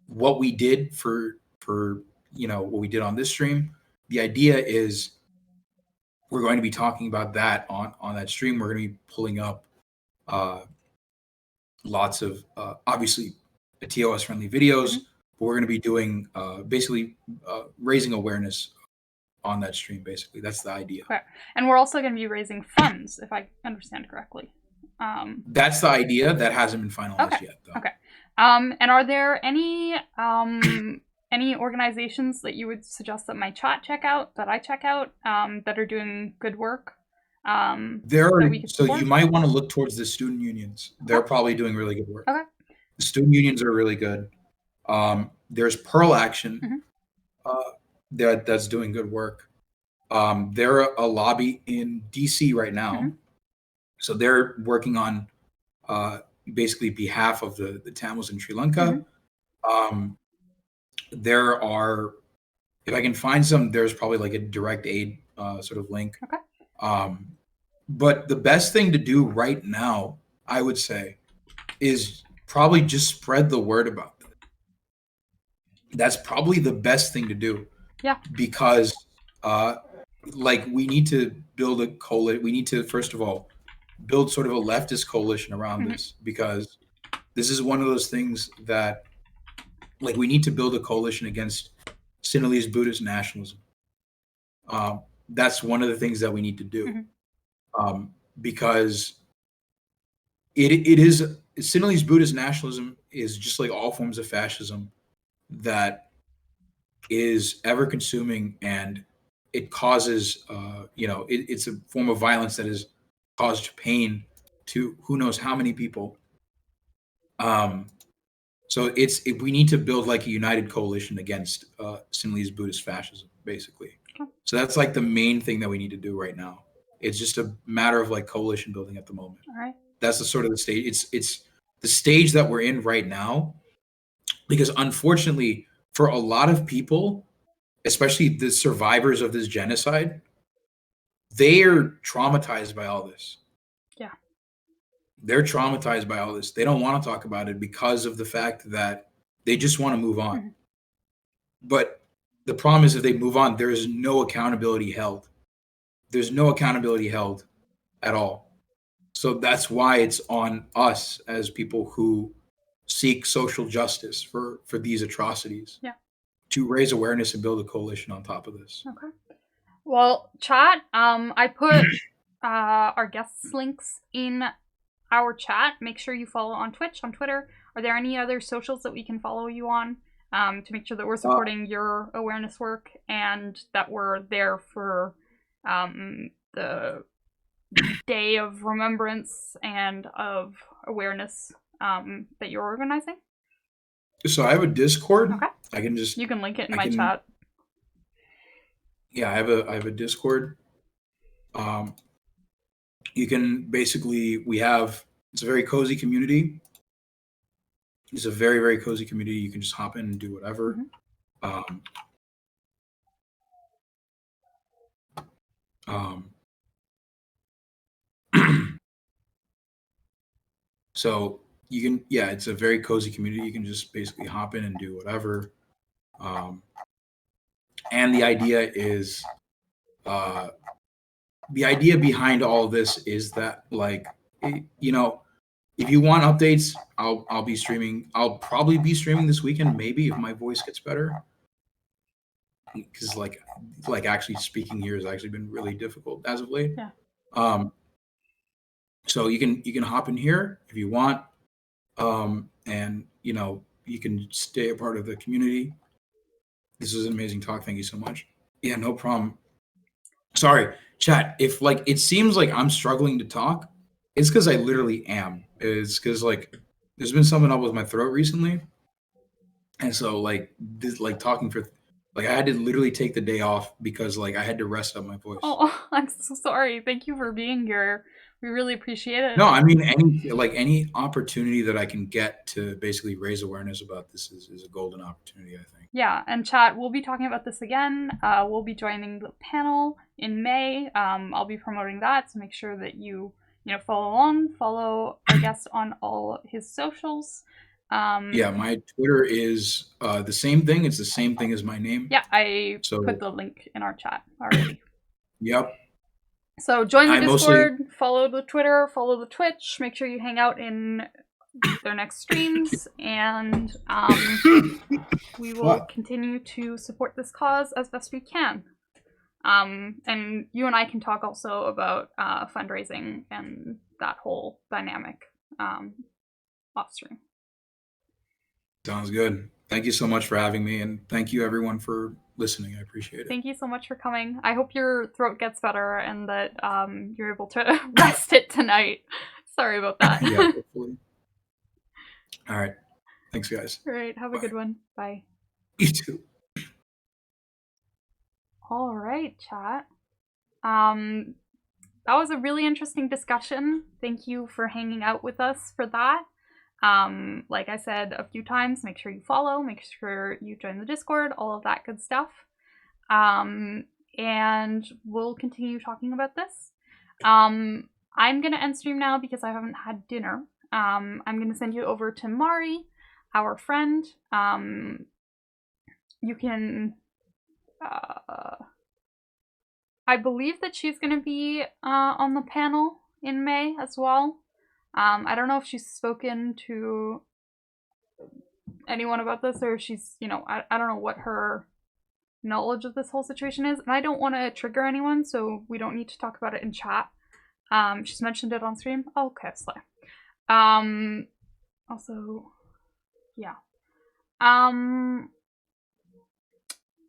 what we did for what we did on this stream. The idea is we're going to be talking about that on that stream. We're going to be pulling up lots of obviously TOS friendly videos, Mm-hmm. but we're going to be doing basically raising awareness on that stream. Basically, that's the idea. Okay. And we're also going to be raising funds, if I understand correctly. That's the idea. That hasn't been finalized yet, though. Okay. And are there any organizations that you would suggest that my chat check out, that I check out, that are doing good work? There are, so you might want to look towards the student unions. They're probably doing really good work. Okay. The student unions are really good. There's Pearl Action, that's doing good work. They're a lobby in DC right now, so they're working on basically behalf of the Tamils in Sri Lanka. There are, if I can find some, there's probably like a direct aid sort of link. Okay. But the best thing to do right now, I would say, is probably just spread the word about it. That's probably the best thing to do. Yeah. Because like we need to build a coalition. We need to, first of all, build sort of a leftist coalition around this, because this is one of those things that, like, we need to build a coalition against Sinhalese Buddhist nationalism. That's one of the things that we need to do, because it is, Sinhalese Buddhist nationalism is just like all forms of fascism that is ever consuming, and it causes, it's a form of violence that has caused pain to who knows how many people. So we need to build like a united coalition against Sinhalese Buddhist fascism, basically. Okay. So that's like the main thing that we need to do right now. It's just a matter of like coalition building at the moment. All right. That's the sort of the stage. It's the stage that we're in right now, because unfortunately for a lot of people, especially the survivors of this genocide, they are traumatized by all this. Yeah. They're traumatized by all this. They don't want to talk about it because of the fact that they just want to move on. But the problem is, if they move on, there is no accountability held. There's no accountability held at all. So that's why it's on us as people who seek social justice for these atrocities. Yeah. To raise awareness and build a coalition on top of this. Okay. Well, chat, I put our guests' links in our chat. Make sure you follow on Twitch, on Twitter. Are there any other socials that we can follow you on to make sure that we're supporting your awareness work and that we're there for the day of remembrance and of awareness that you're organizing? So I have a Discord. Okay. I can just, you can link it in my chat. Yeah, I have a Discord. You can basically, it's a very cozy community. It's a very, very cozy community. You can just hop in and do whatever. So you can, it's a very cozy community. You can just basically hop in and do whatever. And the idea is, the idea behind all of this is that, like, if you want updates, I'll be streaming. I'll probably be streaming this weekend, maybe, if my voice gets better. Because like actually speaking here has actually been really difficult as of late. Yeah. So you can hop in here if you want, and you can stay a part of the community. This was an amazing talk. Thank you so much. Yeah, no problem. Sorry, chat. If like it seems like I'm struggling to talk, it's because I literally am. It's because like there's been something up with my throat recently, and so like this, like talking for, like I had to literally take the day off because like I had to rest up my voice. Oh, I'm so sorry. Thank you for being here. We really appreciate it. No, I mean any opportunity that I can get to basically raise awareness about this is a golden opportunity, I think. Yeah, and chat, we'll be talking about this again. We'll be joining the panel in May. I'll be promoting that, so make sure that you follow along, follow our guest on all his socials. Yeah, my Twitter is the same thing. It's the same thing as my name. Yeah, I put the link in our chat already. Yep. So join the Discord, follow the Twitter, follow the Twitch. Make sure you hang out in their next streams, and we will continue to support this cause as best we can. And you and I can talk also about fundraising and that whole dynamic off stream. Sounds good. Thank you so much for having me, and thank you everyone for listening. I appreciate it. Thank you so much for coming. I hope your throat gets better and that you're able to rest it tonight. Sorry about that. Yeah, hopefully. All right. Thanks, guys. All right. Have a good one. Bye. You too. All right, chat. That was a really interesting discussion. Thank you for hanging out with us for that. Like I said a few times, make sure you follow, make sure you join the Discord, all of that good stuff. And we'll continue talking about this. I'm gonna end stream now because I haven't had dinner. I'm gonna send you over to Mari, our friend. You can I believe that she's gonna be on the panel in May as well. I don't know if she's spoken to anyone about this, or she's, I don't know what her knowledge of this whole situation is. And I don't want to trigger anyone, so we don't need to talk about it in chat. She's mentioned it on stream. Oh, okay, slay. Also, yeah.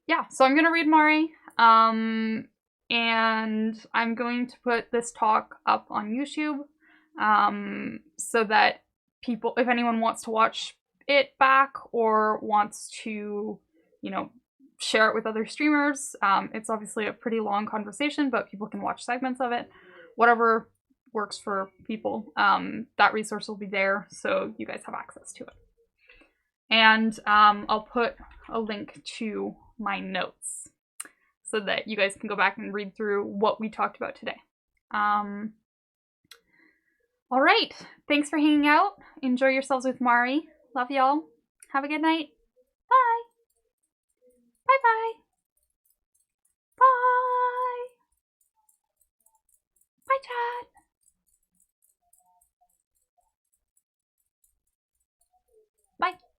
Yeah, so I'm going to read Mari. And I'm going to put this talk up on YouTube. So that people, if anyone wants to watch it back or wants to, share it with other streamers, it's obviously a pretty long conversation, but people can watch segments of it. Whatever works for people, that resource will be there, so you guys have access to it. And I'll put a link to my notes so that you guys can go back and read through what we talked about today. All right. Thanks for hanging out. Enjoy yourselves with Mari. Love y'all. Have a good night. Bye. Bye-bye. Bye. Bye, chat. Bye.